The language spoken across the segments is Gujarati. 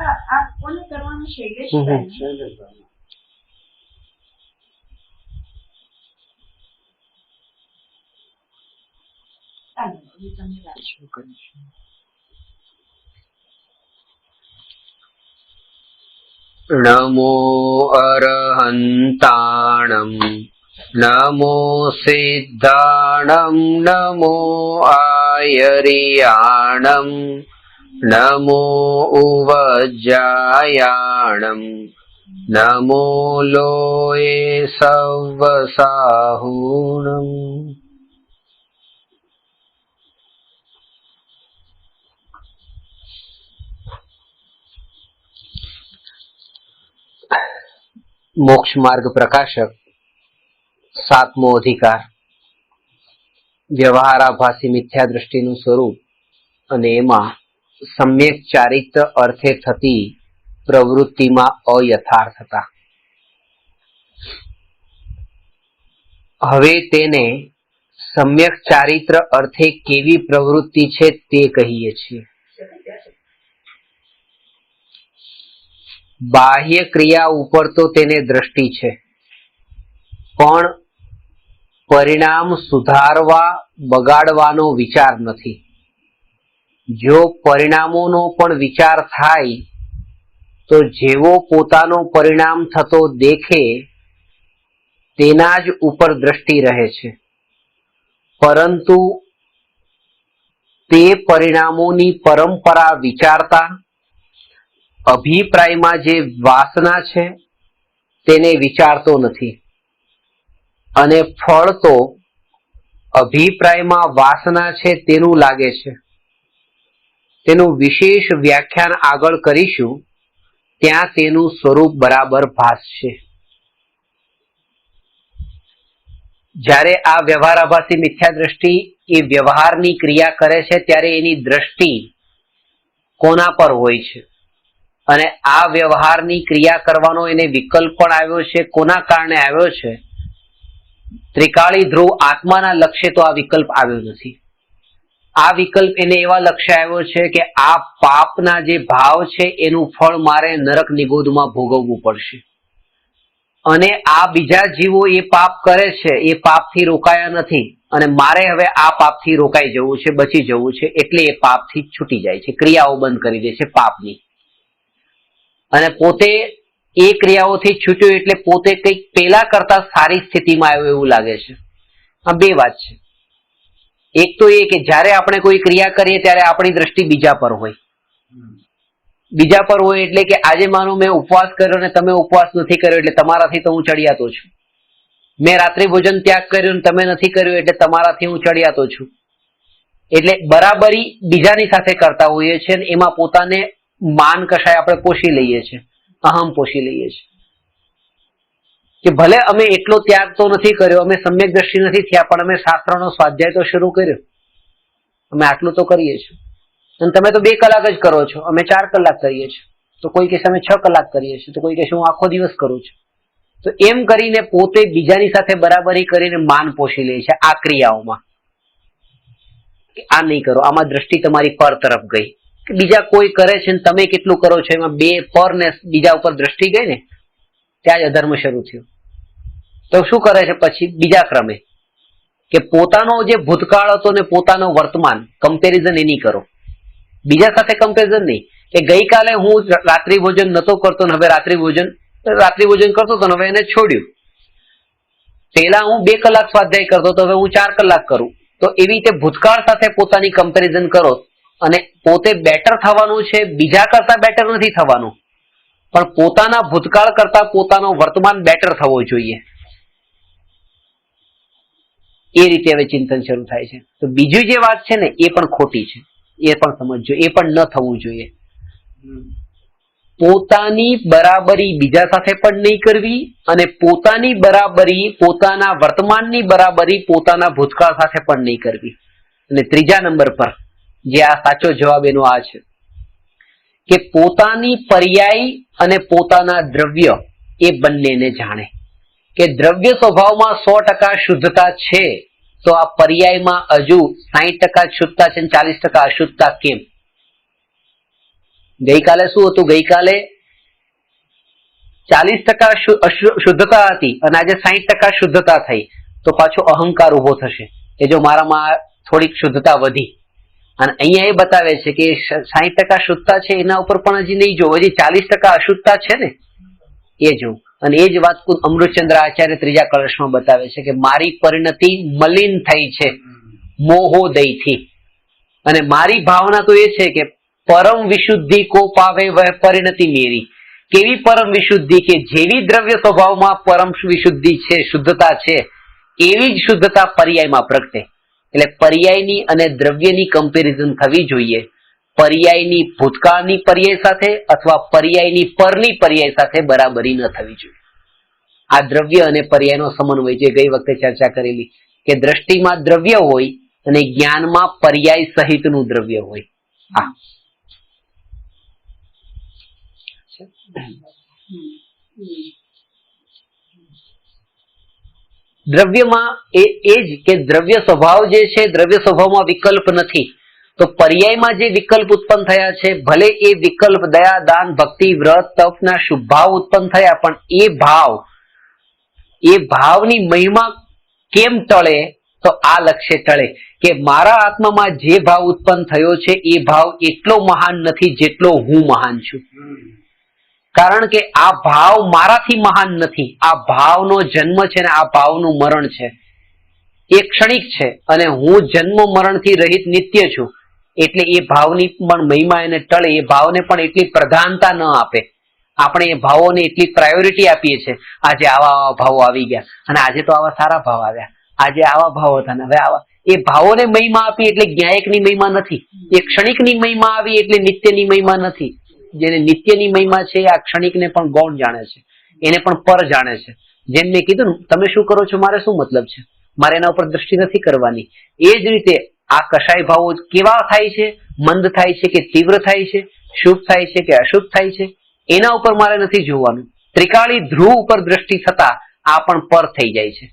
આ કોને કરવાનું? શૈલેષભાઈ. ચાલો હવે તમે રાખો. નમો અરહંતાણમ નમો સિદ્ધાણમ નમો આયરિયાણમ નમો ઉવજ્જાયાણમ નમો લોયે સવસાહુણમ. મોક્ષ માર્ગ પ્રકાશક સાતમો અધિકાર વ્યવહારાભાસી મિથ્યા દ્રષ્ટિનું સ્વરૂપ અને એમાં સમ્યક ચારિત્ર અર્થે થતી પ્રવૃત્તિમાં અયથાર્થતા. હવે તેને સમ્યક ચારિત્ર અર્થે કેવી પ્રવૃત્તિ છે તે કહીએ છીએ. બાહ્ય ક્રિયા ઉપર તો તેને દ્રષ્ટિ છે, પણ પરિણામ સુધારવા બગાડવાનો વિચાર નથી. જો પરિણામોનો પણ વિચાર થાય તો જેવો પોતાનો પરિણામ થતો દેખે તેના જ ઉપર દ્રષ્ટિ રહે છે, પરંતુ તે પરિણામોની પરંપરા વિચારતા અભિપ્રાયમાં જે વાસના છે તેને વિચારતો નથી, અને ફળ તો અભિપ્રાયમાં વાસના છે તેનું લાગે છે. તેનું વિશેષ વ્યાખ્યાન આગળ કરીશું, ત્યાં તેનું સ્વરૂપ બરાબર ભાસશે. જ્યારે આ વ્યવહારાભાસી મિથ્યા દ્રષ્ટિ એ વ્યવહારની ક્રિયા કરે છે ત્યારે એની દ્રષ્ટિ કોના પર હોય છે, અને આ વ્યવહારની ક્રિયા કરવાનો એને વિકલ્પ પણ આવ્યો છે. કોના કારણે આવ્યો છે? ત્રિકાળી ધ્રુવ આત્માના લક્ષ્ય તો આ વિકલ્પ આવ્યો નથી. આ વિકલ્પ એને એવા લક્ષ્ય આવ્યો છે કે આ પાપના જે ભાવ છે એનું ફળ મારે નરક નિગોદમાં ભોગવવું પડશે, અને આ બીજા જીવો એ પાપ કરે છે એ પાપથી રોકાયા નથી, અને મારે હવે આ પાપથી રોકાઈ જવું છે, બચી જવું છે, એટલે એ પાપથી છૂટી જાય છે, ક્રિયાઓ બંધ કરી દે છે પાપની. અને પોતે એ ક્રિયાઓથી છૂટ્યો એટલે પોતે કંઈક પેલા કરતા સારી સ્થિતિમાં આવ્યો એવું લાગે છે. આ બે વાત છે. એક તો એ કે જ્યારે આપણે કોઈ ક્રિયા કરીએ ત્યારે આપણી દ્રષ્ટિ બીજા પર હોય. બીજા પર હોય એટલે કે આજે માનો મેં ઉપવાસ કર્યો અને તમે ઉપવાસ નથી કર્યો એટલે તમારાથી તો હું ચડિયાતો છું. મેં રાત્રિ ભોજન ત્યાગ કર્યો અને તમે નથી કર્યો એટલે તમારાથી હું ચડિયાતો છું. એટલે બરાબરી બીજાની સાથે કરતા હોઈએ છીએ, અને એમાં પોતાને માન કશાય આપણે પોષી લઈએ છીએ, અહમ પોષી લઈએ છીએ કે ભલે અમે એટલો ત્યાગ તો નથી કર્યો, અમે સમ્યક દ્રષ્ટિ નથી થયા, પણ અમે શાસ્ત્રનો સ્વાધ્યાય તો શરૂ કર્યો, અમે આટલું તો કરીએ છીએ. અને તમે તો 2 કલાક જ કરો છો, અમે 4 કલાક કરીએ છીએ. તો કોઈ કહેશે અમે 6 કલાક કરીએ છીએ, તો કોઈ કહેશે હું આખો દિવસ કરું છું. તો એમ કરીને પોતે બીજાની સાથે બરાબરી કરીને માન પોષી લે છે આ ક્રિયાઓમાં. આ નહીં કરો, આમાં દ્રષ્ટિ તમારી પર તરફ ગઈ. બીજા કોઈ કરે છે ને તમે કેટલું કરો છો, એમાં બે પર ને બીજા ઉપર દ્રષ્ટિ ગઈ ને, ત્યાં જ અધર્મ શરૂ થયો. તો શું કરે છે પછી બીજા ક્રમે કે પોતાનો જે ભૂતકાળ હતો ને પોતાનો વર્તમાન કમ્પેરિઝન એની કરો, બીજા સાથે કમ્પેરિઝન નહીં. કે ગઈકાલે હું રાત્રિ ભોજન નતો કરતો ને હવે રાત્રિ ભોજન કરતો હતો ને હવે એને છોડ્યું. પહેલા હું 2 કલાક સ્વાધ્યાય કરતો તો હવે હું 4 કલાક કરું. તો એવી રીતે ભૂતકાળ સાથે પોતાની કમ્પેરિઝન કરો, અને પોતે બેટર થવાનું છે, બીજા કરતા બેટર નથી થવાનું, પણ પોતાના ભૂતકાળ કરતા પોતાનો વર્તમાન બેટર થવો જોઈએ. એ રીતે હવે ચિંતન શરૂ થાય છે. તો બીજી જે વાત છે ને એ પણ ખોટી છે, એ પણ સમજજો, એ પણ ન થવું જોઈએ. પોતાની બરાબરી બીજા સાથે પણ નહીં કરવી, અને પોતાની બરાબરી પોતાના વર્તમાનની બરાબરી પોતાના ભૂતકાળ સાથે પણ નહીં કરવી. અને ત્રીજા નંબર પર જે આ સાચો જવાબ એનો આ છે કે પોતાની પર્યાય અને પોતાના દ્રવ્ય એ બંનેને જાણે. કે દ્રવ્ય સ્વભાવમાં 100% શુદ્ધતા છે, તો આ પર્યાયમાં હજુ 60% શુદ્ધતા છે, 40% અશુદ્ધતા કેમ? ગઈકાલે શું હતું? ગઈકાલે 40% શુદ્ધતા હતી અને આજે 60% શુદ્ધતા થઈ, તો પાછો અહંકાર ઉભો થશે કે જો મારામાં થોડીક શુદ્ધતા વધી. અને અહીંયા એ બતાવે છે કે 60% શુદ્ધતા છે એના ઉપર પણ હજી નહીં જોવું, હજી 40% અશુદ્ધતા છે ને એ જોવું. અને એ જ વાત અમૃતચંદ્ર આચાર્ય ત્રીજા કળશમાં બતાવે છે કે મારી પરિણતિ મલિન થઈ છે મોહોદયથી, અને મારી ભાવના તો એ છે કે પરમ વિશુદ્ધિ કો પાવે વહ પરિણતિ મેરી. કેવી પરમ વિશુદ્ધિ કે જેવી દ્રવ્ય સ્વભાવમાં પરમ વિશુદ્ધિ છે, શુદ્ધતા છે, એવી જ શુદ્ધતા પર્યાયમાં પ્રગટે. એટલે પર્યાયની અને દ્રવ્યની કમ્પેરિઝન થવી જોઈએ, પર્યાયની ભૂતકાળની પર્યાય સાથે અથવા પર્યાયની પરની પર્યાય સાથે બરાબરી ન થવી જોઈએ. આ દ્રવ્ય અને પર્યાયનો સમન્વય જે ગઈ વખતે ચર્ચા કરેલી કે દ્રષ્ટિમાં દ્રવ્ય હોય અને જ્ઞાનમાં પર્યાય સહિતનું દ્રવ્ય હોય. હા, દ્રવ્યમાં એ જ કે દ્રવ્ય સ્વભાવ જે છે, દ્રવ્ય સ્વભાવમાં વિકલ્પ નથી, તો પર્યાયમાં જે વિકલ્પ ઉત્પન્ન થયા છે, ભલે એ વિકલ્પ દયા, દાન, ભક્તિ, વ્રત, તપના શુભ ભાવ ઉત્પન્ન થયા, પણ એ ભાવની મહિમા કેમ ટળે? તો આ લક્ષ્ય ટળે કે મારા આત્મામાં જે ભાવ ઉત્પન્ન થયો છે એ ભાવ એટલો મહાન નથી જેટલો હું મહાન છું. કારણ કે આ ભાવ મારાથી મહાન નથી, આ ભાવનો જન્મ છે ને આ ભાવનું મરણ છે, એ ક્ષણિક છે, અને હું જન્મ મરણથી રહિત નિત્ય છું. એટલે એ ભાવની પણ મહિમા એને ટળે, એ ભાવને પણ એટલી પ્રધાનતા ન આપે. આપણે એ ભાવોને એટલી પ્રાયોરિટી આપીએ છીએ. આજે આવા ભાવો આવી ગયા અને આજે તો આવા સારા ભાવ આવ્યા, આજે આવા ભાવ હતા ને હવે આવા. એ ભાવોને મહિમા આપી એટલે જ્ઞાયકની મહિમા નથી, એ ક્ષણિકની મહિમા આવી એટલે નિત્યની મહિમા નથી. જેને નિત્યની મહિમા છે આ ક્ષણિકને પણ ગૌણ જાણે છે, એને પણ પર જાણે છે. જેમ મેં કીધું ને, તમે શું કરો છો મારે શું મતલબ છે, મારે એના ઉપર દ્રષ્ટિ નથી કરવાની. એ જ રીતે આ કશાય ભાવો કેવા થાય છે, મંદ થાય છે કે તીવ્ર થાય છે, શુભ થાય છે કે અશુભ થાય છે, એના ઉપર મારે નથી જોવાનું. ત્રિકાળી ધ્રુવ ઉપર દ્રષ્ટિ થતા આ પણ પર થઈ જાય છે,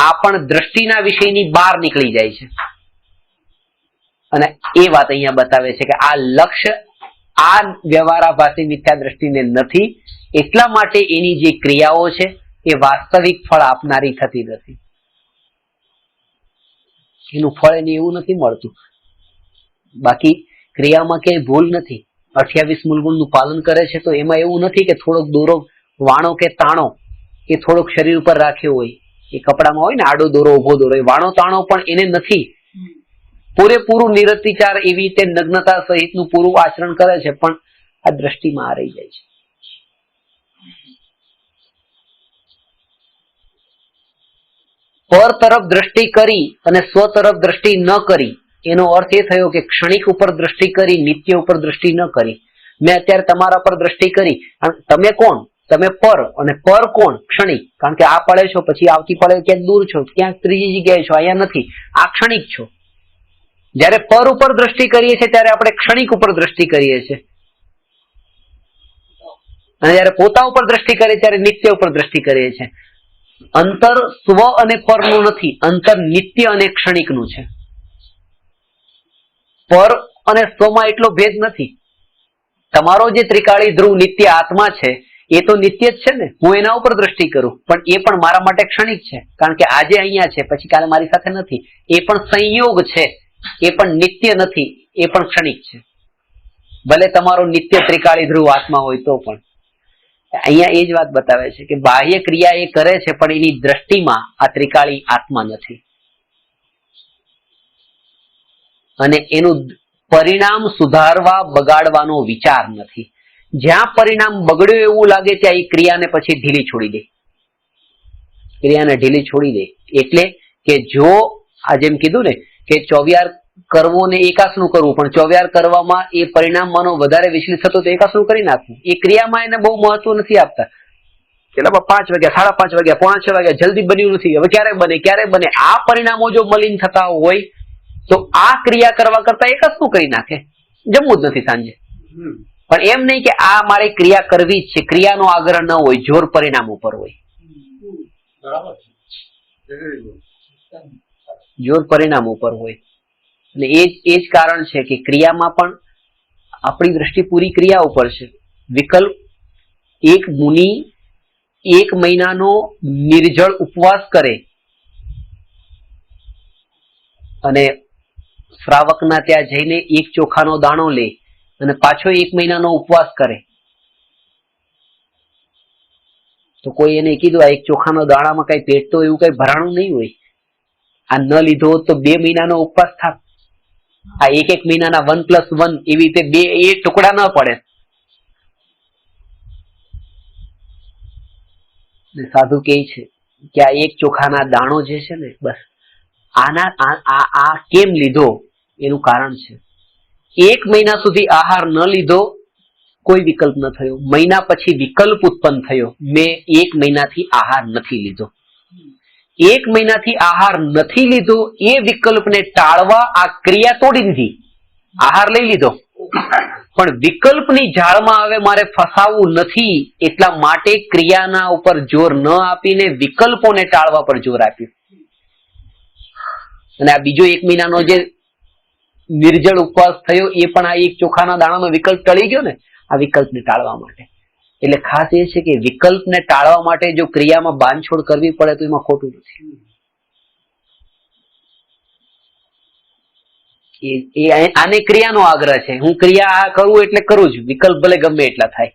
આ પણ દ્રષ્ટિના વિષયની બહાર નીકળી જાય છે. અને એ વાત અહીંયા બતાવે છે કે આ લક્ષ્ય આ વ્યવહારાભાસી મિથ્યા દ્રષ્ટિને નથી, એટલા માટે એની જે ક્રિયાઓ છે એ વાસ્તવિક ફળ આપનારી થતી નથી. એનું ફળ એને એવું નથી મળતું. બાકી ક્રિયામાં ક્યાંય ભૂલ નથી. 28 મૂલગુણનું પાલન કરે છે તો એમાં એવું નથી કે થોડોક દોરો વાણો કે તાણો એ થોડોક શરીર ઉપર રાખ્યો હોય, એ કપડામાં હોય ને આડો દોરો ઉભો દોરો, એ વાણો તાણો પણ એને નથી. પૂરેપૂરું નિરતિચાર એવી રીતે નગ્નતા સહિતનું પૂરું આચરણ કરે છે, પણ આ દ્રષ્ટિમાં આ રહી જાય છે. પર તરફ દ્રષ્ટિ કરી અને સ્વ તરફ દ્રષ્ટિ ન કરી, એનો અર્થ એ થયો કે ક્ષણિક ઉપર દ્રષ્ટિ કરી, નિત્ય ઉપર દ્રષ્ટિ ન કરી. મેં અત્યારે તમારા પર દ્રષ્ટિ કરી, તમે કોણ? તમે પર, અને પર કોણ? ક્ષણિક. કારણ કે આ પડે છો, પછી આવતી પડે ક્યાંક દૂર છો, ક્યાંક ત્રીજી જગ્યાએ છો, અહીંયા નથી, આ ક્ષણિક છો. જયારે પર ઉપર દ્રષ્ટિ કરીએ છીએ ત્યારે આપણે ક્ષણિક ઉપર દ્રષ્ટિ કરીએ છીએ, અને જયારે પોતા ઉપર દ્રષ્ટિ કરીએ ત્યારે નિત્ય ઉપર દ્રષ્ટિ કરીએ છીએ. અંતર સ્વ અને પરનું નથી, અંતર નિત્ય અને ક્ષણિકનું છે. પર અને સ્વમાં એટલો ભેદ નથી. તમારો જે ત્રિકાળી ધ્રુવ નિત્ય આત્મા છે એ તો નિત્ય જ છે ને. હું એના ઉપર દ્રષ્ટિ કરું પણ એ પણ મારા માટે ક્ષણિક છે, કારણ કે આજે અહીંયા છે પછી કાલે મારી સાથે નથી. એ પણ સંયોગ છે, એ પણ નિત્ય નથી, એ પણ ક્ષણિક છે. ભલે તમારો નિત્ય ત્રિકાળી ધ્રુવ આત્મા હોય તો પણ અહીંયા એ જ વાત બતાવે છે કે બાહ્ય ક્રિયા એ કરે છે પણ એની દ્રષ્ટિમાં આ ત્રિકાળી આત્મા નથી, અને એનું પરિણામ સુધારવા બગાડવાનો વિચાર નથી. જ્યાં પરિણામ બગડ્યો એવું લાગે ત્યાં એ ક્રિયાને પછી ઢીલી છોડી દે, ક્રિયાને ઢીલી છોડી દે. એટલે કે જો આ જેમ કીધું ને કે ચોવિયાર કરવો ને એકાસનું કરવું, પણ ચોવિયાર કરવામાં એ પરિણામમાંનો વધારે વિચલિત થતો તો એકાસનું કરી નાખવું. એ ક્રિયામાં એને બહુ મહત્વ નથી આપતા. પેલા 5 વાગ્યા, 5:30 વાગ્યા, 5:45 વાગ્યા, જલ્દી બન્યું નથી, હવે ક્યારે બને. આ પરિણામો જો મલિન થતા હોય તો આ ક્રિયા કરવા કરતા એકાસનું કરી નાખે, જમવું જ નથી સાંજે. પણ એમ નહીં કે આ મારે ક્રિયા કરવી જ છે, ક્રિયાનો આગ્રહ ન હોય, જોર પરિણામ ઉપર હોય, જોર પરિણામ ઉપર હોય. અને એ જ કારણ છે કે ક્રિયામાં પણ આપણી દ્રષ્ટિ પૂરી ક્રિયા ઉપર છે. વિકલ્પ, એક મુનિ 1 મહિનાનો નિર્જળ ઉપવાસ કરે અને શ્રાવકના ત્યાં જઈને 1 ચોખાનો દાણો લે અને પાછો 1 મહિનાનો ઉપવાસ કરે, તો કોઈ એને કીધું આ 1 ચોખાનો દાણામાં કઈ પેટ તો એવું કઈ ભરાણું નહીં હોય, આ ન લીધો તો 2 મહિનાનો ઉપવાસ થાત. આ 1 મહિનાના 1+1 એવી રીતે 2 એ ટુકડા ન પડે. સાધુ કહે છે કે આ 1 ચોખાના દાણો જે છે ને, બસ આ કેમ લીધો એનું કારણ છે. 1 મહિના સુધી આહાર ન લીધો, કોઈ વિકલ્પ ન થયો. મહિના પછી વિકલ્પ ઉત્પન્ન થયો, મેં 1 મહિનાથી આહાર નથી લીધો. 1 મહિનાથી આહાર નથી લીધો એ વિકલ્પને ટાળવા આ ક્રિયા તોડી દીધી. આહાર લઈ લીધો પણ વિકલ્પની જાળમાં હવે મારે ફસાવું નથી, એટલા માટે ક્રિયાના ઉપર જોર ન આપીને વિકલ્પોને ટાળવા પર જોર આપ્યું. અને આ બીજો 1 મહિનાનો જે નિર્જળ ઉપવાસ થયો એ પણ આ 1 ચોખાના દાણાનો વિકલ્પ ટળી ગયો ને, આ વિકલ્પને ટાળવા માટે. એટલે ખાસ એ છે કે વિકલ્પને ટાળવા માટે જો ક્રિયામાં બાંધછોડ કરવી પડે તો એમાં ખોટું નથી. આને ક્રિયાનો આગ્રહ છે. હું ક્રિયા આ કરું એટલે કરું જ, વિકલ્પ ભલે ગમે એટલા થાય.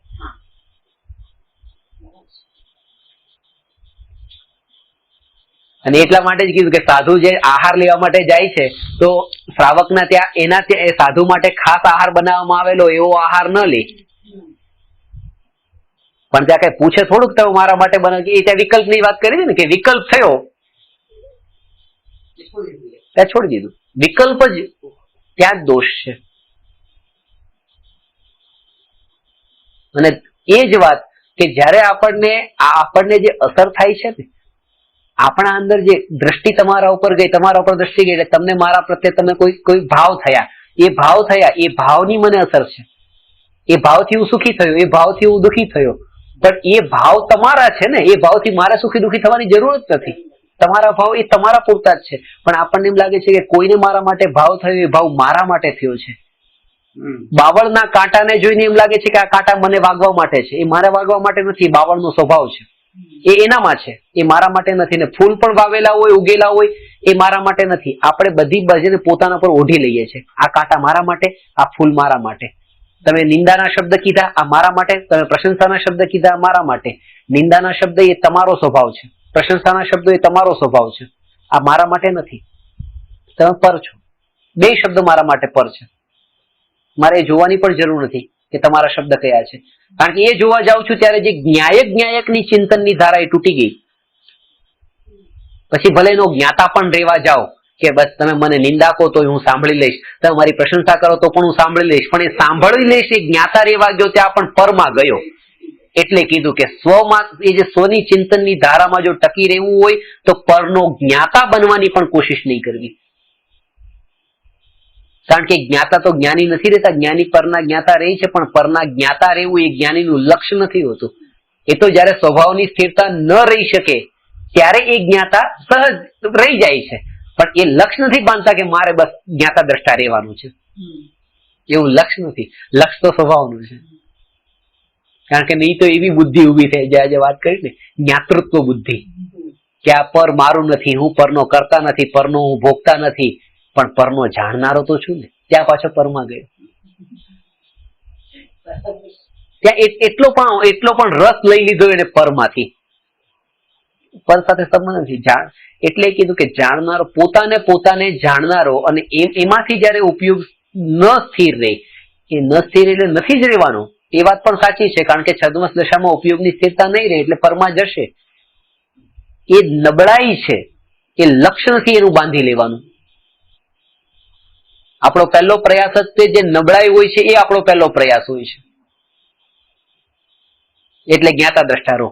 અને એટલા માટે જ કીધું કે સાધુ જે આહાર લેવા માટે જાય છે તો શ્રાવકના ત્યાં સાધુ માટે ખાસ આહાર બનાવવામાં આવેલો એવો આહાર ન લે. પણ ત્યાં કઈ પૂછે થોડુંક તો મારા માટે બનાવ, એ ત્યાં વિકલ્પની વાત કરી છે ને કે વિકલ્પ થયો ત્યાં છોડી દીધું. વિકલ્પ જ ત્યાં જ દોષ છે. અને એ જ વાત કે જયારે આપણને જે અસર થાય છે ને, આપણા અંદર જે દ્રષ્ટિ તમારા ઉપર ગઈ, તમારા ઉપર દ્રષ્ટિ ગઈ એટલે તમને મારા પ્રત્યે તમે કોઈ ભાવ થયા, એ ભાવની મને અસર છે. એ ભાવથી હું સુખી થયો, એ ભાવથી હું દુઃખી થયો, પણ એ ભાવ તમારા છે ને, એ ભાવથી મારે સુખી દુઃખી થવાની જરૂર જ નથી. તમારા ભાવ એ તમારા પૂરતા જ છે. પણ આપણને એમ લાગે છે કે કોઈને મારા માટે ભાવ થયો, એ ભાવ મારા માટે થયો છે. બાવળના કાંટાને જોઈને એમ લાગે છે કે આ કાંટા મને વાગવા માટે છે, એ મારે વાગવા માટે નથી. બાવળનો સ્વભાવ છે, એ એનામાં છે, એ મારા માટે નથી. ને ફૂલ પણ વાવેલા હોય, ઉગેલા હોય, એ મારા માટે નથી. આપણે બધી બાજુને પોતાના પર ઓઢી લઈએ છીએ. આ કાંટા મારા માટે, આ ફૂલ મારા માટે. તમે નિંદાના શબ્દ કીધા, આ મારા માટે. તમે પ્રશંસાના શબ્દ કીધા, મારા માટે. નિંદાના શબ્દ એ તમારો સ્વભાવ છે, પ્રશંસાના શબ્દો એ તમારો સ્વભાવ છે. આ મારા માટે નથી. તમે પર છો. 2 શબ્દ મારા માટે પર છે. મારે એ જોવાની પણ જરૂર નથી કે તમારા શબ્દ કયા છે, કારણ કે એ જોવા જાઉં છું ત્યારે જે જ્ઞાયકની ચિંતનની ધારા એ તૂટી ગઈ. પછી ભલે એનો જ્ઞાતા પણ રહેવા જાઓ કે બસ તમે મને નિંદા કહો તો હું સાંભળી લઈશ, તમે મારી પ્રશંસા કરો તો પણ હું સાંભળી લઈશ, પણ એ સાંભળી લઈશ એ જ્ઞાતા રહેવા ગયો ત્યાં પણ પરમાં ગયો. એટલે કીધું કે સ્વમાં, એ જે સ્વની ચિંતનની ધારામાં જો ટકી રહેવું હોય તો પરનો જ્ઞાતા બનવાની પણ કોશિશ નહીં કરવી. કારણ કે જ્ઞાતા તો જ્ઞાની નથી રહેતા. જ્ઞાની પરના જ્ઞાતા રહે છે, પણ પરના જ્ઞાતા રહેવું એ જ્ઞાનીનું લક્ષ્ય નથી હોતું. એ તો જયારે સ્વભાવની સ્થિરતા ન રહી શકે ત્યારે એ જ્ઞાતા સહજ રહી જાય છે, પણ એ લક્ષ્ય નથી બાંધતા કે મારે બસ જ્ઞાતા દ્રષ્ટા રહેવાનું છે. એવું લક્ષ્ય નથી. લક્ષ્ય તો સ્વભાવનું છે. કારણ કે નહીં તો એવી બુદ્ધિ ઉભી થઈ જાય, આજે વાત કરી ને જ્ઞાતૃત્વ બુદ્ધિ, કે આ પર મારું નથી, હું પરનો કરતા નથી, પરનો હું ભોગતા નથી, પણ પરનો જાણનારો તો છું ને. ત્યાં પાછો પરમાં ગયો. ત્યાં એટલો પણ રસ લઈ લીધો એને પરમાંથી. પર સાથે સંબંધ નથી. એટલે કીધું કે જાણનારો, પોતાને જાણનારો, અને એમાંથી જયારે ઉપયોગ ન સ્થિર રહે, એ ન સ્થિર એટલે નથી જ રહેવાનો. એ વાત પણ સાચી છે, કારણ કે છદ્મસ દશામાં ઉપયોગની સ્થિરતા નહીં રહે એટલે પરમાં જશે. એ નબળાઈ છે, એ લક્ષ્ય નથી એનું બાંધી લેવાનું. આપણો પહેલો પ્રયાસ જ તે જે નબળાઈ હોય છે એ આપણો પહેલો પ્રયાસ હોય છે. એટલે જ્ઞાતા દ્રષ્ટારો.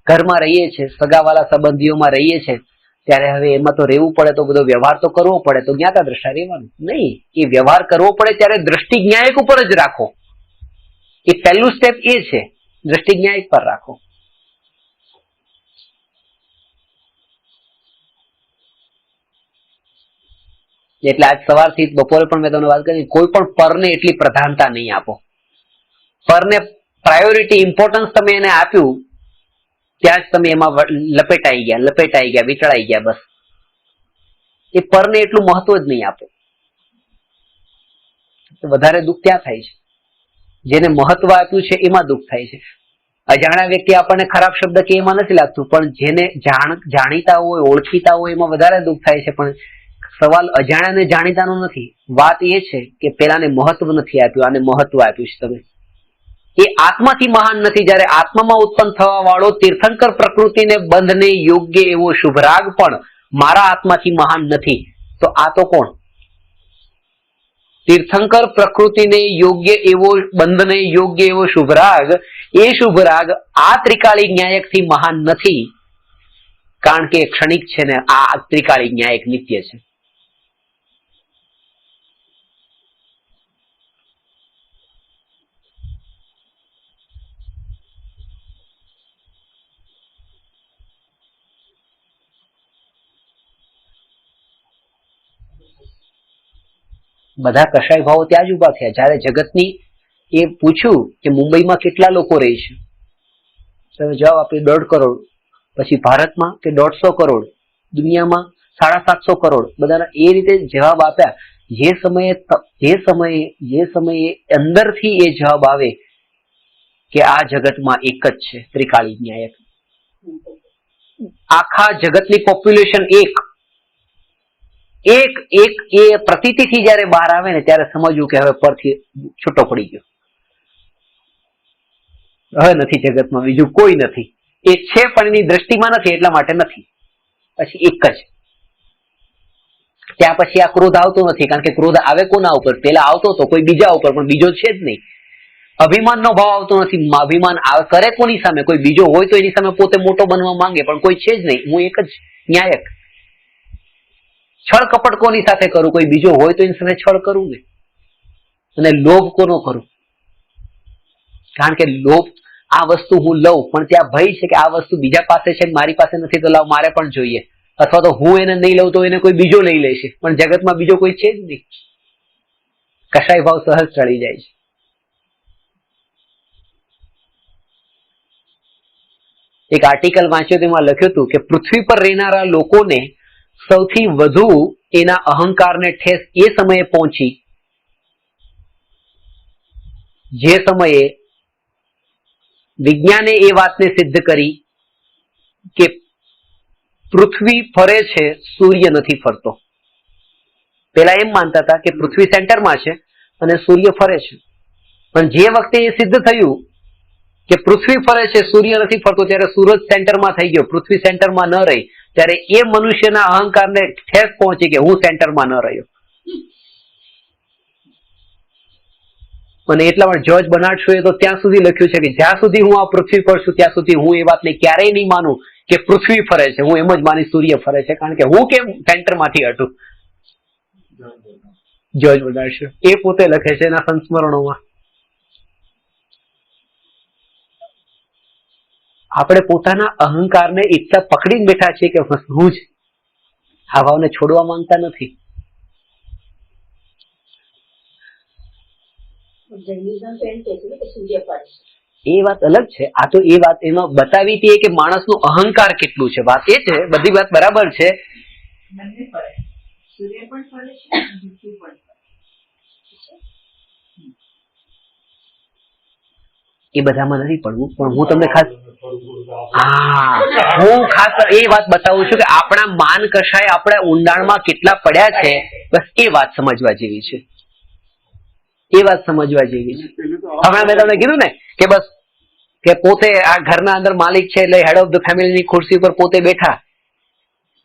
ઘરમાં રહીએ છીએ, સગાવાલા સંબંધીઓમાં રહીએ છીએ, ત્યારે હવે એમાં તો રહેવું પડે તો બધો વ્યવહાર તો કરવો પડે, તો જ્ઞાતા દ્રષ્ટા રહેવાનું નહીં. એ વ્યવહાર કરવો પડે ત્યારે દ્રષ્ટિ જ્ઞાયક ઉપર જ રાખો. એ પહેલું સ્ટેપ એ છે, દ્રષ્ટિ જ્ઞાયક પર રાખો. એટલે આજ સવારથી બપોરે પણ મેં તમને વાત કરી, કોઈ પણ પરને એટલી પ્રધાનતા નહીં આપો. પરને પ્રાયોરિટી, ઇમ્પોર્ટન્સ તમે એને આપ્યું ત્યાં જ તમે એમાં લપેટાઈ ગયા, વિચળાઈ ગયા. બસ એ પરને એટલું મહત્વ જ નહીં આપો. વધારે દુઃખ ત્યાં થાય છે. જેને મહત્વ આપ્યું છે એમાં દુઃખ થાય છે. અજાણ્યા વ્યક્તિ આપણને ખરાબ શબ્દ કે એમાં નથી લાગતું, પણ જેને જાણીતા હોય, ઓળખીતા હોય એમાં વધારે દુઃખ થાય છે. પણ સવાલ અજાણ્યાને જાણીતાનો નથી. વાત એ છે કે પેલાને મહત્વ નથી આપ્યું, આને મહત્વ આપ્યું છે તમે. એ આત્માથી મહાન નથી. જયારે આત્મામાં ઉત્પન્ન થવા વાળો તીર્થંકર પ્રકૃતિને બંધને યોગ્ય એવો શુભરાગ પણ મારા આત્માથી મહાન નથી, તો આ તો કોણ? તીર્થંકર પ્રકૃતિને યોગ્ય એવો બંધને યોગ્ય એવો શુભરાગ, એ શુભરાગ આ ત્રિકાળી ન્યાયકથી મહાન નથી, કારણ કે ક્ષણિક છે ને આ ત્રિકાળી ન્યાયક નિત્ય છે. બધા કશાય ભાવો ત્યાં જ ઉભા થયા. જયારે જગતની એ પૂછ્યું કે મુંબઈમાં કેટલા લોકો રહે છે, તમે જવાબ આપ્યો 1.5 કરોડ. પછી ભારતમાં કે 150 કરોડ, દુનિયામાં 750 કરોડ. બધાના એ રીતે જવાબ આપ્યા. જે સમયે અંદરથી એ જવાબ આવે કે આ જગતમાં એક જ છે ત્રિકાળી ન્યાયક, આખા જગતની પોપ્યુલેશન એક એ પ્રતીતિથી જયારે બહાર આવે ને ત્યારે સમજવું કે હવે પરથી છૂટો પડી ગયો. હવે નથી જગતમાં બીજું કોઈ નથી. એ છે પણ એની દ્રષ્ટિમાં નથી, એટલા માટે નથી. પછી એક જ. ત્યાં પછી આ ક્રોધ આવતો નથી, કારણ કે ક્રોધ આવે કોના ઉપર? પેલા આવતો હતો કોઈ બીજા ઉપર, પણ બીજો છે જ નહીં. અભિમાનનો ભાવ આવતો નથી. અભિમાન કરે કોની સામે? કોઈ બીજો હોય તો એની સામે પોતે મોટો બનવા માંગે, પણ કોઈ છે જ નહીં. હું એક જ ન્યાયક. છળ કપટ કોની સાથે કરું? કોઈ બીજો હોય તો એની સાથે છળ કરું ને. અને લોભ કોનો કરું? કારણ કે લોભ, આ વસ્તુ હું લઉં પણ ત્યાં ભય છે કે આ વસ્તુ બીજા પાસે છે, મારી પાસે નથી, તો લાવ મારે પણ જોઈએ. અથવા તો હું એને નહીં લઉં તો એને કોઈ બીજો લઈ લેશે, પણ જગતમાં બીજો કોઈ છે જ નહીં. કશાય ભાવ સહજ ચડી જાય છે. એક આર્ટિકલ વાંચ્યો તેમાં લખ્યું હતું કે પૃથ્વી પર રહેનારા લોકોને સૌથી વધુ એના અહંકારને ઠેસ એ સમયે પહોંચી જે સમયે વિજ્ઞાને એ વાતને સિદ્ધ કરી કે પૃથ્વી ફરે છે, સૂર્ય નથી ફરતો. પેલા એમ માનતા હતા કે પૃથ્વી સેન્ટરમાં છે અને સૂર્ય ફરે છે, પણ જે વખતે એ સિદ્ધ થયું કે પૃથ્વી ફરે છે, સૂર્ય નથી ફરતો, ત્યારે સૂરજ સેન્ટરમાં થઈ ગયો, પૃથ્વી સેન્ટરમાં ન રહી. ત્યારે એ મનુષ્યના અહંકારને ઠેસ પહોંચી કે હું સેન્ટરમાં ન રહ્યો. અને એટલા માટે જ્યોર્જ બર્નાર્ડ શોએ તો ત્યાં સુધી લખ્યું છે કે જ્યાં સુધી હું આ પૃથ્વી પર છું ત્યાં સુધી હું એ વાતને ક્યારેય નહીં માનું કે પૃથ્વી ફરે છે. હું એમ જ માની સૂર્ય ફરે છે, કારણ કે હું કેમ સેન્ટરમાંથી હટું. જ્યોર્જ બર્નાર્ડ શો એ પોતે લખે છે એના સંસ્મરણોમાં. આપણે પોતાના અહંકારને એટલા પકડીને બેઠા છીએ કે હું જ આ ભાવને છોડવા માંગતા નથી. એ વાત અલગ છે. આ તો એ વાત એમાં બતાવી હતી કે માણસનું અહંકાર કેટલું છે. વાત એ છે, બધી વાત બરાબર છે. સૂર્ય પણ ફરે છે, પૃથ્વી પણ ફરે. એ બધામાં નથી પડવું, પણ હું તમને ખાસ એ વાત બતાવું છું કે આપણા માન કશાય આપણા ઊંડાણમાં કેટલા પડ્યા છે. બસ એ વાત સમજવા જેવી છે. એ વાત સમજવા જેવી છે. હમણાં મેં તમને કીધું ને કે બસ કે પોતે આ ઘરના અંદર માલિક છે, એટલે હેડ ઓફ ધ ફેમિલીની ખુરશી પર પોતે બેઠા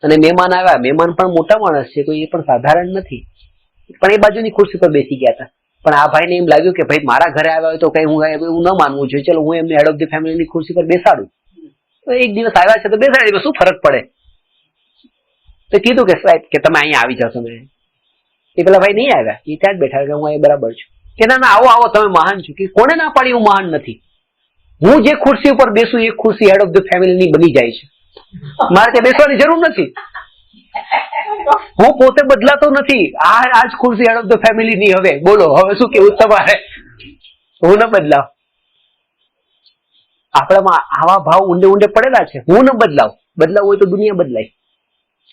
અને મહેમાન આવ્યા. મહેમાન પણ મોટા માણસ છે, કોઈ એ પણ સાધારણ નથી, પણ એ બાજુની ખુરશી પર બેસી ગયા હતા. પણ આ ભાઈને એમ લાગ્યું કે ભાઈ મારા ઘરે આવ્યા હોય તો કઈ હું એવું ન માનવું જોઈએ, ચલો હું એમને હેડ ઓફ ધ ફેમિલીની ખુરશી પર બેસાડું. તો એક દિવસ આવ્યા છે તો બેસાડી, શું ફરક પડે? તો કીધું કે સાહેબ કે તમે અહીંયા આવી જાઓ. તમે એ પેલા ભાઈ નહીં આવ્યા, એ ત્યાં જ બેઠા કે હું અહીંયા બરાબર છું. કે ના આવો આવો, તમે મહાન છો. કે કોને ના પાડી હું મહાન નથી? હું જે ખુરશી ઉપર બેસું એ ખુરશી હેડ ઓફ ધ ફેમિલીની બની જાય છે, મારે ત્યાં બેસવાની જરૂર નથી. હું પોતે બદલાતો નથી. આ જ ખુરશી હેડ ઓફ ધ ફેમિલી ની. હવે બોલો, હવે શું કેવું તમારે? હું ન બદલાવ. આપણામાં આવા ભાવ ઊંડે ઊંડે પડેલા છે. હું ન બદલાવ. બદલાવ હોય તો દુનિયા બદલાય.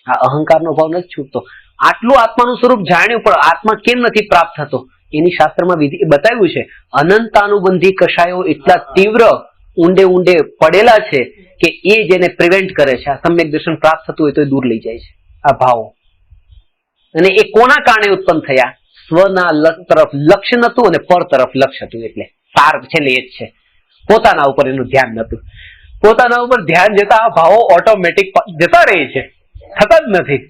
આ અહંકારનો ભાવ નથી છૂટતો. આટલું આત્માનું સ્વરૂપ જાણ્યું, પણ આત્મા કેમ નથી પ્રાપ્ત થતો એની શાસ્ત્રમાં વિધિ બતાવ્યું છે. અનંતાનુબંધી કષાયો એટલા તીવ્ર ઊંડે ઊંડે પડેલા છે કે એ જેને પ્રિવેન્ટ કરે છે. આ સમ્યક દર્શન પ્રાપ્ત થતું હોય તો એ દૂર લઈ જાય છે આ ભાવો. અને એ કોના કારણે ઉત્પન્ન થયા? સ્વના તરફ લક્ષ્ય નતું અને પર તરફ લક્ષ્ય હતું. એટલે સાર છેલ્લે એ જ છે. પોતાના ઉપર એનું ધ્યાન નતું. પોતાના ઉપર ધ્યાન જતા આ ભાવો ઓટોમેટિક જતા રહે છે, થતા જ નથી.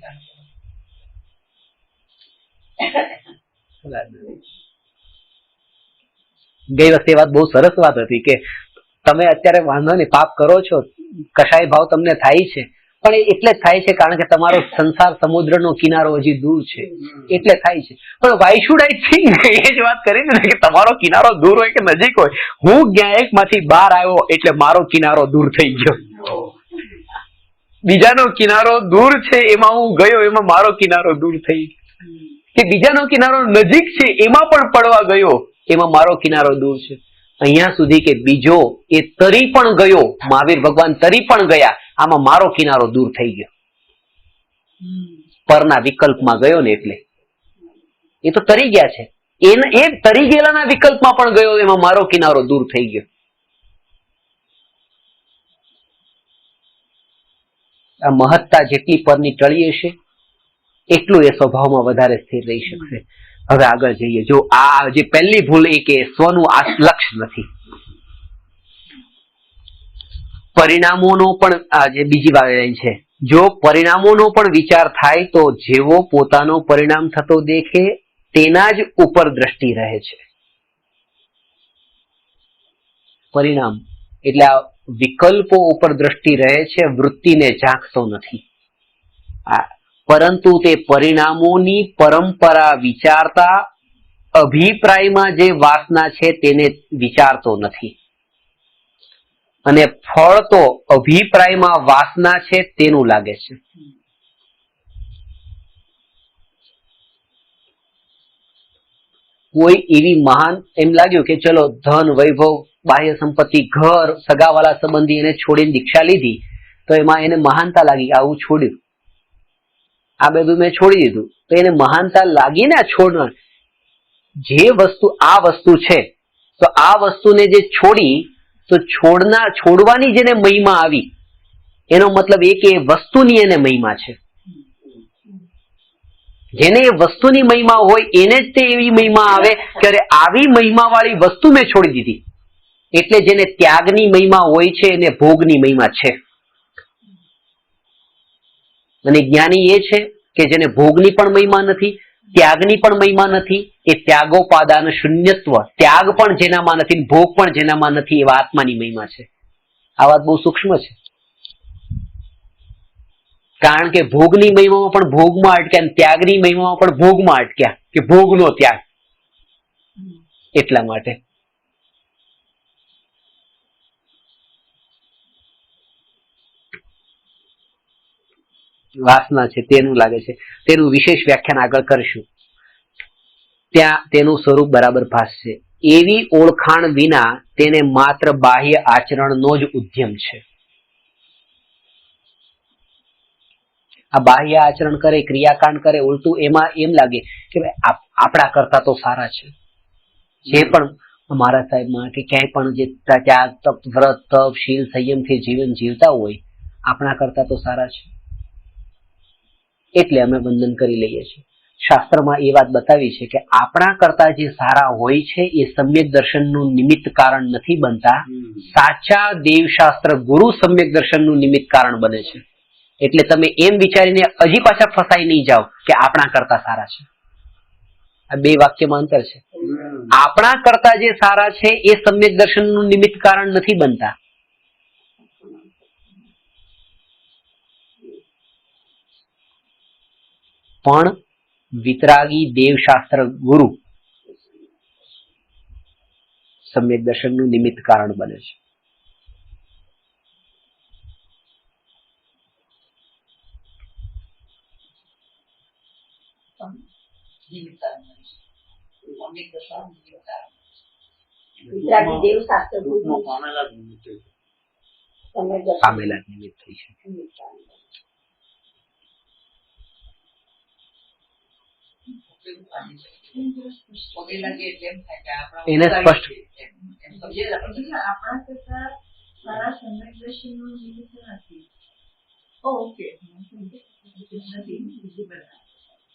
ગઈ વખતે વાત બહુ સરસ વાત હતી કે તમે અત્યારે વાંધો નહીં પાપ કરો છો, કશાય ભાવ તમને થાય છે, પણ એ એટલે જ થાય છે કારણ કે તમારો સંસાર સમુદ્રનો કિનારો હજી દૂર છે એટલે થાય છે. પણ વાય શુડ આઈ થિંક, એ જ વાત કરી ને કે તમારો કિનારો દૂર હોય કે નજીક હોય, હું જ્ઞાયક માંથી બહાર આવ્યો એટલે મારો કિનારો દૂર થઈ ગયો. બીજાનો કિનારો દૂર છે એમાં હું ગયો, એમાં મારો કિનારો દૂર થઈ ગયો. કે બીજાનો કિનારો નજીક છે એમાં પણ પડવા ગયો, એમાં મારો કિનારો દૂર છે. અહીંયા સુધી કે બીજો એ તરી પણ ગયો, મહાવીર ભગવાન તરી પણ ગયા, આમાં મારો કિનારો દૂર થઈ ગયો. પરના વિકલ્પમાં ગયો ને એટલે એ તો તરી ગયા છે. એ તરી ગયેલાના વિકલ્પમાં પણ ગયો, એમાં મારો કિનારો દૂર થઈ ગયો. આ મહત્તા જેટલી પરની ટળી હશે એટલું એ સ્વભાવમાં વધારે સ્થિર રહી શકશે. હવે આગળ જઈએ. જો આ જે પહેલી ભૂલ એ કે સ્વનું આ લક્ષ્ય નથી. પરિણામોનો પણ આ જે બીજી વાત છે, જો પરિણામોનો પણ વિચાર થાય તો જેવો પોતાનો પરિણામ થતો દેખે તેના જ ઉપર દ્રષ્ટિ રહે છે. પરિણામ એટલે આ વિકલ્પો ઉપર દ્રષ્ટિ રહે છે, વૃત્તિને ઝાંખતો નથી. પરંતુ તે પરિણામોની પરંપરા વિચારતા અભિપ્રાયમાં જે વાસના છે તેને વિચારતો નથી. અને ફળ તો અભિપ્રાયમાં વાસના છે તેનું લાગે છે. કોઈ એવી મહાન એમ લાગ્યું કે ચલો ધન, વૈભવ, બાહ્ય સંપત્તિ, ઘર, સગાવાલા સંબંધી એને છોડીને દીક્ષા લીધી, તો એમાં એને મહાનતા લાગી. આવું છોડ્યું, આ બધું મેં છોડી દીધું, તો એને મહાનતા લાગી ને છોડનાર. જે વસ્તુ આ વસ્તુ છે, તો આ વસ્તુને જે છોડી, તો છોડવાની જેને મહિમા આવી, એનો મતલબ એ કે વસ્તુની એને મહિમા છે. જેને એ વસ્તુની મહિમા હોય એને જ તે એવી મહિમા આવે કે અરે આવી મહિમા વાળી વસ્તુ મેં છોડી દીધી. એટલે જેને ત્યાગની મહિમા હોય છે એને ભોગની મહિમા છે. અને જ્ઞાની એ છે કે જેને ભોગની પણ મહિમા નથી, ત્યાગની પણ મહિમા નથી. એ ત્યાગોપાદાન શૂન્યત્વ, ત્યાગ પણ જેનામાં નથી, ભોગ પણ જેનામાં નથી, એવા આત્માની મહિમા છે. આ વાત બહુ સૂક્ષ્મ છે. કારણ કે ભોગની મહિમામાં પણ ભોગમાં અટક્યા, ત્યાગની મહિમામાં પણ ભોગમાં અટક્યા, કે ભોગનો ત્યાગ. એટલા માટે વાસના છે તેનું લાગે છે. તેનું વિશેષ વ્યાખ્યાન આગળ કરીશું, ત્યાં તેનું સ્વરૂપ બરાબર ભાસશે. એવી ઓળખાણ વિના તેને માત્ર બાહ્ય આચરણનો જ ઉદ્યમ છે. આ બાહ્ય આચરણ કરે, ક્રિયાકાંડ કરે, ઉલટું એમાં એમ લાગે કે આપણા કરતા તો સારા છે. જે પણ મારા સાહેબમાં કે ક્યાંય પણ જે ત્યાગ, તપ, વ્રત, તપ, શીલ, સંયમથી જીવન જીવતા હોય, આપણા કરતા તો સારા છે, એટલે અમે વંદન કરી લઈએ છીએ. શાસ્ત્રમાં એ વાત બતાવી છે કે આપણા કરતા જે સારા હોય છે એ સમ્યક દર્શનનું નિમિત્ત કારણ નથી બનતા. સાચા દેવશાસ્ત્ર ગુરુ સમ્યક દર્શનનું નિમિત્ત કારણ બને છે. એટલે તમે એમ વિચારીને હજી પાછા ફસાઈ નહીં જાઓ કે આપણા કરતા સારા છે. આ બે વાક્યમાં અંતર છે. આપણા કરતા જે સારા છે એ સમ્યક દર્શનનું નિમિત્ત કારણ નથી બનતા. પણ વિતરાગી દેવશાસ્ત્ર ગુરુ સમ્યક દર્શનનું નિમિત્ત કારણ બને છે. વિતરાગી દેવ શાસ્ત્ર સમ્યક દર્શન પામેલા નિમિત્ત થઈ છે. એને સ્પષ્ટ આપણા કરતા સારા સમ્યક દર્શનનું નિમિત્ત નથી. ઓકે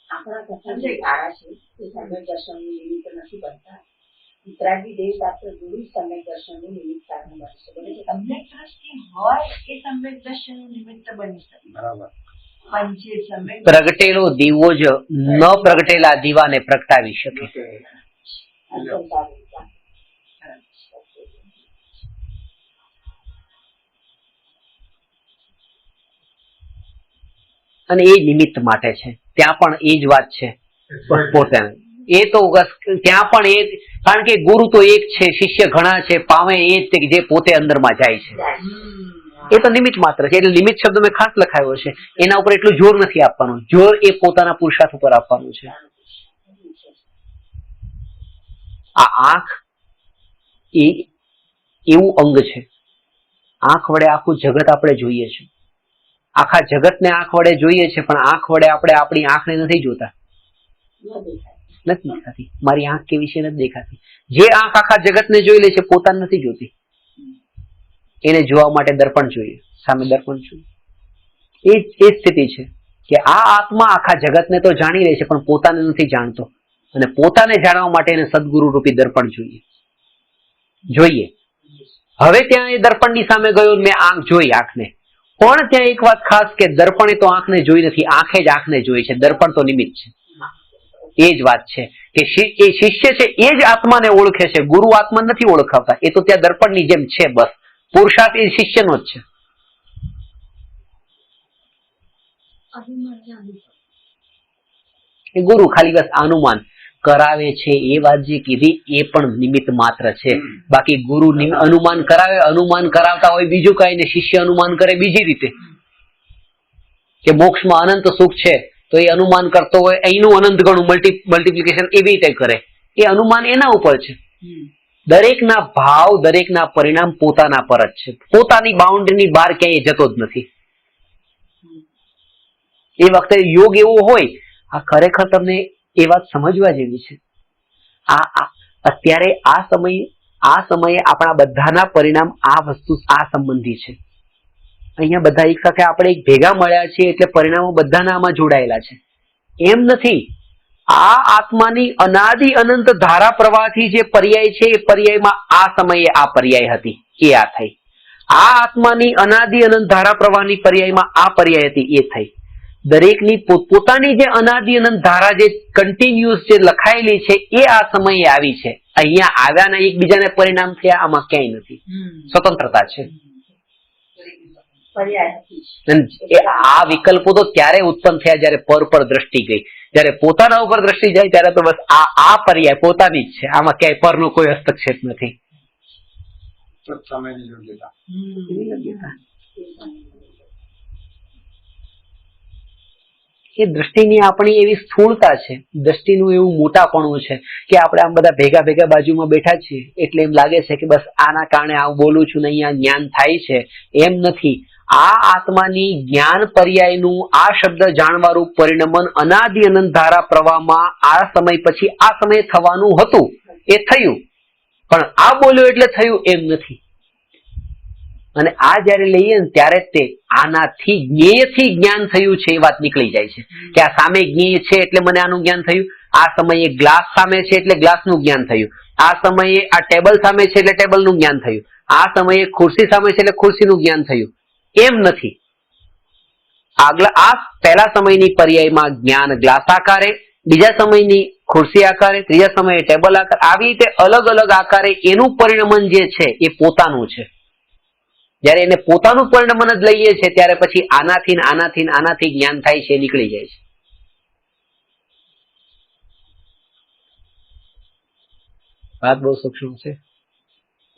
આપણા કરતા જે સારા છે તે સમ્યક દર્શનનું નિમિત્ત નથી બનતા. વિતરાગી દેવ શાસ્ત્ર ગુરુ સમ્યક દર્શનનું નિમિત્ત કારણ બને છે. સમ્યક દ્રષ્ટિ હોય એ સમ્યક દર્શનનું નિમિત્ત બની શકે. બરાબર. પંચે સમ્યક પ્રગટેલો દીવો જ ન પ્રગટેલા દીવાને પ્રગટાવી શકે. અને એ નિમિત્ત માટે છે. ત્યાં પણ એ જ વાત છે. પોતે એ તો ત્યાં પણ એ, કારણ કે ગુરુ તો એક છે, શિષ્ય ઘણા છે, પામે એ જ તે કે જે પોતે અંદરમાં જાય છે. એ તો નિમિત્ત માત્ર છે. એટલે નિમિત્ત શબ્દ મેં ખાસ લખાયો છે. એના ઉપર એટલું જોર નથી આપવાનું. જોર એ પોતાના પુરુષાર્થ ઉપર આપવાનું છે. આ આંખ એ એવું અંગ છે. આંખ વડે આખું જગત આપણે જોઈએ છે. આખા જગતને આંખ વડે જોઈએ છે, પણ આંખ વડે આપણે આપણી આંખને નથી જોતા. નથી દેખાતી. મારી આંખ કેવી છે નથી દેખાતી. જે આંખ આખા જગતને જોઈ લે છે પોતાને નથી જોતી. એને જોવા માટે દર્પણ જોઈએ, સામે દર્પણ જોઈએ. એ સ્થિતિ છે કે આ આત્મા આખા જગતને તો જાણી લે છે પણ પોતાને નથી જાણતો. અને પોતાને જાણવા માટે એને સદગુરુ રૂપી દર્પણ જોઈએ. હવે ત્યાં એ દર્પણની સામે ગયો, મેં આંખ જોઈ આંખને. પણ ત્યાં એક વાત ખાસ કે દર્પણે તો આંખને જોઈ નથી, આંખે જ આંખને જોઈ છે. દર્પણ તો નિમિત્ત છે. એ જ વાત છે કે એ શિષ્ય છે એ જ આત્માને ઓળખે છે. ગુરુ આત્મા નથી ઓળખાવતા. એ તો ત્યાં દર્પણની જેમ છે. બસ પુરુષાર્થ એ શિષ્યનો જ છે. ગુરુ ખાલી બસ અનુમાન કરાવે છે. એ વાત જે કીધી એ પણ નિમિત્ત માત્ર છે. બાકી ગુરુ અનુમાન કરાવે, અનુમાન કરાવતા હોય બીજું કઈ ને શિષ્ય અનુમાન કરે બીજી રીતે. કે મોક્ષમાં અનંત સુખ છે તો એ અનુમાન કરતો હોય અહીંનું અનંત ગણું મલ્ટીપ્લિકેશન એવી રીતે કરે. એ અનુમાન એના ઉપર છે. દરેકના ભાવ, દરેકના પરિણામ પોતાના પર જ છે. પોતાની બાઉન્ડ્રીની બહાર ક્યાંય જતો જ નથી. એ વખતે યોગ એવો હોય, આ ખરેખર તમને એ વાત સમજવા જેવી છે. અત્યારે આ સમયે આપણા બધાના પરિણામ આ વસ્તુ આ સંબંધી છે. અહીંયા બધા એક સાથે આપણે એક ભેગા મળ્યા છીએ એટલે પરિણામો બધાના આમાં જોડાયેલા છે. એમ નથી. આ આત્માની અનાદિ અનંત ધારા પ્રવાહથી જે પર્યાય છે એ પર્યાયમાં આ સમયે આ પર્યાય હતી એ આ થઈ. આ આત્માની અનાદિ અનંત ધારા પ્રવાહની પર્યાયમાં આ પર્યાય હતી એ થઈ. દરેકની પોતાની જે અનાદિ અનંત ધારા જે કન્ટિન્યુઅસ જે લખાયેલી છે એ આ સમયે આવી છે. અહીંયા આવ્યાના એકબીજાને પરિણામ થયા આમાં ક્યાંય નથી. સ્વતંત્રતા છે. આ વિકલ્પો તો ત્યારે ઉત્પન્ન થયા જયારે પર દ્રષ્ટિ ગઈ. જયારે પોતાના ઉપર દ્રષ્ટિ જાય ત્યારે તો બસ આ પર્યાય પોતાની જ છે. આમાં ક્યાંય પરનો કોઈ હસ્તક્ષેપ નથી. એ દ્રષ્ટિની આપણી એવી સ્થૂળતા છે, દ્રષ્ટિનું એવું મોટાપણું છે કે આપણે આમ બધા ભેગા બાજુમાં બેઠા છીએ એટલે એમ લાગે છે કે બસ આના કારણે આવું બોલું છું ને અહીંયા જ્ઞાન થાય છે. એમ નથી. આ આત્માની જ્ઞાન પર્યાયનું આ શબ્દ જાણવાળું પરિણમન અનાદિ અનંત ધારા પ્રવાહમાં આ સમય પછી આ સમયે થવાનું હતું એ થયું. પણ આ બોલ્યો એટલે થયું એમ નથી. અને આ જયારે લઈએ ને ત્યારે તે આનાથી જ્ઞેયથી જ્ઞાન થયું છે એ વાત નીકળી જાય છે કે આ સામે જ્ઞેય છે એટલે મને આનું જ્ઞાન થયું. આ સમયે ગ્લાસ સામે છે એટલે ગ્લાસનું જ્ઞાન થયું. આ સમયે આ ટેબલ સામે છે એટલે ટેબલનું જ્ઞાન થયું. આ સમયે ખુરશી સામે છે એટલે ખુરશીનું જ્ઞાન થયું. એમ નથી. આ પહેલા સમયની પર્યાયમાં જ્ઞાન ગ્લાસ આકારે, બીજા સમયની ખુરશી આકારે, ત્રીજા સમયે ટેબલ આકાર, આવી રીતે અલગ અલગ આકારે એનું પરિણમન જે છે એ પોતાનું છે. જયારે એને પોતાનું પરિણમન જ લઈએ છે ત્યારે પછી આનાથી જ્ઞાન થાય છે, નીકળી જાય છે. વાત બહુ સૂક્ષ્મ છે.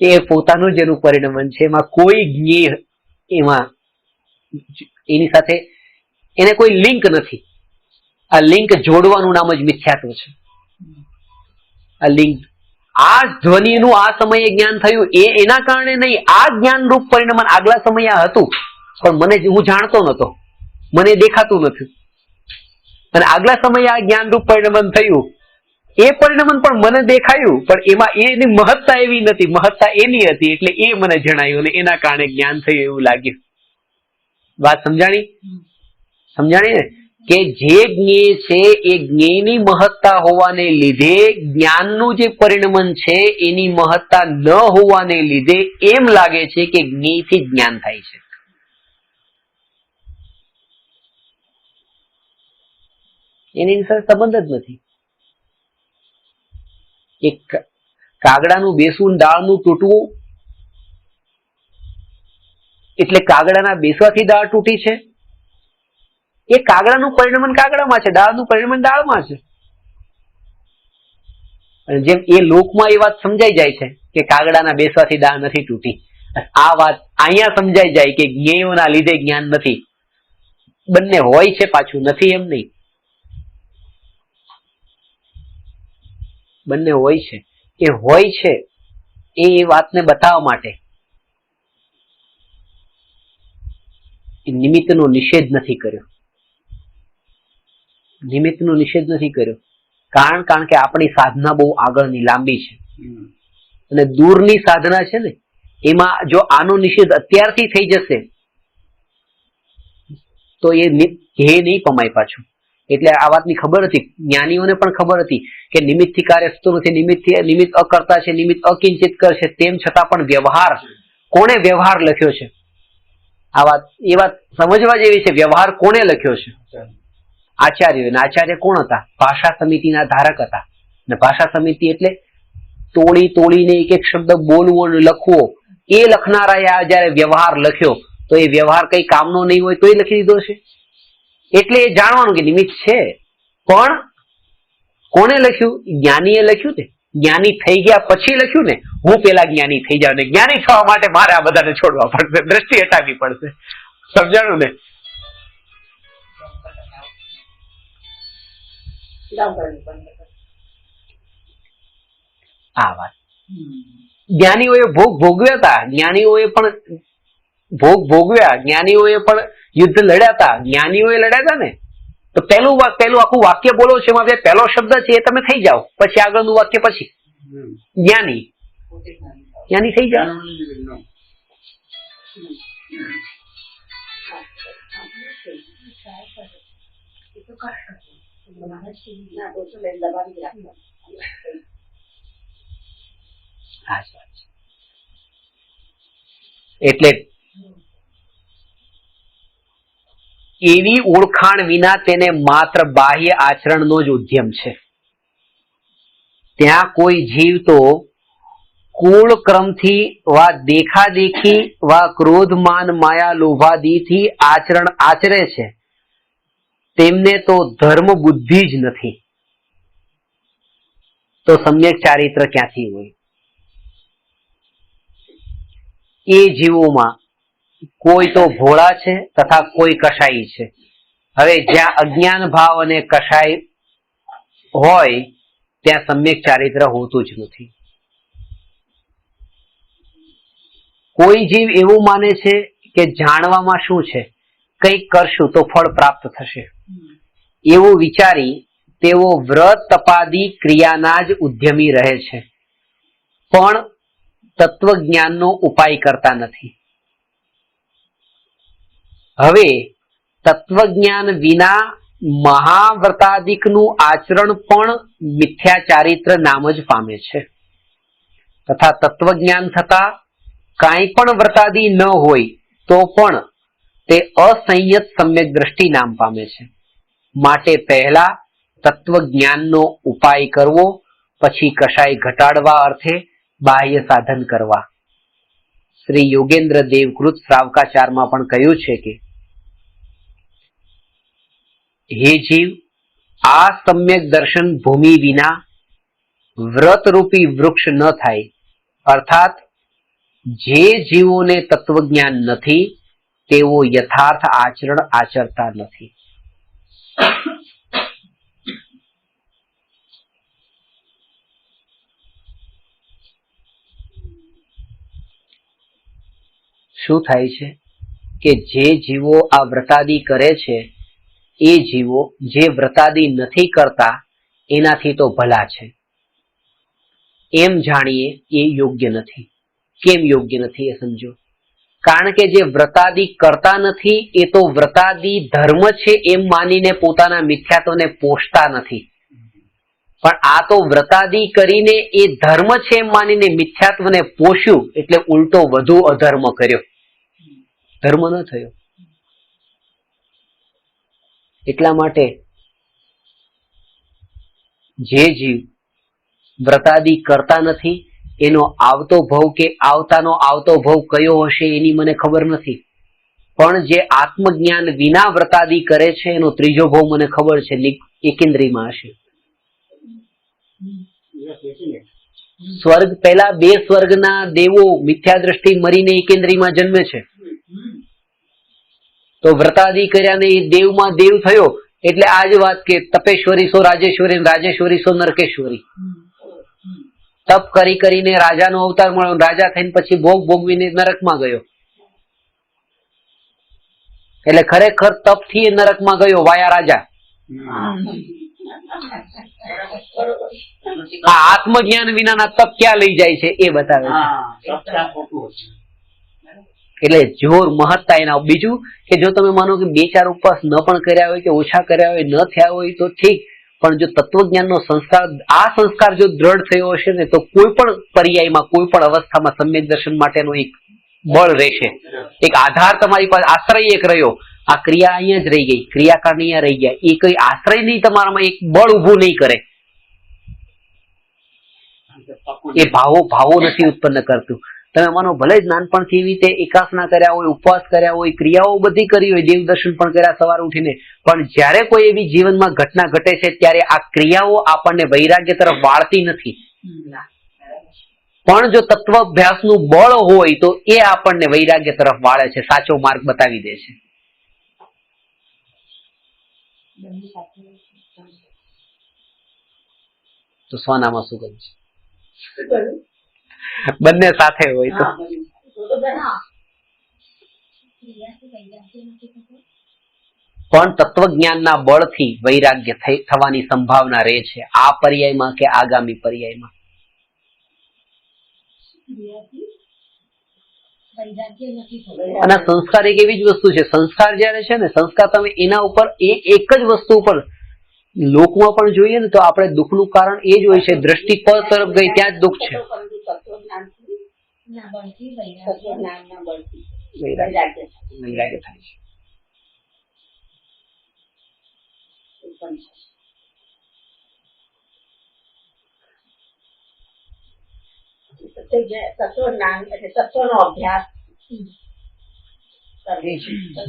એ પોતાનું જ એનું પરિણમન છે. એમાં કોઈ જ્ઞેય એમાં એની સાથે એને કોઈ લિંક નથી. આ લિંક જોડવાનું નામ જ મિથ્યાત્વ છે. આ લિંક, આ ધ્વનિનું આ સમયે જ્ઞાન થયું એ એના કારણે નહીં, આ જ્ઞાન રૂપ પરિણમન આગલા સમયે આ હતું પણ હું જાણતો નતો, મને દેખાતું નથી. અને આગલા સમયે આ જ્ઞાન રૂપ પરિણમન થયું, એ પરિણમન પણ મને દેખાયું પણ એમાં એની મહત્તા એવી નથી, મહત્તા એની હતી એટલે એ મને જણાયું અને એના કારણે જ્ઞાન થયું એવું લાગ્યું. વાત સમજાણી? સમજાણી ને કે જે જ્ઞેય છે એ જ્ઞેયની મહત્તા હોવાને લીધે જ્ઞાનનું જે પરિણમન છે એની મહત્તા ન હોવાને લીધે એમ લાગે છે કે જ્ઞેયથી જ્ઞાન થાય છે. એની સાથે સંબંધ જ નથી. એક કાગડાનું બેસવું, દાળનું તૂટવું એટલે કાગડાના બેસવાથી દાળ તૂટી છે. એ કાગડાનું પરિણમન કાગડામાં છે, દાળનું પરિણમન દાળમાં છે. અને જેમ એ લોકમાં એ વાત સમજાઈ જાય છે કે કાગડાના બેસવાથી દાળ નથી તૂટી, આ વાત અહીંયા સમજાઈ જાય કે જ્ઞેયોના લીધે જ્ઞાન નથી. બંને હોય છે, પાછું નથી એમ નહીં, બંને હોય છે. એ હોય છે એ વાતને બતાવવા માટે નિમિત્તનો નિષેધ નથી કર્યો. નિમિત્તનો નિષેધ નથી કર્યો કારણ કે આપણી સાધના બહુ આગળની લાંબી છે અને દૂરની સાધના છે ને, એમાં જો આનો નિષેધ અત્યારથી થઈ જશે તો એ ધ્યેય નહીં પમાય પાછું. એટલે આ વાતની ખબર હતી, જ્ઞાનીઓને પણ ખબર હતી કે નિમિત્તથી કાર્ય થતું નથી, નિમિત્ત અકર્તા છે, નિમિત્ત અકિંચિત કરશે. તેમ છતાં પણ વ્યવહાર, કોણે વ્યવહાર લખ્યો છે? આ વાત, એ વાત સમજવા જેવી છે. વ્યવહાર કોણે લખ્યો છે? આચાર્યો. અને આચાર્ય કોણ હતા? ભાષા સમિતિના ધારક હતા. અને ભાષા સમિતિ એટલે તોડીને એક એક શબ્દ બોલવો અને લખવો. એ લખનારાએ જયારે વ્યવહાર લખ્યો તો એ વ્યવહાર કઈ કામનો નહીં હોય તો એ લખી દીધો છે. એટલે એ જાણવાનું કે નિમિત્ત છે. પણ કોને લખ્યું? જ્ઞાનીએ લખ્યું ને. જ્ઞાની થઈ ગયા પછી લખ્યું ને. હું પેલા જ્ઞાની થઈ જાવ ને જ્ઞાની થવા માટે મારે આ બધાને છોડવા પડશે, દ્રષ્ટિ હટાવવી પડશે. સમજાણું ને? આ વાત જ્ઞાનીઓએ ભોગ ભોગવ્યા હતા. જ્ઞાનીઓએ પણ ભોગ ભોગવ્યા, જ્ઞાનીઓએ પણ યુદ્ધ લડ્યા હતા. જ્ઞાનીઓએ લડ્યા હતા ને. તો પેલું આખું વાક્ય બોલો છે, એમાં પહેલો શબ્દ છે એ તમે થઈ જાઓ, પછી આગળનું વાક્ય પછી જ્ઞાની થઈ જાઓ. એટલે એવી ઓળખાણ વિના તેને માત્ર બાહ્ય આચરણનો જ ઉદ્યમ છે. ત્યાં કોઈ જીવ તો કુળ ક્રમથી વા દેખાદેખી વા ક્રોધ માન માયા લોભાદીથી આચરણ આચરે છે, તેમને તો ધર્મ બુદ્ધિ જ નથી. તો સમ્યક ચારિત્ર ક્યાંથી હોય? એ જીવોમાં કોઈ તો ભોળા છે તથા કોઈ કસાઈ છે. હવે જ્યાં અજ્ઞાન ભાવ અને કસાઈ હોય ત્યાં સમ્યક ચારિત્ર હોતું જ નથી. કોઈ જીવ એવું માને છે કે જાણવામાં શું છે, કંઈક કરશું તો ફળ પ્રાપ્ત થશે, એવું વિચારી તેઓ વ્રત તપાદી ક્રિયાના જ ઉદ્યમી રહે છે, પણ તત્વજ્ઞાનનો ઉપાય કરતા નથી. હવે તત્વજ્ઞાન વિના મહાવ્રતાદિકનું આચરણ પણ મિથ્યા ચારિત્ર નામ જ પામે છે, તથા તત્વજ્ઞાન થતા કાંઈ પણ વ્રતાદિ ન હોય તો પણ તે અસંયત સમ્યક દ્રષ્ટિ નામ પામે છે. માટે પહેલા તત્વજ્ઞાનનો ઉપાય કરવો, પછી કશાય ઘટાડવા અર્થે બાહ્ય સાધન કરવા. શ્રી યોગેન્દ્ર દેવકૃત શ્રાવકાચારમાં પણ કહ્યું છે કે હે જીવ, આ સમ્યક દર્શન ભૂમિ વિના વ્રતરૂપી વૃક્ષ ન થાય. અર્થાત જે જીવોને તત્વજ્ઞાન નથી તેઓ યથાર્થ આચરણ આચરતા નથી. શું થાય છે કે જે જીવો આ વ્રતાદિ કરે છે એ જીવો જે વ્રતાદિ નથી કરતા એનાથી તો ભલા છે એમ જાણીએ એ યોગ્ય નથી. કેમ યોગ્ય નથી એ સમજો. કારણ કે જે વ્રતાદિ કરતા નથી એ તો વ્રતાદિ ધર્મ છે એમ માનીને પોતાના મિથ્યાત્વને પોષતા નથી, પણ આ તો વ્રતાદિ કરીને એ ધર્મ છે એમ માનીને મિથ્યાત્વને પોષ્યું એટલે ઉલટો વધુ અધર્મ કર્યો, ધર્મ ન થયો. એટલા માટે જે જીવ વ્રતાદિ કરતા નથી એનો આવતો ભવ કે આવતાનો આવતો ભવ કયો હશે એની મને ખબર નથી, પણ જે આત્મજ્ઞાન વિના વ્રતાદિ કરે છે એનો ત્રીજો ભવ મને ખબર છે, એકેન્દ્રીમાં હશે. સ્વર્ગ પહેલા બે સ્વર્ગના દેવો મિથ્યા દ્રષ્ટિ મરીને એકેન્દ્રીમાં જન્મે છે, તો વ્રતાદિ કર્યા ને એ દેવમાં દેવ થયો એટલે આ જ વાત કે તપેશ્વરી સો રાજેશ્વરી, રાજેશ્વરી સો નરકેશ્વરી. તપ કરી કરીને રાજાનો અવતાર મળ્યો, રાજા થઈને પછી ભોગ ભોગવીને નરકમાં ગયો. એટલે ખરેખર તપથી નરકમાં ગયો વાયા રાજા. આ આત્મજ્ઞાન વિનાના તપ ક્યાં લઈ જાય છે એ બતાવે છે. એટલે જોર મહત્તા એના. બીજું કે જો તમે માનો કે 2-4 ઉપવાસ ન પણ કર્યા હોય કે ઓછા કર્યા હોય, ન થયા હોય તો ઠીક, પણ જો તત્વજ્ઞાનનો સંસ્કાર, આ સંસ્કાર જો દ્રઢ થયો હશે ને તો કોઈ પણ પર્યાયમાં કોઈ પણ અવસ્થામાં સમ્યક દર્શન માટેનો એક બળ રહેશે, એક આધાર તમારી પાસે, આશ્રય એક રહ્યો. આ ક્રિયા અહીંયા જ રહી ગઈ, ક્રિયાકાંડ અહીંયા રહી ગયા, એ કઈ આશ્રય નહીં તમારામાં એક બળ ઉભું નહીં કરે, એ ભાવો નથી ઉત્પન્ન કરતું. તમે માનો ભલે જ નાનપણથી એવી રીતે એકાસના કર્યા હોય, ઉપવાસ કર્યા હોય, ક્રિયાઓ બધી કરી હોય, દેવ દર્શન પણ કર્યા સવારે ઉઠીને, પણ જ્યારે કોઈ એવી જીવનમાં ઘટના ઘટે છે ત્યારે આ ક્રિયાઓ આપણને વૈરાગ્ય તરફ વાળતી નથી. પણ જો તત્વ અભ્યાસનું બળ હોય તો એ આપણને વૈરાગ્ય તરફ વાળે છે, સાચો માર્ગ બતાવી દે છે. તો સોનામાં શું કહ્યું છે? બંને સાથે હોય તો પણ તત્વજ્ઞાનના બળથી વૈરાગ્ય થવાની સંભાવના રહે છે, આ પર્યાયમાં કે આગામી પર્યાયમાં. અને સંસ્કાર એક એવી જ વસ્તુ છે, સંસ્કાર જયારે છે ને, સંસ્કાર તમે એના ઉપર એક જ વસ્તુ ઉપર લોકમાં પણ જોઈએ ને તો આપણે દુઃખનું કારણ એ જ હોય છે, દ્રષ્ટિ પર તરફ ગઈ ત્યાં જ દુઃખ છે. વૈરાગ્ય થાય છે.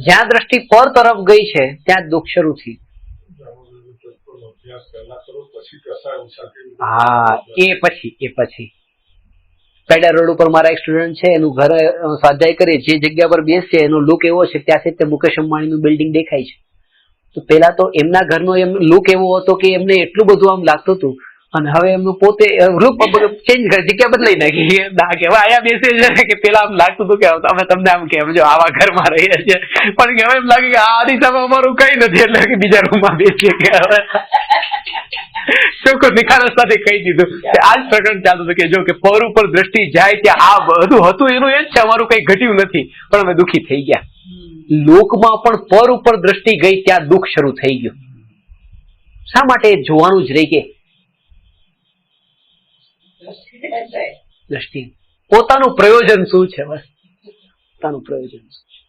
જ્યાં દ્રષ્ટિ પર તરફ ગઈ છે ત્યાં દુઃખ શરૂ થયું. હા, એ પછી પેડા રોડ ઉપર મારા એક સ્ટુડન્ટ છે, એનું ઘર સ્વાધ્યાય કરે, જે જગ્યા પર બેસશે એનો લુક એવો છે, ત્યાંથી તે મુકેશ અંબાણીનું બિલ્ડિંગ દેખાય છે. તો પેલા તો એમના ઘરનો એમ લુક એવો હતો કે એમને એટલું બધું આમ લાગતું હતું, અને હવે એમનું પોતે લુક ચેન્જ કરી, જગ્યા બદલાઈ નાખી. કે હવે આયા બેસે છે કે પેલા આમ લાગતું હતું કે અમે તમને આમ કેમ જો આવા ઘરમાં રહીએ છીએ, પણ હવે એમ લાગે કે આ દિશામાં અમારું કઈ નથી, એટલે કે બીજા રૂમમાં બેસીએ કે હવે ચોખ્ખું નિખારસ સાથે કહી દીધું. આ જ પ્રકરણ ચાલતું હતું કે જો કે પર ઉપર દ્રષ્ટિ જાય ત્યાં આ બધું હતું એનું એ જ છે, અમારું કઈ ઘટ્યું નથી, પણ અમે દુઃખી થઈ ગયા. લોકમાં પણ પર ઉપર દ્રષ્ટિ ગઈ ત્યાં દુઃખ શરૂ થઈ ગયું. શા માટે જોવાનું જ રહી કે દ્રષ્ટિ પોતાનું પ્રયોજન શું છે, બસ પોતાનું પ્રયોજન શું છે,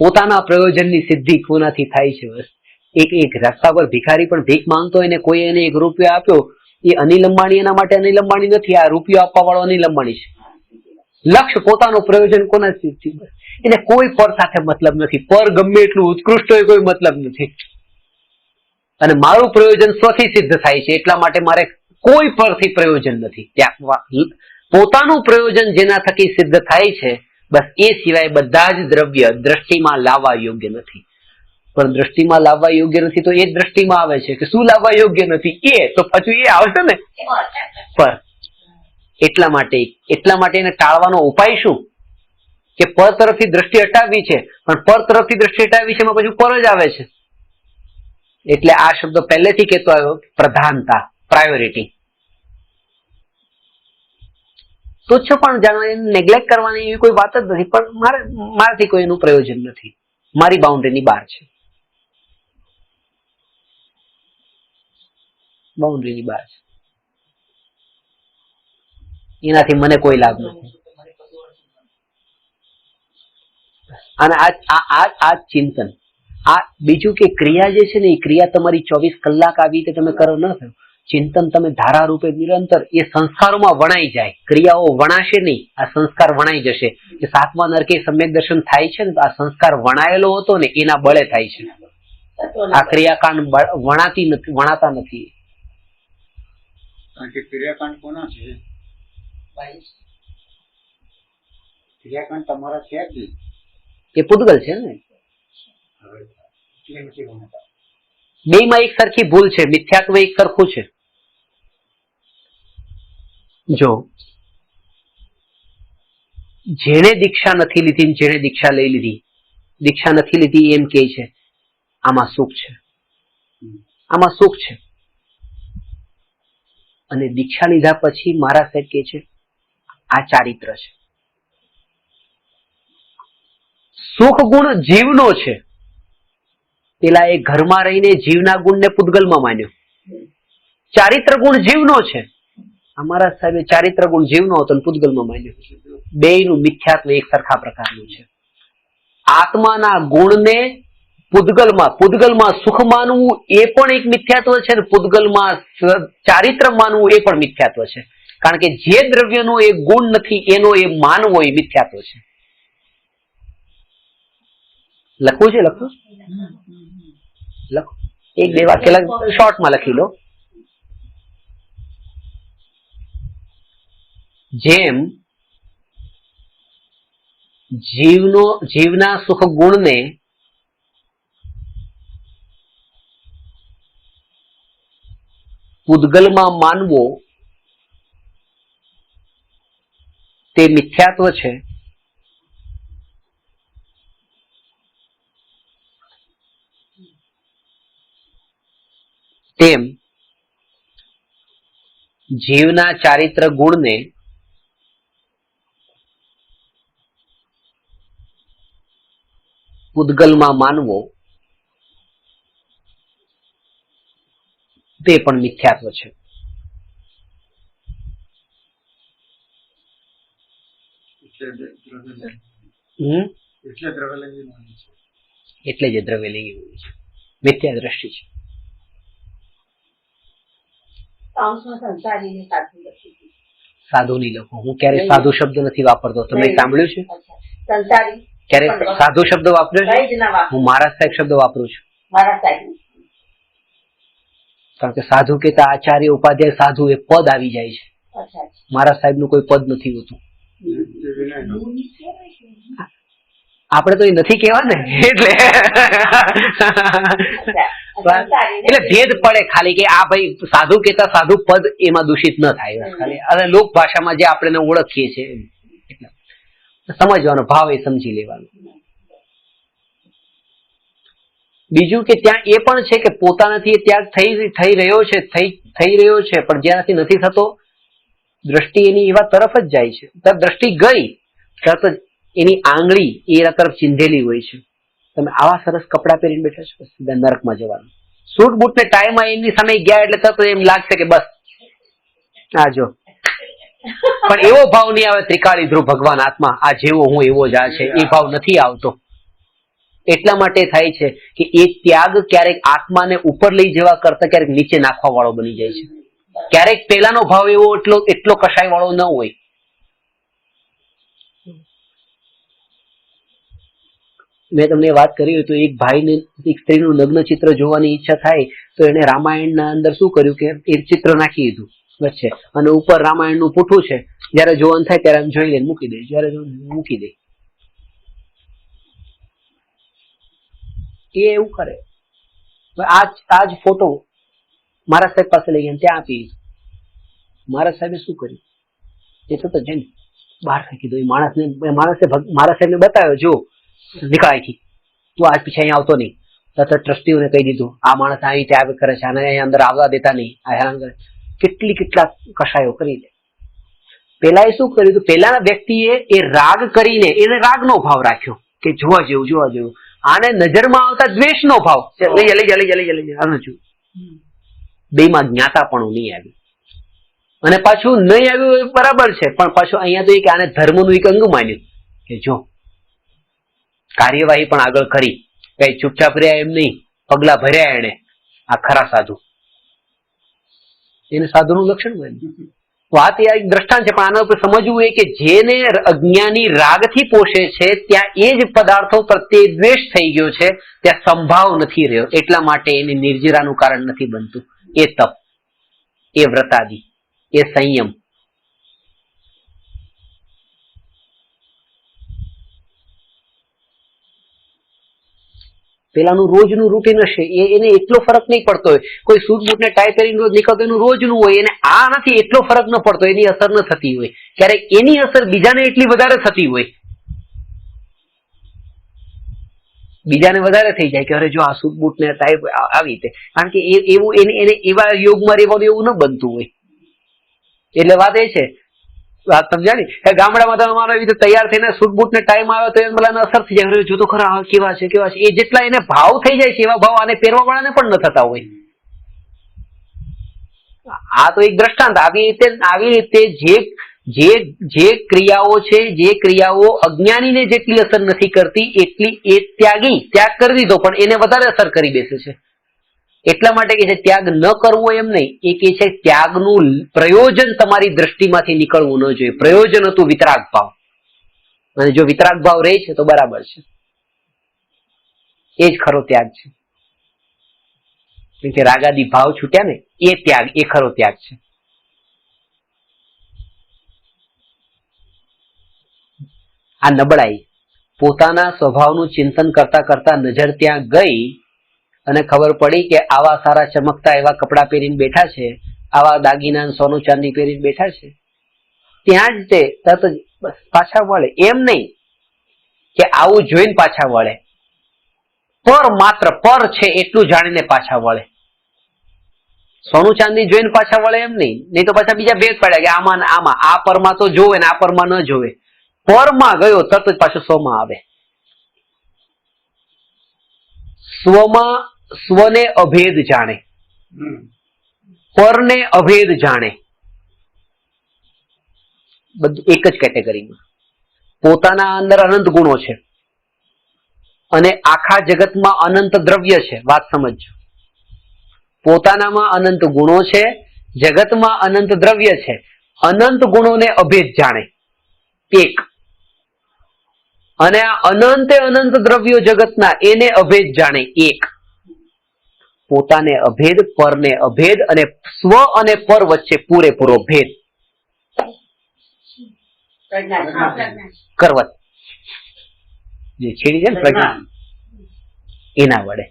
પોતાના પ્રયોજનની સિદ્ધિ કોનાથી થાય છે. બસ એક રસ્તા પર ભિખારી પણ ભીખ માંગતો હોય ને કોઈ એને 1 રૂપિયો આપ્યો, એ અનિલ અંબાણી એના માટે અનિલ અંબાણી નથી, આ રૂપિયો આપવા વાળો અનિલ અંબાણી છે. લક્ષ્ય પોતાનું પ્રયોજન કોનાથી બસ એને કોઈ પર સાથે મતલબ નથી, પર ગમે એટલું ઉત્કૃષ્ટ હોય કોઈ મતલબ નથી, અને મારું પ્રયોજન સ્વથી સિદ્ધ થાય છે એટલા માટે મારે કોઈ પરથી પ્રયોજન નથી. ત્યાં પોતાનું પ્રયોજન જેના થકી સિદ્ધ થાય છે બસ એ સિવાય બધા જ દ્રવ્ય દ્રષ્ટિમાં લાવવા યોગ્ય નથી. પણ દ્રષ્ટિમાં લાવવા યોગ્ય નથી તો એ જ દ્રષ્ટિમાં આવે છે કે શું લાવવા યોગ્ય નથી, એ તો પાછું એ આવશે ને પર. એટલા માટે એને ટાળવાનો ઉપાય શું? કે પર તરફથી દ્રષ્ટિ હટાવવી છે, પણ પર તરફથી દ્રષ્ટિ હટાવવી છે એમાં પછી પર જ આવે છે. એટલે આ શબ્દ પહેલેથી કહેતો આવ્યો પ્રધાનતા, પ્રાયોરિટી. તુચ્છ પણ જાણવાની, નેગ્લેક્ટ કરવાની એવી કોઈ વાત જ નથી, પણ મારાથી કોઈ એનું પ્રયોજન નથી, મારી બાઉન્ડ્રીની બહાર છે, બાઉન્ડ્રીની બહાર છે, એનાથી મને કોઈ લાભ નથી. અને આ ચિંતન, આ બીજું કે ક્રિયા જે છે ને, એ ક્રિયા તમારી 24 કલાક આવી રીતે તમે કરો ન થયો, ચિંતન તમે ધારા રૂપે નિરંતર એ સંસ્કારોમાં વણાઈ જાય. ક્રિયાઓ વણાશે નહીં, આ સંસ્કાર વણાઈ જશે. કે 7મા નરકે સમ્યક દર્શન થાય છે ને, તો આ સંસ્કાર વણાયેલો હતો ને એના બળે થાય છે. આ ક્રિયાકાંડ વણાતા નથી. કારણ કે ક્રિયાકાંડ કોના છે? ક્રિયાકાંડ તમારા છે જ નહીં. એ પૂતગલ છે ને. બેમાં એક સરખી ભૂલ છે, મિથ્યાત્વ એક સરખું છે. જો જેણે દીક્ષા નથી લીધી, જેણે દીક્ષા લઈ લીધી, દીક્ષા નથી લીધી એમ કે છે આમાં સુખ છે, આમાં સુખ છે. અને દીક્ષા લીધા પછી મારા સાહેબ કે છે આ ચારિત્ર છે. સુખ ગુણ જીવનો છે. પેલા એ ઘરમાં રહીને જીવના ગુણને પૂતગલમાં માન્યો. ચારિત્ર ગુણ જીવનો છે. અમારા સાહેબે ચારિત્ર ગુણ જીવનો હતો અને પૂતગલમાં માન્યો. બેયનું મિથ્યાત્વ એક સરખા પ્રકારનું છે. આત્માના ગુણને પૂતગલમાં સુખ માનવું એ પણ એક મિથ્યાત્વ છે, અને પૂતગલમાં ચારિત્ર માનવું એ પણ મિથ્યાત્વ છે. કારણ કે જે દ્રવ્યનો એ ગુણ નથી એનો એ માનવો એ મિથ્યાત્વ છે. લખવું છે? લખો, એક બે વાક્ય શોર્ટમાં લખી લો. જેમ જીવના સુખ ગુણને પૂતગલમાં માનવો તે મિથ્યાત્વ છે, તેમ જીવના ચારિત્ર ગુણને પૂતગલમાં માનવો તે પણ મિથ્યાત્વ છે. એટલે જ દ્રવ્યલિંગી છે, મિથ્યા દ્રષ્ટિ છે. સાધુ નહીં લખો. હું ક્યારે સાધુ શબ્દ નથી વાપરતો. તમે સાંભળ્યું છે ક્યારે સાધુ શબ્દ વાપર્યો છે? હું મહારાજ સાહેબ શબ્દ વાપરું છું. કારણ કે સાધુ કેતા આચાર્ય ઉપાધ્યાય સાધુ એ પદ આવી જાય છે. મહારાજ સાહેબ નું કોઈ પદ નથી હોતું. આપણે તો એ નથી કેવા ને, એટલે ભેદ પડે ખાલી કે આ ભાઈ સાધુ કેતા સાધુ પદ એમાં દૂષિત ન થાય ખાલી. અને લોક ભાષામાં જે આપણે ઓળખીએ છીએ સમજવાનો ભાવ એ સમજી લેવાનો. બીજું કે ત્યાં એ પણ છે કે પોતાનાથી ત્યાગ થઈ રહ્યો છે, પણ જ્યાંથી નથી થતો દ્રષ્ટિ એની એવા તરફ જ જાય છે. તરફ દ્રષ્ટિ ગઈ તરત જ એની આંગળી એના તરફ ચીંધેલી હોય છે. તમે આવા સરસ કપડા પહેરીને બેઠા છો, સીધા નરકમાં જવાનું. સૂટ બૂટ ને ટાઈમાં એમની સામે ગયા એટલે તરત એમ લાગશે કે બસ આ જો. પણ એવો ભાવ નહીં આવે ત્રિકાળી ધ્રુવ ભગવાન આત્મા આ જેવો હું એવો જ આ છે, એ ભાવ નથી આવતો. એટલા માટે થાય છે કે એ ત્યાગ ક્યારેક આત્માને ઉપર લઈ જવા કરતા ક્યારેક નીચે નાખવા વાળો બની જાય છે. ક્યારેક પેલાનો ભાવ એવો એટલો કશાય વાળો ન હોય. મેં તમને વાત કરી તો એક ભાઈને એક સ્ત્રીનું નગ્ન ચિત્ર જોવાની ઈચ્છા થાય તો એને રામાયણના અંદર શું કર્યું કે એ ચિત્ર નાખી દીધું વચ્ચે, અને ઉપર રામાયણનું પૂઠું છે. જયારે જોવાનું થાય ત્યારે આમ જોઈ લે મૂકી દે, જયારે મૂકી દે. એ એવું કરે. આજ ફોટો મારા સાહેબ પાસે લઈ ગયા ત્યાં આપી. મારા સાહેબે શું કર્યું એ તો છે ને, બહાર ફેંકી દો. માણસે એમને બતાવ્યો, જો નીકળ અહીંથી, તું આજ પછી અહીંયા આવતો નહીં. તરત ટ્રસ્ટીઓને કહી દીધું, આ માણસ આવી રીતે આવે કરે છે, આને અહીંયા અંદર આવવા દેતા નહીં, આ હેરાન કરે. કેટલા કશાયો કરી દે. પેલા એ શું કર્યું હતું, પેલાના વ્યક્તિએ એ રાગ કરીને એને રાગનો ભાવ રાખ્યો કે જોવા જેવું. આને નજરમાં આવતા દ્વેષનો ભાવ, લઈ જા. બેમાં જ્ઞાતાપણું નહીં આવ્યું. અને પાછું નહીં આવ્યું એ બરાબર છે, પણ પાછું અહીંયા તો કે આને ધર્મનું એક અંગ માન્યું કે જો કાર્યવાહી પણ આગળ કરી, કઈ ચૂપચાપ રહ્યા એમ નહીં, પગલા ભર્યા એને. આ ખરા સાધુ, એને સાધુનું લક્ષણ માન્યું. વાત એ એક દ્રષ્ટાંત છે, પણ આના ઉપર સમજવું એ કે જેને અજ્ઞાની રાગથી પોષે છે ત્યાં એ જ પદાર્થો પ્રત્યે દ્વેષ થઈ ગયો છે, ત્યાં સંભાવ નથી રહ્યો. એટલા માટે એને નિર્જરાનું કારણ નથી બનતું. એ તપ, એ વ્રતાદિ, એ સંયમ. પેલાનું રોજનું રૂટીન હશે, એને એટલો ફરક નહીં પડતો હોય. કોઈ સૂટ બૂટ ને ટાઈ પહેરીને રોજ નીકળતો એનું રોજનું હોય, એને આ નથી એટલો ફરક ન પડતો, એની અસર ન થતી હોય. ક્યારેક એની અસર બીજાને એટલી વધારે થતી હોય, બીજાને વધારે થઈ જાય કે અરે જો આ સૂટ બૂટ ને ટાઈ આવી રીતે. કારણ કે એવું એને એવા યોગમાં રહેવાનું એવું ન બનતું હોય. એટલે વાત એ છે, વાત સમજાણી, ગામડામાં તમે માનો એવી રીતે તૈયાર થઈને સૂટ બૂટ ને ટાઈમ આવ્યો તો એને અસર થઈ જાય, જો તો ખરા કેવા છે. એ જેટલા એને ભાવ થઈ જાય છે એવા ભાવ આને પહેરવા વાળાને પણ ન થતા હોય. આ તો એક દ્રષ્ટાંત. આવી રીતે જે ક્રિયાઓ છે, જે ક્રિયાઓ અજ્ઞાનીને જેટલી અસર નથી કરતી એટલી એ ત્યાગ કરી દીધો, પણ એને વધારે અસર કરી બેસે છે. એટલા માટે કે છે ત્યાગ ન કરવો એમ નહીં, એ કે છે ત્યાગનું પ્રયોજન તમારી દ્રષ્ટિમાંથી નીકળવું ન જોઈએ. પ્રયોજન હતું વિતરાગ ભાવ, અને જો વિતરાગ ભાવ રહે છે તો બરાબર છે. એ જ ખરો ત્યાગ છે. કેમ કે રાગાદી ભાવ છૂટ્યા ને એ ત્યાગ, એ ખરો ત્યાગ છે. આ નબળાઈ, પોતાના સ્વભાવનું ચિંતન કરતા કરતા નજર ત્યાં ગઈ અને ખબર પડી કે આવા સારા ચમકતા એવા કપડાં પહેરીને બેઠા છે, આવા દાગીના સોનું ચાંદી પહેરીને બેઠા છે, ત્યાં જ તે તરત જ પાછા વળે. એમ નહીં કે આવું જોઈને પાછા વળે, માત્ર પર છે એટલું જાણીને પાછા વળે. સોનું ચાંદી જોઈને પાછા વળે એમ નહીં તો પાછા બીજા ભેદ પડ્યા કે આમાં આ પરમાં તો જોવે ને આ પરમાં ન જોવે. પરમાં ગયો તરત જ પાછો સ્વમાં આવે. સ્વને અભેદ જાણે, પરને અભેદ જાણે, બધું એક જ કેટેગરીમાં. પોતાના અંદર અનંત ગુણો છે અને આખા જગતમાં અનંત દ્રવ્ય છે. વાત સમજો, પોતાનામાં અનંત ગુણો છે, જગતમાં અનંત દ્રવ્ય છે. અનંત ગુણોને અભેદ જાણે એક, અને આ અનંત દ્રવ્યો જગતના એને અભેદ જાણે એક. પોતાને અભેદ, પરને અભેદ, અને સ્વ અને પર વચ્ચે પૂરેપૂરો ભેદ. કરવત જે છેડી છે ને પ્રજ્ઞા, એના વડે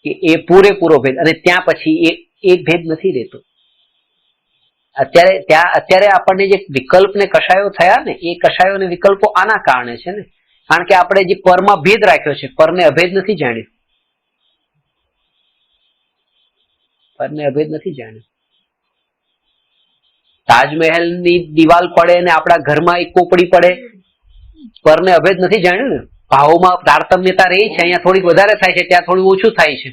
એ પૂરેપૂરો ભેદ. અને ત્યાં પછી એ ભેદ નથી રહેતો. અત્યારે આપણને જે વિકલ્પ ને કષાયો થયા ને, એ કષાયો ને વિકલ્પો આના કારણે છે ને. કારણ કે આપણે જે પરમાં ભેદ રાખ્યો છે, પરને અભેદ નથી જાણ્યો. તાજમહેલ ની દિવાલ પડે ને આપણા ઘરમાં એક કોપડી પડે, પરને અભેદ નથી જાણ્યું ને. ભાવોમાં તારતમ્યતા રહી છે, અહીંયા થોડીક વધારે થાય છે, ત્યાં થોડું ઓછું થાય છે.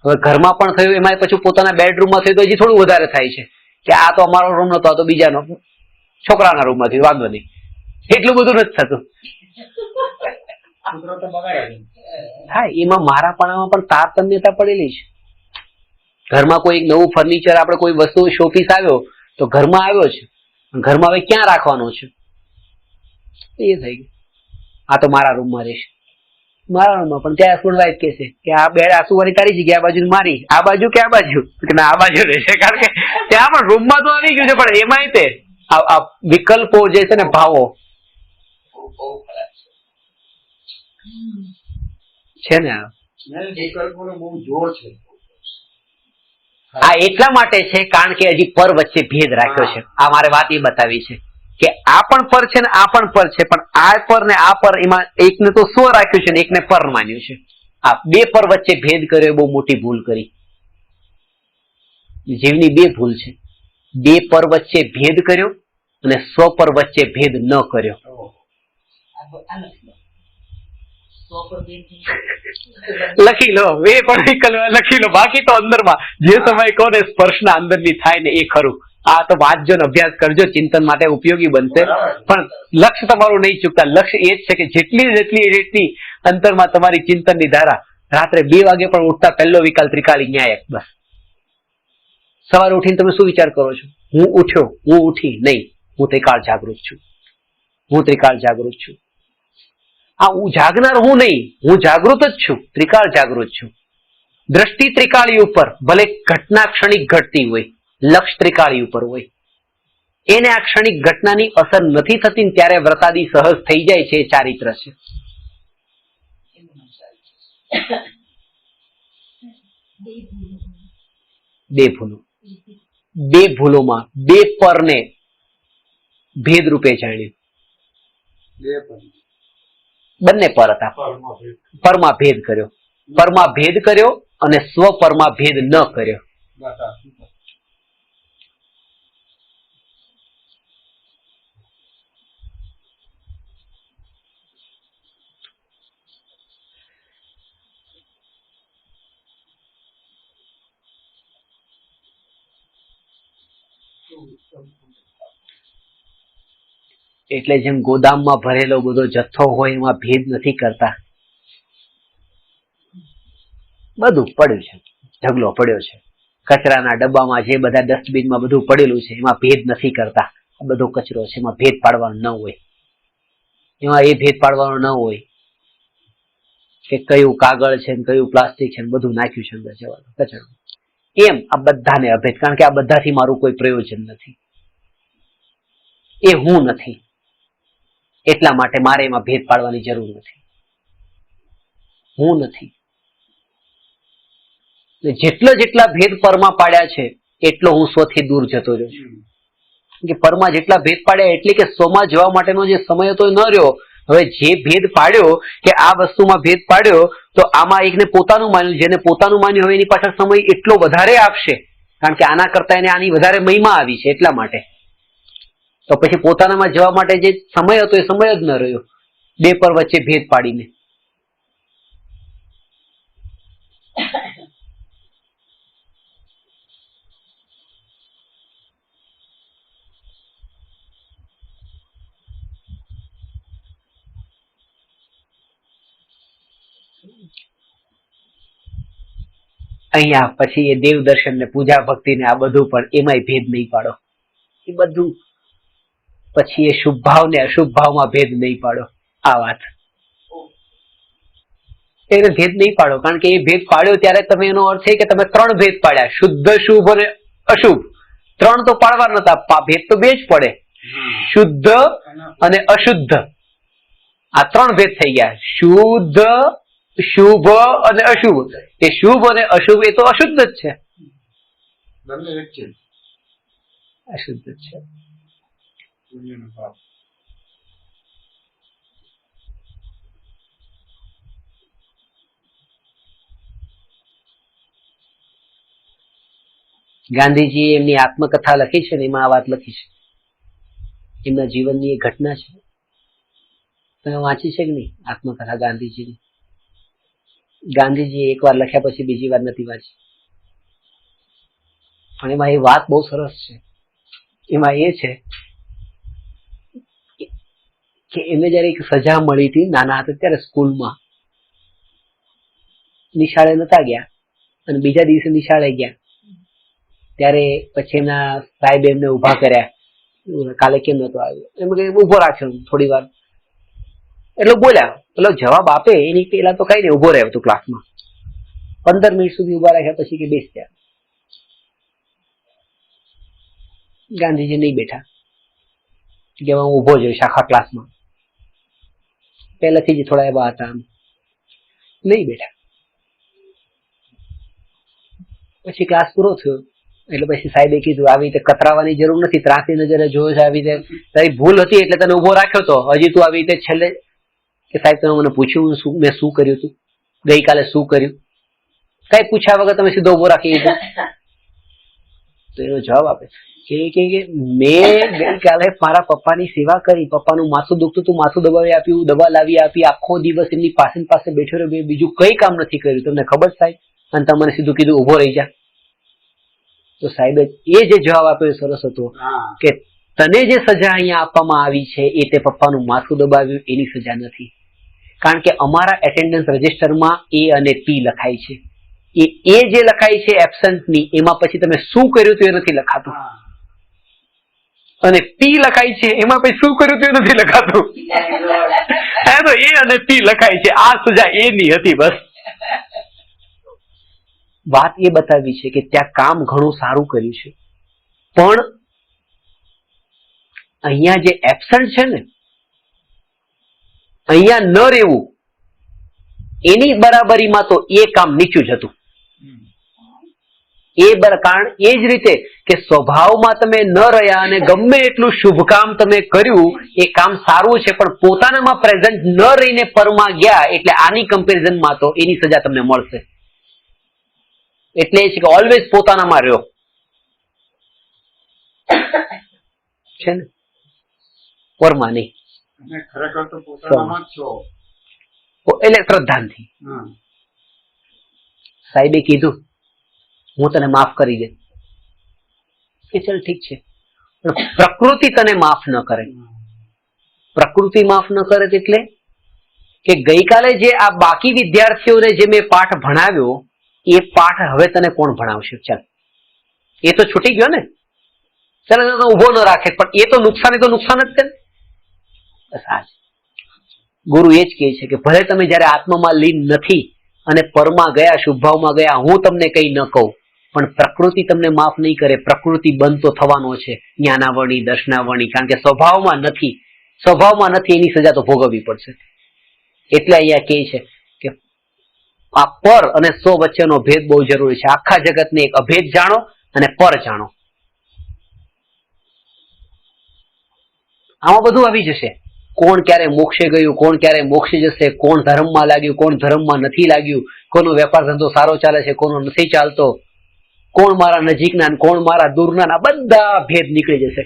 હવે ઘરમાં પણ થયું, એમાં પછી પોતાના બેડરૂમમાં થયું તો હજી થોડું વધારે થાય છે કે આ તો અમારો રૂમ નતો, આ તો બીજાનો છોકરાના રૂમમાં થયું, વાંધો નહીં. એટલું બધું નથી થતું. હા, એમાં મારાપણામાં પણ તારતમ્યતા પડેલી છે. ઘરમાં કોઈ નવું ફર્નિચર, આપણે કોઈ વસ્તુ શોપીસ આવ્યો તો ઘરમાં આવ્યો છે, ઘરમાં હવે ક્યાં રાખવાનો છે એ થઈ ગયું. આ તો મારા રૂમમાં રહેશે, મારા રૂમમાં. પણ ત્યાં હસબન્ડ વાઈફ કે છે કે આ બેડ આસુવાની તારી જગ્યા, આ બાજુ મારી, આ બાજુ કે આ બાજુ, ના આ બાજુ રહેશે. કારણ કે ત્યાં પણ રૂમમાં તો આવી ગયું છે, પણ એમાંય તે આ વિકલ્પો જે છે ને, ભાવો છે ને, આ વિકલ્પોનો બહુ જોર છે. આ એટલા માટે છે કારણ કે હજી પર વચ્ચે ભેદ રાખ્યો છે. આ મારે વાત એ બતાવી છે કે આ પણ પર છે ને આ પણ પર છે, પણ આ પર ને આ પર એમાં એકને તો સ્વ રાખ્યું છે ને એકને પર માન્યું છે. આ બે પર વચ્ચે ભેદ કર્યો એ બહુ મોટી ભૂલ કરી. જીવની બે ભૂલ છે. બે પર વચ્ચે ભેદ કર્યો અને સ્વ પર વચ્ચે ભેદ ન કર્યો. લખી લો, એ પણ લખી લો. બાકી તો અંદરમાં જે સમય કહો ને સ્પર્શના અંદરની થાય ને એ ખરું. આ તો વાંચજો ને અભ્યાસ કરજો, ચિંતન માટે ઉપયોગી બનશે. પણ લક્ષ્ય તમારું નહીં ચૂકતા. લક્ષ્ય એ જ છે કે જેટલી અંતરમાં તમારી ચિંતનની ધારા રાત્રે 2 વાગે પણ ઉઠતા પહેલો વિકલ્પ ત્રિકાળી ન્યાય. બસ સવારે ઉઠીને તમે શું વિચાર કરો છો? હું ઉઠ્યો, હું ઉઠી નહીં, હું ત્રિકાળ જાગૃત છું. હું ત્રિકાળ જાગૃત છું. આ હું જાગનાર હું નહીં, હું જાગૃત જ છું. ત્રિકાળ જાગૃત છું. દ્રષ્ટિ ત્રિકાળી ઉપર, ભલે ઘટના ક્ષણિક ઘટતી હોય, લક્ષ ત્રિકાળી ઉપર હોય. એને આ ક્ષણિક ઘટનાની અસર નથી થતી ત્યારે વ્રતાદી સહજ થઈ જાય છે. એ ચારિત્ર છે. બે ભૂલો, બે ભૂલોમાં બે પરને ભેદ રૂપે જાણ્યું. બંને પર હતા. પરમાં ભેદ કર્યો, પરમાં ભેદ કર્યો અને સ્વ પરમાં ભેદ ન કર્યો. એટલે જેમ ગોદામમાં ભરેલો બધો જથ્થો હોય એમાં ભેદ નથી કરતા. બધું પડ્યું છે, ઢગલો પડ્યો છે. કચરાના ડબ્બામાં જે બધા ડસ્ટબિનમાં બધું પડેલું છે એમાં ભેદ નથી કરતા. આ બધો કચરો છે, એમાં ભેદ પાડવાનો ન હોય. એમાં એ ભેદ પાડવાનો ન હોય કે કયું કાગળ છે ને કયું પ્લાસ્ટિક છે ને બધું નાખ્યું છે અંદર જવાનું કચરો. એમ આ બધાને અભેદ, કારણ કે આ બધાથી મારું કોઈ પ્રયોજન નથી. એ હું નથી, એટલા માટે મારે એમાં ભેદ પાડવાની જરૂર નથી. હું નથી. જેટલા ભેદ પરમાં પાડ્યા છે એટલો હું સ્વથી દૂર જતો રહ્યો છું. કે પરમાં જેટલા ભેદ પાડ્યા એટલે કે સ્વમાં જવા માટેનો જે સમય હતો એ ન રહ્યો. હવે જે ભેદ પાડ્યો કે આ વસ્તુમાં ભેદ પાડ્યો તો આમાં એકને પોતાનું માન્યું, જેને પોતાનું માન્યું હવે એની પાછળ સમય એટલો વધારે આપશે, કારણ કે આના કરતા એને આની વધારે મહિમા આવી છે એટલા માટે. તો પછી પોતાનામાં જવા માટે જે સમય હતો એ સમય જ ન રહ્યો બે પર વચ્ચે ભેદ પાડીને. અહીંયા પછી એ દેવ દર્શન ને પૂજા ભક્તિ ને આ બધું પણ એમાંય ભેદ નહીં પાડો. એ બધું પછી એ શુભ ભાવ ને અશુભ ભાવમાં ભેદ નહીં પાડો. આ વાત એને ભેદ નહીં પાડો, કારણ કે એ ભેદ પાડ્યો ત્યારે તમે એનો અર્થ છે કે તમે 3 ભેદ પાડ્યા, શુદ્ધ, શુભ અને અશુભ. 3 તો પાડવા નતા, ભેદ તો 2 જ પડે, શુદ્ધ અને અશુદ્ધ. આ 3 ભેદ થઈ ગયા, શુદ્ધ, શુભ અને અશુભ. એ શુભ અને અશુભ એ તો અશુદ્ધ જ છે, અશુદ્ધ જ છે. ગાંધીજીએ એમની આત્મકથા લખી છે ને એમાં આ વાત લખી છે. એમના જીવનની એક ઘટના છે. તમે વાંચી છે કે નહીં આત્મકથા ગાંધીજીની? ગાંધીજી એકવાર લખ્યા પછી બીજી વાર નથી વાંચી. પણ એમાં એ વાત બહુ સરસ છે. એમાં એ છે કે એમને જયારે એક સજા મળી હતી નાના હતા ત્યારે સ્કૂલમાં, નિશાળે નતા ગયા અને બીજા દિવસે નિશાળે ગયા ત્યારે પછી એમના સાહેબ એમને ઉભા કર્યા, કાલે કેમ નતો આવ્યો? એમ ઉભો રાખ્યો થોડી વાર. એટલે બોલ્યા, પેલો જવાબ આપે એની પેલા તો કઈ નહીં, ઉભો રહ્યો તું ક્લાસમાં. 15 મિનિટ સુધી ઉભા રાખ્યા પછી કે બેસ ત્યાં. ગાંધીજી નહીં બેઠા કે હું ઉભો જોઈશ આખા ક્લાસમાં. પહેલાથી જ થોડા એવા હતા, આમ નહીં બેઠા. પછી ક્લાસ પૂરો થયો એટલે પછી સાહેબે કીધું આવી રીતે કતરાવાની જરૂર નથી, ત્રાસી નજરે જોયો છે, આવી રીતે તારી ભૂલ હતી એટલે તને ઉભો રાખ્યો તો, હજી તું આવી રીતે છેલ્લે કે સાહેબ તમે મને પૂછ્યું મેં શું કર્યું હતું, ગઈકાલે શું કર્યું, કઈ પૂછ્યા વગર તમે સીધો ઉભો રાખી દીધો. તો એનો જવાબ આપે કે મેં ગઈકાલે મારા પપ્પાની સેવા કરી, પપ્પાનું માથું દુખતું હતું, માથું દબાવી આપ્યું, દવા લાવી આપી, આખો દિવસ એમની પાસે બેઠો રહ્યો, બીજું કઈ કામ નથી કર્યું, તમને ખબર સાહેબ, અને તમને સીધું કીધું ઉભો રહી જા. તો સાહેબે એ જે જવાબ આપ્યો એ સરસ હતો કે તને જે સજા અહીંયા આપવામાં આવી છે એ તે પપ્પાનું માથું દબાવ્યું એની સજા નથી, કારણ કે અમારા એટેન્ડન્સ રજિસ્ટરમાં એ અને પી લખાય છે, એ જે લખાય છે એબસન્ટની, એમાં પછી તમે શું કર્યું હતું એ નથી લખાતું, અને પી લખાય છે એમાં પછી શું કર્યું હતું એ નથી લખાતું. એ અને પી લખાય છે, આ સજા એની હતી. બસ વાત એ બતાવી છે કે ત્યાં કામ ઘણું સારું કર્યું છે, પણ અહીંયા જે એબસન્ટ છે ને, અહીંયા ન રહેવું એની બરાબરીમાં તો એ કામ નીચું જ હતું. કારણ એ જ રીતે કે સ્વભાવમાં તમે ન રહ્યા અને ગમે એટલું શુભ કામ તમે કર્યું એ કામ સારું છે, પણ પોતાનામાં પ્રેઝન્ટ ન રહીને પરમાં ગયા એટલે આની કમ્પેરિઝનમાં તો એની સજા તમને મળશે. એટલે એ છે કે ઓલવેઝ પોતાનામાં રહ્યો છે ને, પરમાં નહીં. ખરેખર તો પોતાનામાં જ છો એટલે શ્રદ્ધાથી સાહેબે કીધું હું તને માફ કરી દે કે ચલ ઠીક છે, પણ પ્રકૃતિ તને માફ ન કરે. પ્રકૃતિ માફ ન કરે એટલે કે ગઈકાલે જે આ બાકી વિદ્યાર્થીઓને જે મેં પાઠ ભણાવ્યો એ પાઠ હવે તને કોણ ભણાવશે? ચાલ, એ તો છૂટી ગયો ને, ચાલ ઉભો ન રાખે, પણ એ તો નુકસાન જ છે ને. બસ આ ગુરુ એ જ કહે છે કે ભલે તમે જયારે આત્મામાં લીન નથી અને પરમાં ગયા, શુભભાવમાં ગયા, હું તમને કઈ ન કહું, પણ પ્રકૃતિ તમને માફ નહીં કરે. પ્રકૃતિ બંધ તો થવાનો છે, જ્ઞાનાવરણી, દર્શનાવરણી, કારણ કે સ્વભાવમાં નથી એની સજા તો ભોગવવી પડશે. એટલે અહીંયા કહે છે કે આ પર અને સ્વ વચ્ચેનો ભેદ બહુ જરૂરી છે. આખા જગતને એક અભેદ જાણો અને પર જાણો. આમાં બધું આવી જશે. કોણ ક્યારે મોક્ષે ગયું, કોણ ક્યારે મોક્ષે જશે, કોણ ધર્મમાં લાગ્યું, કોણ ધર્મમાં નથી લાગ્યું, કોનો વેપાર ધંધો સારો ચાલે છે, કોનો નથી ચાલતો, કોણ મારા નજીકના, કોણ મારા દૂરના, બધા ભેદ નીકળી જશે.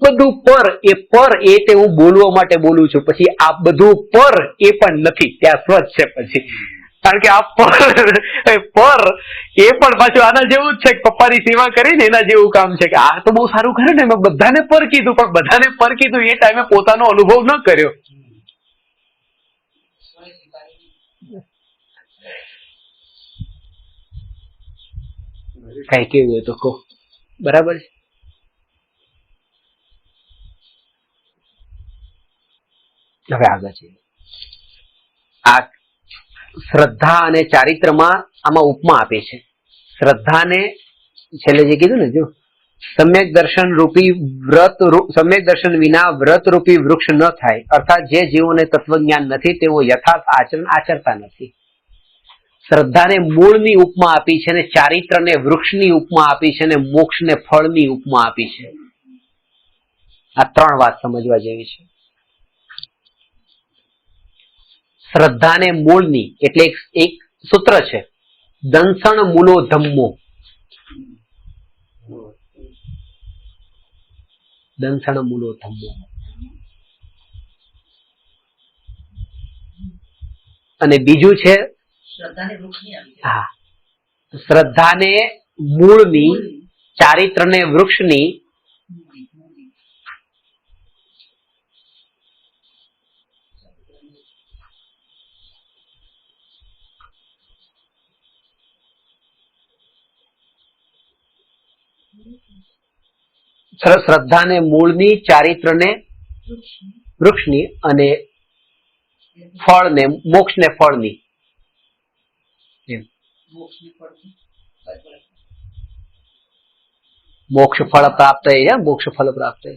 બધું પર એ તે હું બોલવા માટે બોલું છું. પછી આ બધું પર એ પણ નથી, ત્યાં સ્વચ્છ છે. પછી કારણ કે આ પર એ પણ પાછું આના જેવું જ છે કે પપ્પાની સેવા કરીને એના જેવું કામ છે કે આ તો બહુ સારું કર્યું ને, મેં બધાને પર કીધું, પણ બધાને પર કીધું એ ટાઈમે પોતાનો અનુભવ ન કર્યો. કઈ કેવું હોય તો કહો. બરાબર છે. હવે આગળ છે આ શ્રદ્ધા અને ચારિત્રમાં આમાં ઉપમા આપે છે. શ્રદ્ધાને છેલ્લે જે કીધું ને, જો સમ્યક દર્શન વિના વ્રત રૂપી વૃક્ષ ન થાય, અર્થાત જે જીવોને તત્વજ્ઞાન નથી તેઓ યથાર્થ આચરણ આચરતા નથી. શ્રદ્ધાને મૂળની ઉપમા આપી છે, અને ચારિત્રને વૃક્ષની ઉપમા આપી છે, અને મોક્ષને ફળની ઉપમા આપી છે. આ ત્રણ વાત સમજવા જેવી છે. શ્રદ્ધાને મૂળની એટલે એક સૂત્ર છે, દંસણ મૂલો ધમ્મો. દંસણ મૂલો ધમ્મો. અને બીજું છે હા, શ્રદ્ધાને મૂળની, ચારિત્રને વૃક્ષની, શ્રદ્ધાને મૂળની, ચારિત્રને વૃક્ષની, અને ફળને મોક્ષને ફળની. મોક્ષ ફળ પ્રાપ્ત છે, મોક્ષ ફળ પ્રાપ્ત છે.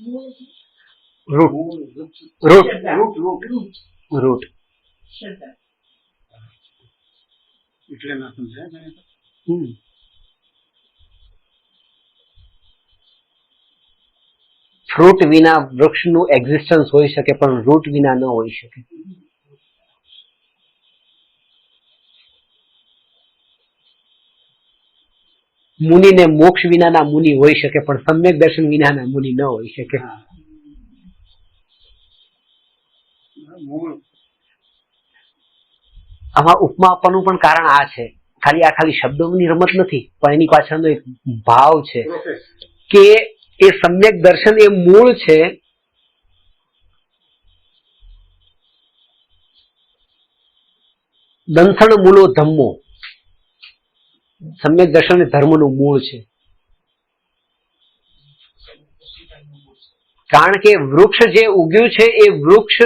મૂળ છે. રૂટ મૂળ વૃક્ષ રૂટ શ્રદ્ધા. Route route route. રૂટ શ્રદ્ધા. એટલે ના સમજાય ને. ફ્રૂટ વિના વૃક્ષનું એક્ઝિસ્ટન્સ હોઈ શકે પણ રૂટ વિના ન હોઈ શકે. મુનિને મોક્ષ વિનાના મુનિ હોઈ શકે પણ સમ્યક દર્શન વિનાના મુનિ ન હોઈ શકે. હા. મૂળ આમાં ઉપમા આપવાનું પણ કારણ આ છે. ખાલી શબ્દોની રમત નથી પણ એની પાછળનો એક ભાવ છે પ્રોસેસ. કે એ સમ્યક દર્શન એ મૂળ છે. દંથણ મૂળો ધમ્મો. સમ્યક દર્શન એ ધર્મનું મૂળ છે. કારણ કે વૃક્ષ જે ઉગ્યું છે એ વૃક્ષ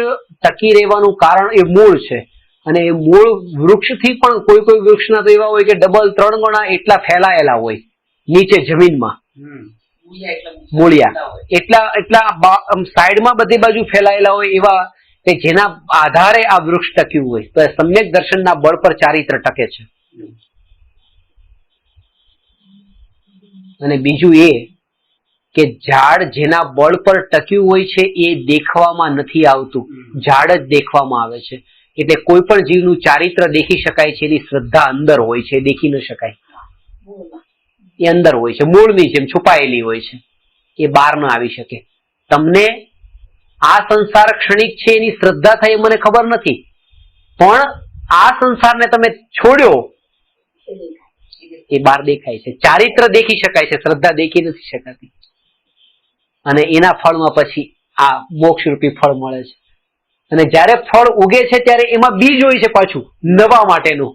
ટકી રહેવાનું કારણ એ મૂળ છે અને એ મૂળ વૃક્ષથી પણ કોઈ વૃક્ષના તો એવા હોય કે ડબલ 3 ગણા એટલા ફેલાયેલા હોય નીચે જમીનમાં. મૂળિયા એટલા સાઈડમાં બધી બાજુ ફેલાયેલા હોય એવા કે જેના આધારે આ વૃક્ષ ટક્યું હોય. તો સમ્યક દર્શનના બળ પર ચારિત્ર ટકે છે. અને બીજું એ કે ઝાડ જેના બળ પર ટક્યું હોય છે એ દેખવામાં નથી આવતું, ઝાડ જ દેખવામાં આવે છે. એટલે કોઈ પણ જીવનું ચારિત્ર દેખી શકાય છે, એની શ્રદ્ધા અંદર હોય છે, દેખી ન શકાય. એ અંદર હોય છે, મૂળની જેમ છુપાયેલી હોય છે, એ બહાર ન આવી શકે. તમને આ સંસાર ક્ષણિક છે એની શ્રદ્ધા થઈ મને ખબર નથી, પણ આ સંસારને તમે છોડ્યો એ બહાર દેખાય છે. ચારિત્ર દેખી શકાય છે, શ્રદ્ધા દેખી નથી શકાતી. અને એના ફળમાં પછી આ મોક્ષ રૂપી ફળ મળે છે. અને જ્યારે ફળ ઉગે છે ત્યારે એમાં બીજ હોય છે પાછું નવા માટેનું.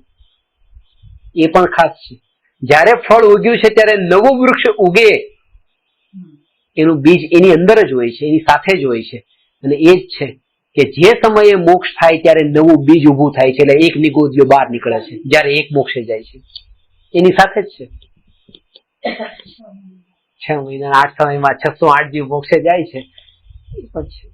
એ પણ ખાસ છે. જ્યારે ફળ ઉગ્યું છે ત્યારે નવું વૃક્ષ ઉગે એનું બીજ એની અંદર જ હોય છે, એની સાથે જ હોય છે. અને એ જ છે કે જે સમયે મોક્ષ થાય ત્યારે નવું બીજ ઉભું થાય છે. એટલે એક નિગોદિયો બહાર નીકળે છે જ્યારે એક મોક્ષે જાય છે, એની સાથે જ છે. 6 મહિના 8 સમયમાં 608 જીવ મોક્ષે જાય છે. એ પણ છે.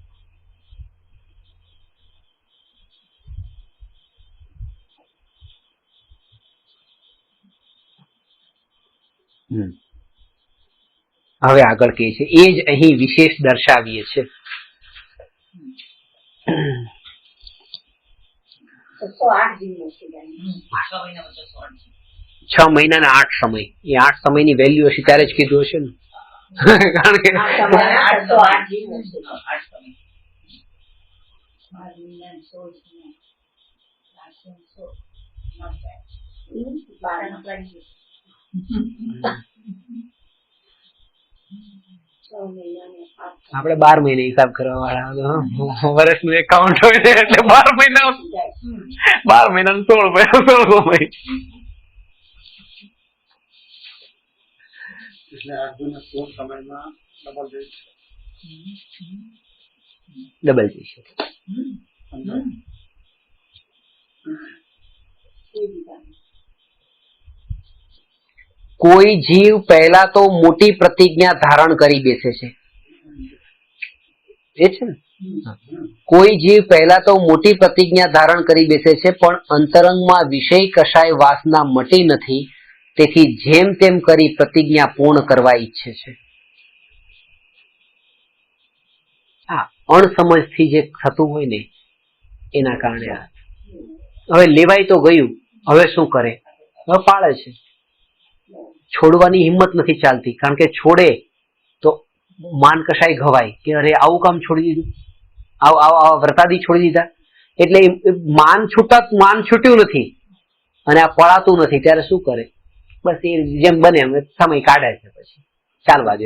હવે આગળ કહે છે એ જ અહીં વિશેષ દર્શાવીએ છે. 608 જીવ મોક્ષે જાય. 6 મહિનાના 8 સમય. એ 8 સમયની વેલ્યુ હશે ત્યારે જ કીધું હશે ને. કારણ કે 808 જીવ મોક્ષે જાય. 12 મહિના 16 મહિના 816 આપણે 12 મહિને હિસાબ કરવા વાળા, વર્ષનું એકાઉન્ટ હોય ને એટલે 12 મહિના 12 મહિના 16 મહિના 16 મહિના. એટલે અર્જુનને 16 સમયમાં ડબલ જઈ શકે. કોઈ જીવ પહેલા તો મોટી પ્રતિજ્ઞા ધારણ કરી બેસે છે. એ છે ને, કોઈ જીવ પહેલા તો મોટી પ્રતિજ્ઞા ધારણ કરી બેસે છે પણ અંતરંગમાં વિષય કશાય વાસના મટી નથી, તેથી જેમ તેમ કરી પ્રતિજ્ઞા પૂર્ણ કરવા ઈચ્છે છે. હા, અણસમજથી જે થતું હોય ને એના કારણે. હવે લેવાય તો ગયું, હવે શું કરે? હવે પાળે છે. છોડવાની હિંમત નથી ચાલતી, કારણ કે છોડે તો માન કશાય ઘવાય કે અરે આવું કામ છોડી દીધું, આવા વ્રતાદી છોડી દીધા. એટલે માન છૂટ્યું નથી અને આ પળાતું નથી, ત્યારે શું કરે? બસ એ જેમ બને એમ સમય કાઢે છે, પછી ચાલવા દે.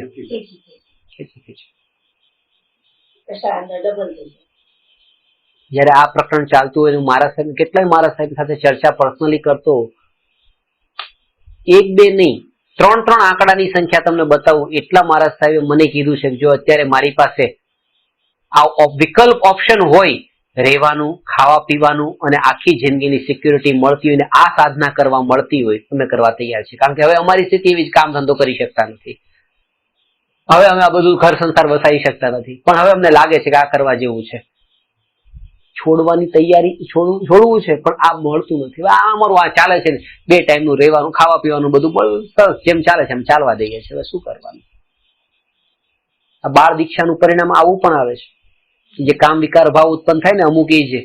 જયારે આ પ્રકરણ ચાલતું હોય, મારા સાહેબ કેટલાય મારા સાહેબ સાથે ચર્ચા પર્સનલી કરતો, 1 2 નહીં 3 આંકડાની સંખ્યા તમને બતાવું એટલા મહારાજ સાહેબે મને કીધું છે. જો અત્યારે મારી પાસે આ વિકલ્પ ઓપ્શન હોય, રહેવાનું, ખાવા પીવાનું અને આખી જિંદગીની સિક્યુરિટી મળતી હોય ને આ સાધના કરવા મળતી હોય, અમે કરવા તૈયાર છીએ. કારણ કે હવે અમારી સ્થિતિ એવી જ, કામ ધંધો કરી શકતા નથી. હવે અમે આ બધું ઘર સંસાર વસાવી શકતા નથી, પણ હવે અમને લાગે છે કે આ કરવા જેવું છે, છોડવાની તૈયારી છોડવું છે, પણ આ મળતું નથી. હવે આ અમારું આ ચાલે છે ને, 2 ટાઈમનું રહેવાનું, ખાવા પીવાનું બધું સરસ જેમ ચાલે છે એમ ચાલવા દઈએ છે. હવે શું કરવાનું? આ બાળ દીક્ષાનું પરિણામ આવું પણ આવે છે. જે કામ વિકાર ભાવ ઉત્પન્ન થાય ને, અમુક એ જે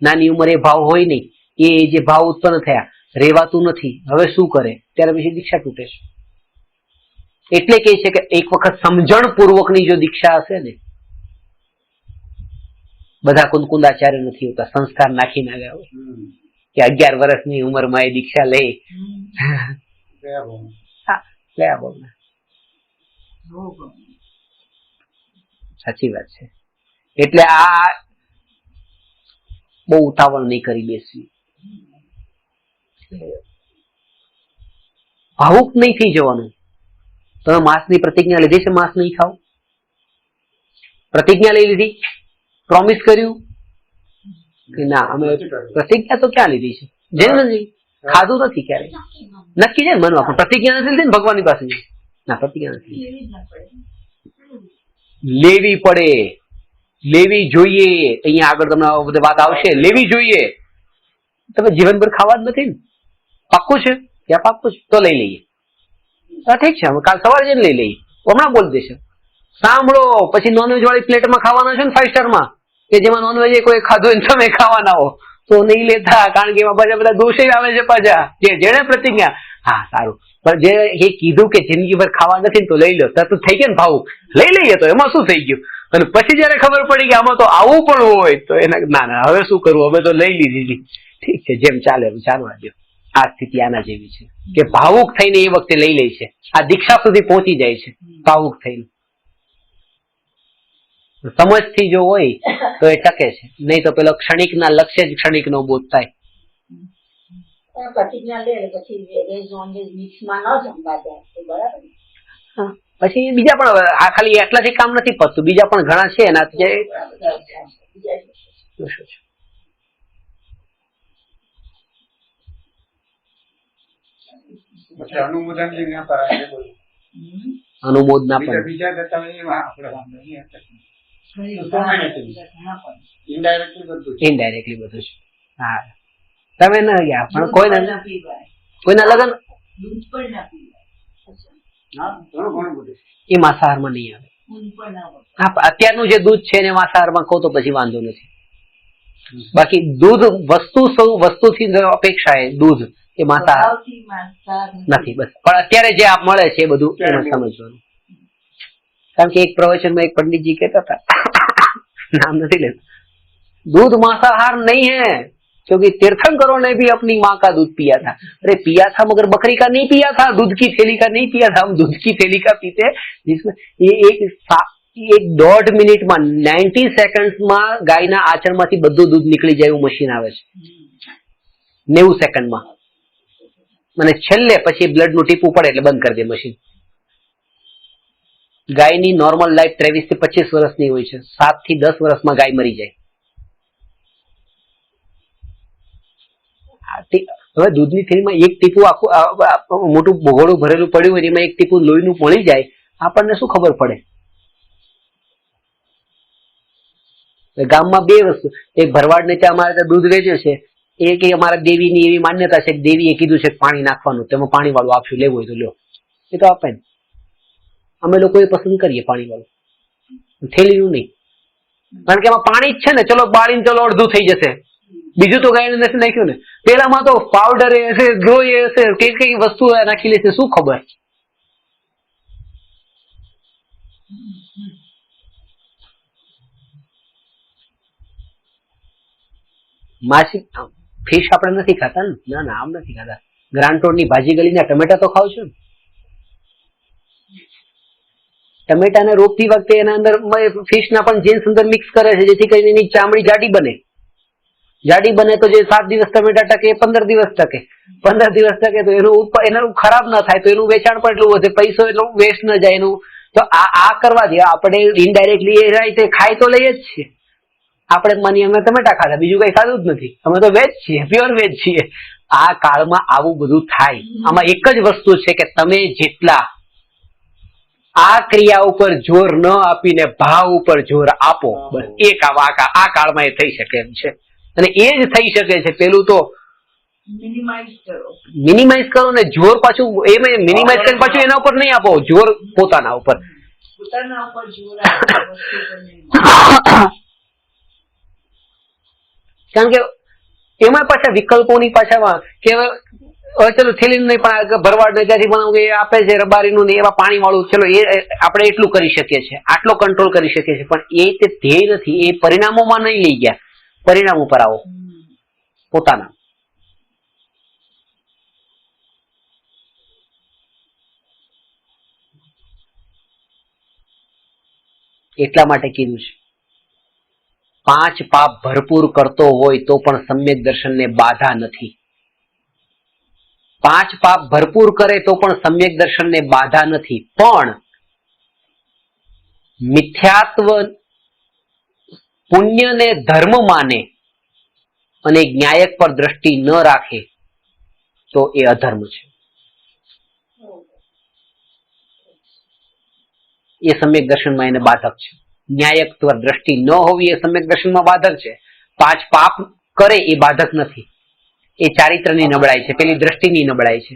નાની ઉંમરે ભાવ હોય નહીં, એ જે ભાવ ઉત્પન્ન થયા રેવાતું નથી, હવે શું કરે? ત્યારે પછી દીક્ષા તૂટે છે. એટલે કે છે કે એક વખત સમજણ પૂર્વકની જો દીક્ષા હશે ને, બધા કુંદકુંદાચાર્ય નથી હોતા, સંસ્કાર નાખી નાખ્યા હોય કે 11 વર્ષની ઉંમરમાં એ દીક્ષા લઈ કયા બોલ. સાચી વાત છે. એટલે આ બહુ ઉતાવળ નહીં કરી બેસવી, ભાવુક નહીં થઈ જવાનું. તમે માંસની પ્રતિજ્ઞા લીધી છે, માંસ નહીં ખાવ, પ્રતિજ્ઞા લઈ લીધી, પ્રોમિસ કર્યું કે ના અમે પ્રતિજ્ઞા તો ક્યાં લીધી છે, જેને નથી ખાધું નથી ક્યારે, નક્કી છે મનમાં, પણ પ્રતિજ્ઞા નથી લીધી ને ભગવાનની પાસે. ના, પ્રતિજ્ઞા નથી લેવી પડે, લેવી જોઈએ. અહીંયા આગળ તમને બધી વાત આવશે, લેવી જોઈએ. તમે જીવનભર ખાવા જ નથી ને, પાક્કું છે ત્યાં પાક્કું છે તો લઈ લઈએ. ઠીક છે, અમે કાલ સવારે જઈને લઈ લઈએ, હમણાં બોલી દેશે. સાંભળો, પછી નોનવેજ વાળી પ્લેટમાં ખાવાના છે ને 5 સ્ટારમાં, કે જેમાં નોનવેજ કોઈ ખાધું ને તમે ખાવાના હો તો નહીં લેતા, કારણ કે એમાં પાછા બધા દોષે આવે છે પાછા. જેને પ્રતિજ્ઞા, હા સારું, પણ જે એ કીધું કે જિંદગીભર ખાવા નથી ને તો લઈ લો, તરત થઈ ગયું ને ભાવું, લઈ લઈએ તો એમાં શું થઈ ગયું. અને પછી જયારે ખબર પડી કે આમાં તો આવું પણ હોય તો એના ના હવે શું કરવું, અમે તો લઈ લીધી. ઠીક છે, જેમ ચાલે એમ ચાલવા દો. આ સ્થિતિ આના જેવી છે કે ભાવુક થઈને એ વખતે લઈ લે છે, આ દીક્ષા સુધી પહોંચી જાય છે ભાવુક થઈને. સમજથી જો હોય તો એ ટકે છે, નહીં તો પેલો ક્ષણિકના લક્ષ્ય જ ક્ષણિકનો બોધ થાય. પ્રતિજ્ઞા લે પછી વેજ નોનવેજ મિક્સમાં ન જમવા દે, બરાબર. પછી બીજા પણ આ ખાલી એટલાથી કામ નથી પતતું, બીજા પણ ઘણા છે એનાથી. અનુમોદના પણ ઇનડાયરેક્ટલી બધું છે. હા, તમે ન ગયા પણ કોઈના લગ્ન એ માંસાહારમાં નહીં આવે. હા, અત્યારનું જે દૂધ છે એને માંસાહારમાં કહો તો પછી વાંધો નથી. બાકી દૂધ વસ્તુથી અપેક્ષા એ દૂધ એ માંસાહાર નથી. બસ, પણ અત્યારે જે આપ મળે છે એ બધું એમાં સમજવાનું. કારણ કે એક પ્રવચનમાં એક पंडित जी कहता था, नाम नहीं लेता, दूध मांसाहार नहीं है क्योंकि तीर्थंकरों ने भी अपनी माँ का दूध पिया था. अरे पिया था मगर बकरी का नहीं पिया था, दूध की थैली का नहीं पिया था. हम दूध की थैली का पीते जिसमें ये एक 1.5 મિનિટમાં 90 સેકન્ડ્સમાં ગાયના આચરણમાંથી બધું દૂધ નીકળી જાય એવું મશીન આવે છે. 90 સેકન્ડમાં. અને છેલ્લે પછી બ્લડનું ટીપું પડે એટલે બંધ કરી દે મશીન. ગાયની નોર્મલ લાઈફ 23 થી 25 વર્ષની હોય છે. 7 થી 10 વર્ષમાં ગાય મરી જાય. હવે દૂધની થેલીમાં એક ટીપું આખું મોટું ભગોળું ભરેલું પડ્યું હોય એમાં એક ટીપું લોહીનું મળી જાય, આપણને શું ખબર પડે? ગામમાં 2 વસ્તુ, એક ભરવાડ ને ત્યાં અમારે ત્યાં દૂધ વેચે છે, એ કે અમારા દેવીની એવી માન્યતા છે કે દેવીએ કીધું છે પાણી નાખવાનું, તેમાં પાણી વાળું આપશું, લેવું હોય તો લો. એ તો આપે ને, અમે લોકો એ પસંદ કરીએ પાણી વાળું, થેલીનું નહીં. કારણ કે એમાં પાણી જ છે ને, ચલો બાળીને ચલો અડધું થઈ જશે, બીજું તો ગાયને નથી નાખ્યું ને. પેલામાં તો પાવડર હશે, ગ્રોય હશે, કઈ કઈ વસ્તુ નાખી લેશે, શું ખબર. માછી ફિશ આપણે નથી ખાતા ને, ના ના આમ નથી ખાતા. ગ્રાન્ટોડની ભાજી ગળીના ટમેટા તો ખાવ છો ને. ટમેટાને રોપતી વખતે એના અંદર ફિશના પણ જીન્સ અંદર મિક્સ કરે છે જેથી કરીને એની ચામડી જાડી બને. જાડી બને તો જે 7 દિવસ ટમેટા ટકે 15 દિવસ ટકે, 15 દિવસ ટકે તો એનું ખરાબ ના થાય તો એનું વેચાણ પણ એટલું વધે, પૈસો એટલો વેસ્ટ ન જાય એનું. તો આ કરવાથી આપણે ઇનડાયરેક્ટલી એ રીતે ખાઈ તો લઈએ જ છીએ. આપણે માની અમે ટમેટા ખાધા, બીજું કઈ ખાધું જ નથી, અમે તો વેજ છીએ, પ્યોર વેજ છીએ. આ કાળમાં આવું બધું થાય. આમાં એક જ વસ્તુ છે કે તમે જેટલા આ ક્રિયા ઉપર જોર ન આપીને ભાવ ઉપર જોર આપો. બસ એક આ કાળમાં એ થઈ શકે એમ છે. અને એ જ થઈ શકે છે. પેલું તો મિનિમાઇઝ કરો ને જોર પાછું એમાં મિનિમાઇઝ કરીને પાછું એના ઉપર નહીં આપો, જોર પોતાના ઉપર. કારણ કે એમાં પાછા વિકલ્પોની પાછામાં કે ચલો થેલી નહીં પણ ભરવાડ ને ત્યાંથી પણ એ આપે છે રબારીનું ને એવા પાણી વાળું, ચલો એ આપણે એટલું કરી શકીએ છીએ, આટલો કંટ્રોલ કરી શકીએ છીએ. પણ એ તે ધ્યેય નથી, એ પરિણામોમાં નહીં લઈ ગયા. પરિણામ ઉપર આવો પોતાના. એટલા માટે કીધું છે 5 પાપ ભરપૂર કરતો હોય તો પણ સમ્યક દર્શનને બાધા નથી. 5 પાપ ભરપૂર કરે તો પણ સમ્યક દર્શનને બાધા નથી. પણ મિથ્યાત્વ પુણ્યને ધર્મ માને અને ન્યાયક પર દ્રષ્ટિ ન રાખે તો એ અધર્મ છે. એ સમ્યક દર્શનમાં એને બાધક છે. ન્યાયક પર દ્રષ્ટિ ન હોવી એ સમ્યક દર્શનમાં બાધક છે. 5 પાપ કરે એ બાધક નથી. એ ચારિત્રની નબળાઈ છે, પેલી દ્રષ્ટિની નબળાઈ છે.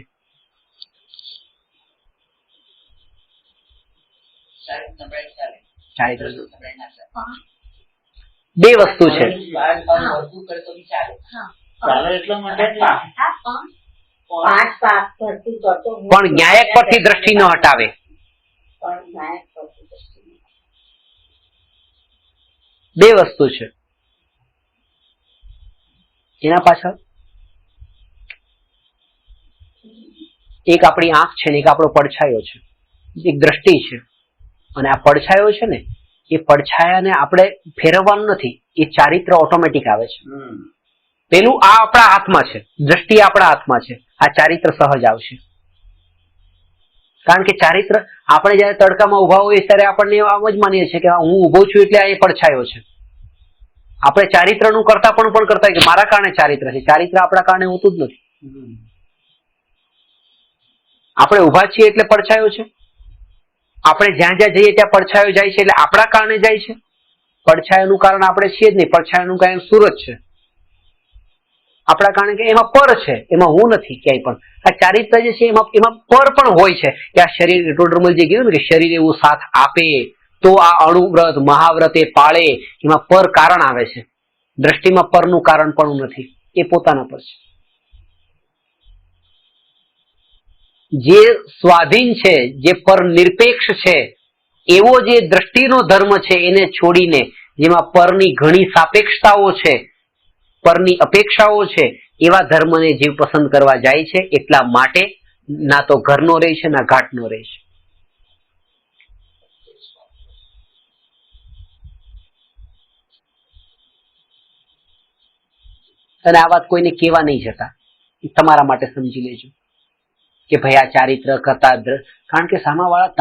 બે વસ્તુ છે. પણ ન્યાયક પરથી દ્રષ્ટિ ન હટાવે. બે વસ્તુ છે એના પાછળ. એક આપણી આંખ છે ને એક આપણો પડછાયો છે, એક દ્રષ્ટિ છે. અને આ પડછાયો છે ને એ પડછાયાને આપણે ફેરવવાનું નથી, એ ચારિત્ર ઓટોમેટિક આવે છે. પેલું આ આપણા હાથમાં છે, દ્રષ્ટિ આપણા હાથમાં છે, આ ચારિત્ર સહજ આવશે. કારણ કે ચારિત્ર આપણે જયારે તડકામાં ઉભા હોઈએ ત્યારે આપણને આમ જ માનીએ છીએ કે હું ઉભો છું એટલે આ પડછાયો છે. આપણે ચારિત્રનું કરતા પણ કરતા કે મારા કારણે ચારિત્ર છે. ચારિત્ર આપણા કારણે હોતું જ નથી. આપણે ઉભા છીએ એટલે પડછાયો છે. આપણે જ્યાં જ્યાં જઈએ ત્યાં પડછાયો જાય છે એટલે આપણા કારણે જાય છે. પડછાયાનું કારણ આપણે છીએ જ નહીં, પડછાયાનું કારણ સૂરજ છે. આપણા કારણે કે એમાં પર છે, એમાં હું નથી ક્યાંય પણ. આ ચારિત્ર જે છે એમાં પર પણ હોય છે કે આ શરીર ટોડરમલજી કીધું ને કે શરીર એવું સાથ આપે તો આ અણુવ્રત મહાવ્રત એ પાળે, એમાં પર કારણ આવે છે. દ્રષ્ટિમાં પરનું કારણ પણ નથી, એ પોતાના પર છે. જે સ્વાધીન છે, જે પર નિરપેક્ષ છે, એવો જે દ્રષ્ટિનો ધર્મ છે એને છોડીને જેમાં પરની ઘણી સાપેક્ષતાઓ છે, પરની અપેક્ષાઓ છે, એવા ધર્મને જીવ પસંદ કરવા જાય છે. એટલા માટે ના તો ઘરનો રહે છે ના ઘાટનો રહે છે. અને આ વાત કોઈને કહેવા નહીં જતા, તમારા માટે સમજી લેજો કે ભાઈ આ ચારિત્ર કરતા, કારણ કે સામાવાળા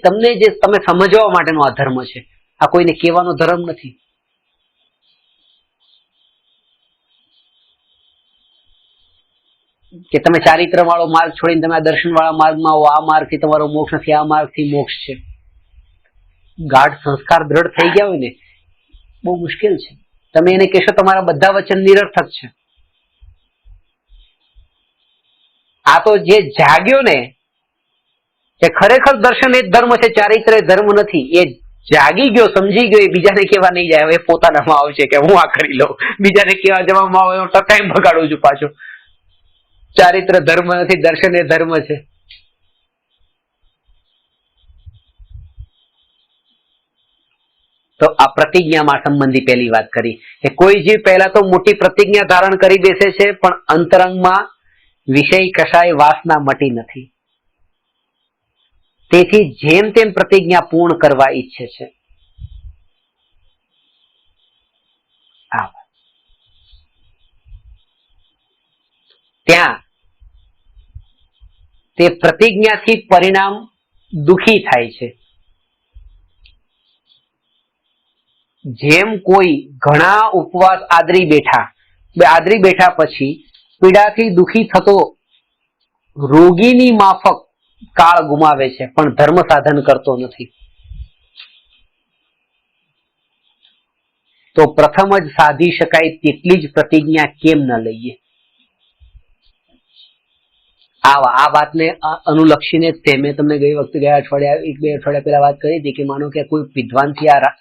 તમને જે તમે સમજવા માટેનો આ ધર્મ છે, આ કોઈને કહેવાનો ધર્મ નથી. કે તમે ચારિત્ર વાળો માર્ગ છોડીને તમે આ દર્શન વાળા માર્ગમાં આવો, આ માર્ગથી તમારો મોક્ષ નથી, આ માર્ગથી મોક્ષ છે. ગાઢ સંસ્કાર દ્રઢ થઈ ગયા હોય ને બહુ મુશ્કેલ છે. તમે એને કહેશો તમારા બધા વચન નિરર્થક છે. આ તો જે જાગ્યો ને કે ખરેખર દર્શન એ જ ધર્મ છે, ચારિત્ર એ ધર્મ નથી, એ જાગી ગયો, સમજી ગયો, એ બીજાને કહેવા નહીં જાય. હવે પોતાનામાં આવશે કે હું આ કરી લઉં, બીજાને કહેવા જવામાં આવે તો ટાઈમ બગાડું છું પાછો. ચારિત્ર ધર્મ નથી, દર્શન એ ધર્મ છે. તો આ પ્રતિજ્ઞામાં સંબંધી પહેલી વાત કરી કે કોઈ જીવ પહેલા તો મોટી પ્રતિજ્ઞા ધારણ કરી બેસે છે, પણ અંતરંગમાં વિષય કશાય વાસના મટી નથી. તેથી જેમ તેમ પ્રતિજ્ઞા પૂર્ણ કરવા ઈચ્છે છે. ત્યાં તે પ્રતિજ્ઞાથી પરિણામ દુખી થાય છે. જેમ કોઈ ઘણા ઉપવાસ આદરી બેઠા પછી પીડાથી દુખી થતો રોગીની માફક કાળ ગુમાવે છે પણ ધર્મ સાધન કરતો નથી, તો પ્રથમ જ સાધી શકાય તેટલી જ પ્રતિજ્ઞા કેમ ન લઈએ? આ વાતને અનુલક્ષીને જ તે મેં તમને ગયા અઠવાડિયા 1-2 અઠવાડિયા પહેલા વાત કરી હતી કે માનો કે કોઈ વિદ્વાનથી આ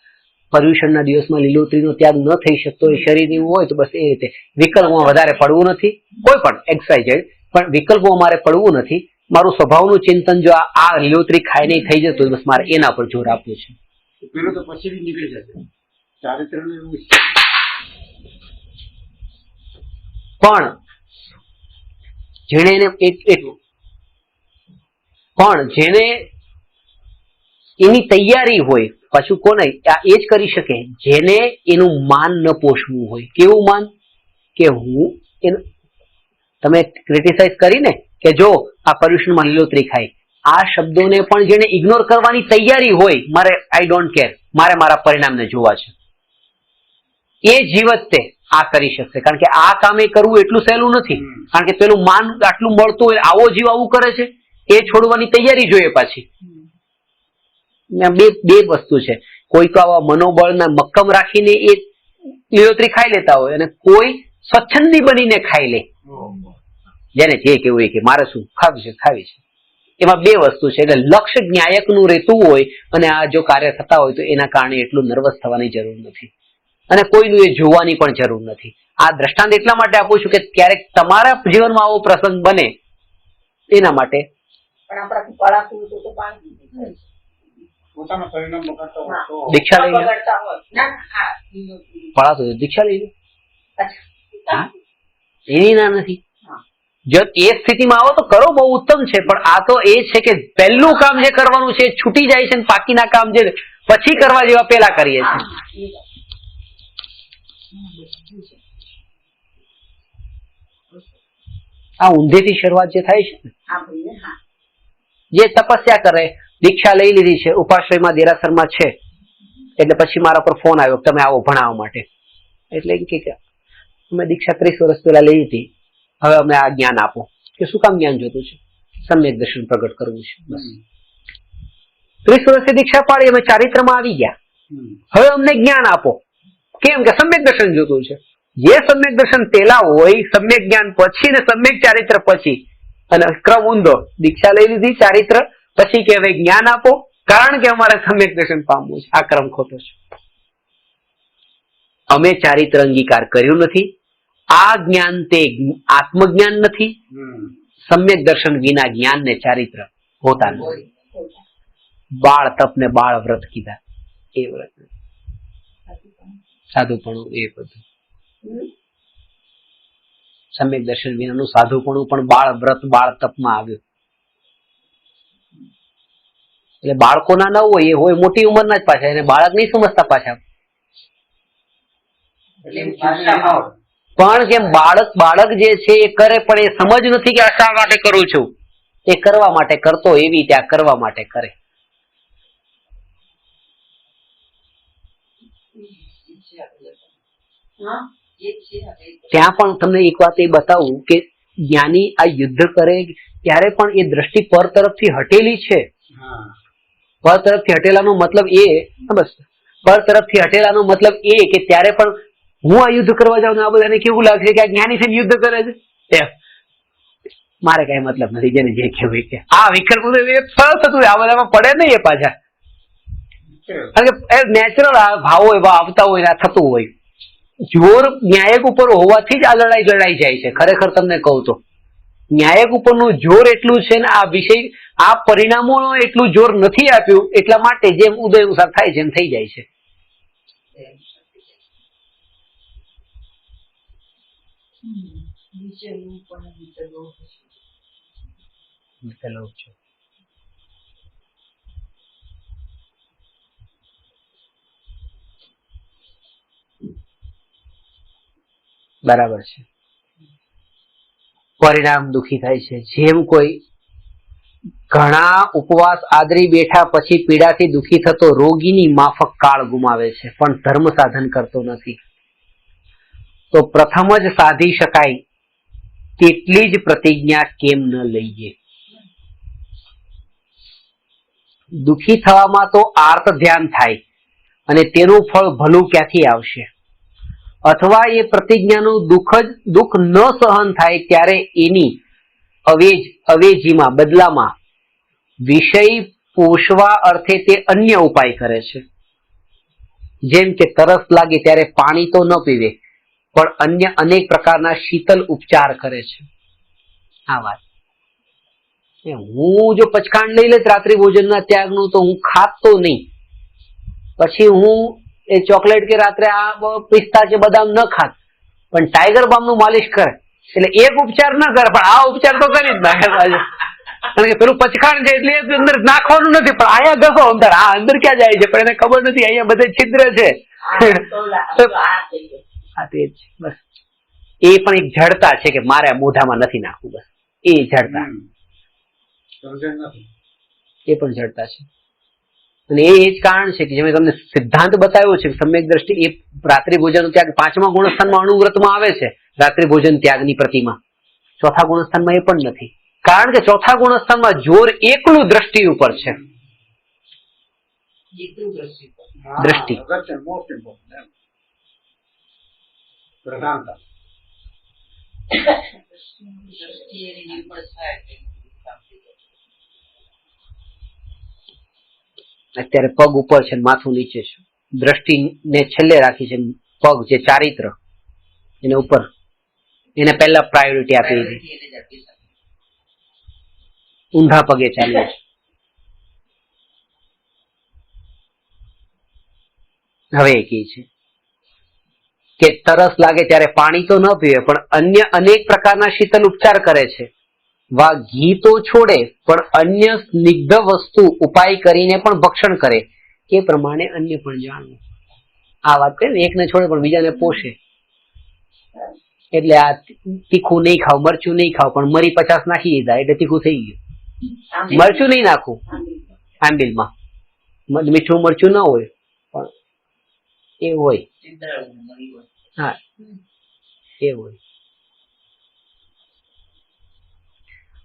પર્યુષણના દિવસમાં લીલોતરીનો ત્યાગ ન થઈ શકતો એ શરીર એવું હોય તો બસ એ રીતે વિકલ્પોમાં વધારે પડવું નથી, કોઈ પણ XYZ, પણ વિકલ્પો મારે પડવું નથી. મારું સ્વભાવનું ચિંતન જો આ લીલોતરી ખાઈને થઈ જતું બસ મારે એના પર જોર આપવું છે. પેલું તો પછી બી નીકળી જશે ચારિત્રનું એવું છે. પણ જેને જેને એની તૈયારી હોય, પાછું કોને આ એ જ કરી શકે જેને એનું માન ન પોષવું હોય. કેવું માન? કે હું તમે ક્રિટિસાઇઝ કરીને કે જો આ પર્યુષણમાં લીલોતરી ખાય, આ શબ્દોને પણ જેને ઇગ્નોર કરવાની તૈયારી હોય, મારે આઈ ડોન્ટ કેર, મારે મારા પરિણામને જોવા છે, એ જીવત તે આ કરી શકશે. કારણ કે આ કામ એ કરવું એટલું સહેલું નથી, કારણ કે પેલું માન આટલું મળતું હોય, આવો જીવ આવું કરે છે, એ છોડવાની તૈયારી જોઈએ પાછી. બે વસ્તુ છે, કોઈ તો આવા મનોબળના મક્કમ રાખીને એ લીલોતરી ખાઈ લેતા હોય અને કોઈ સ્વચ્છંદી બનીને ખાઈ લે, જેને જે કેવું કે મારે શું ખાવી છે. એમાં બે વસ્તુ છે. એટલે લક્ષ્ય ન્યાયકનું રહેતું હોય અને આ જો કાર્ય થતા હોય તો એના કારણે એટલું નર્વસ થવાની જરૂર નથી અને કોઈનું એ જોવાની પણ જરૂર નથી. આ દ્રષ્ટાંત એટલા માટે આપું છું કે ક્યારેક તમારા જીવનમાં આવો પ્રસંગ બને એના માટે. પણ આપણાથી પડાતું તો પાણી પોતાનું પરિણામ બગાડતો હોય તો દીક્ષા લઈ લો, બગાડતા હોય. ના હા પડાતું દીક્ષા લઈ લો, અચ્છા એની ના નથી. જો એ સ્થિતિમાં આવો તો કરો, બહુ ઉત્તમ છે. પણ આ તો એ છે કે પહેલું કામ જે કરવાનું છે છૂટી જાય છે, બાકીના કામ જે પછી કરવા જેવા પેલા કરીએ છીએ. આ ઊંધેથી શરૂઆત જે થાય છે ને, જે તપસ્યા કરે, દીક્ષા લઈ લીધી છે, ઉપાશ્રયમાં દેરાસરમાં છે, એટલે પછી મારા પર ફોન આવ્યો તમે આવો ભણાવવા માટે. એટલે એમ કે અમે દીક્ષા 30 વર્ષ પહેલા લઈ હતી, હવે અમને આ જ્ઞાન આપો. કે શું કામ જ્ઞાન જોતું છે? સમ્યક દર્શન પ્રગટ કરવું છે. બસ 30 વર્ષથી દીક્ષા પાડી, અમે ચારિત્રમાં આવી ગયા, હવે અમને જ્ઞાન આપો. કેમ? કે સમ્યક દર્શન જોતું છે. જે સમ્યક દર્શન પેલા હોય, સમ્યક જ્ઞાન પછી ને સમ્યક ચારિત્ર પછી, અને ક્રમ ઊંધો. દીક્ષા લઈ લીધી, ચારિત્ર પછી કે હવે જ્ઞાન આપો, કારણ કે અમારે સમ્યક દર્શન પામવું છે. આ ક્રમ ખોટો છે. અમે ચારિત્ર અંગીકાર કર્યું નથી. આ જ્ઞાન તે આત્મજ્ઞાન નથી. સમ્યક દર્શન વિના જ્ઞાન ને ચારિત્ર હોતા નથી. બાળ તપ ને બાળ વ્રત કીધા, એ વ્રત સાધુપણું એ બધું. સમ્યક દર્શન વિનાનું સાધુપણું પણ બાળ વ્રત બાળ તપમાં આવ્યું. એટલે બાળકોના ન હોય, એ હોય મોટી ઉંમરના જ પાછા, એને બાળક નહીં સમજતા પાછા. પણ કેમ બાળક જે છે એ કરે, પણ એ સમજ નથી કે આ શા માટે કરું છું. એ કરવા માટે કરતો, એવી ત્યાં કરવા માટે કરે. ત્યાં પણ તમને એક વાત એ બતાવું કે જ્ઞાની આ યુદ્ધ કરે ત્યારે પણ એ દ્રષ્ટિ પર તરફથી હટેલી છે. પર તરફથી હટેલાનો મતલબ એ, બસ પર તરફથી હટેલાનો મતલબ એ કે ત્યારે પણ હું આ યુદ્ધ કરવા જાઉં ને આ બધાને કેવું લાગશે કે આ જ્ઞાની છે યુદ્ધ કરે છે. મારે કઈ મતલબ નથી, જેને જે કેવું કે આ વિકલ્પ સરળ થતું આ બધામાં પડે નહીં એ પાછા. કારણ કે નેચરલ ભાવો એવા આવતા હોય ને આ થતું હોય. જોર ન્યાયક ઉપર હોવાથી જ આ લડાઈ લડાઈ જાય છે. ખરેખર તમને કહું તો ન્યાયક ઉપરનું જોર એટલું છે ને આ વિષય, આ પરિણામો એટલું જોર નથી આપ્યું, એટલા માટે જેમ ઉદય અનુસાર થાય છે એમ થઈ જાય છે. બરાબર છે. પરિણામ દુઃખી થાય છે. જેમ કોઈ ઘણા ઉપવાસ આદરી બેઠા પછી પીડાથી દુઃખી થતો રોગીની માફક કાળ ગુમાવે છે, પણ ધર્મ સાધન કરતો નથી. તો પ્રથમ જ સાધી શકાય તેટલી જ પ્રતિજ્ઞા કેમ ન લઈએ? દુઃખી થવામાં તો આર્ત ધ્યાન થાય અને તેનું ફળ ભલું ક્યાંથી આવશે? અથવા એ પ્રતિજ્ઞાનું દુઃખ ન સહન થાય ત્યારે એની અવેજીમાં બદલામાં વિષય પોષવા અર્થે તે અન્ય ઉપાય કરે છે. જેમ કે તરસ લાગે ત્યારે પાણી તો ન પીવે, પણ અન્ય અનેક પ્રકારના શીતલ ઉપચાર કરે છે. આ વાત હું જો પચખાંડ લઈ લેત રાત્રિ ભોજનના ત્યાગનું તો હું ખાત તો નહીં, પછી હું એ ચોકલેટ કે રાત્રે આ પિસ્તા કે બદામ ન ખાત, પણ ટાઈગર બામનું માલિશ કરે એટલે એક ઉપચાર ન કરે પણ આ ઉપચાર તો કરી જ નાખે પાછું. કારણ કે પેલું પચખાણ છે એટલે અંદર નાખવાનું નથી, પણ અહીંયા ગયો અંદર આ અંદર ક્યાં જાય છે પણ એને ખબર નથી અહીંયા બધે છિદ્ર છે. બસ એ પણ એક જડતા છે કે મારે મોઢામાં નથી નાખવું, બસ એ જડતા, એ પણ જડતા છે. અને એ જ કારણ છે કે જે મેં તમને સિદ્ધાંત બતાવ્યો છે સમ્યક દ્રષ્ટિ, એ રાત્રિ ભોજન ત્યાગ 5મા ગુણસ્થાનમાં અણુવ્રતમાં આવે છે. રાત્રિ ભોજન ત્યાગની પ્રતિમા 4થા ગુણસ્થાનમાં એ પણ નથી, કારણ કે 4થા ગુણસ્થાનમાં જોર એકલું દ્રષ્ટિ ઉપર છે. દ્રષ્ટિ અત્યારે પગ ઉપર છે માથું નીચે છે, દ્રષ્ટિને છેલ્લે રાખી છે, પગ જે ચારિત્ર એને ઉપર, એને પહેલા પ્રાયોરિટી આપી દીધી, ઊંધા પગે ચાલીએ છે. હવે એ કહે છે કે તરસ લાગે ત્યારે પાણી તો ન પીવે પણ અન્ય અનેક પ્રકારના શીતલ ઉપચાર કરે છે. વા ઘી તો છોડે પણ અન્ય સ્નિગ્ધ વસ્તુ ઉપાય કરીને પણ ભક્ષણ કરે, એ પ્રમાણે અન્ય પણ જાણવું. આ વાત કરે ને, એકને છોડે પણ બીજાને પોષે. એટલે આ તીખું નહીં ખાવ, મરચું નહીં ખાવ, પણ મરી 50 નાખી દીધા એટલે તીખું થઈ ગયું. મરચું નહીં નાખવું આંબીલમાં, મીઠું મરચું ના હોય પણ એ હોય, હા એ હોય.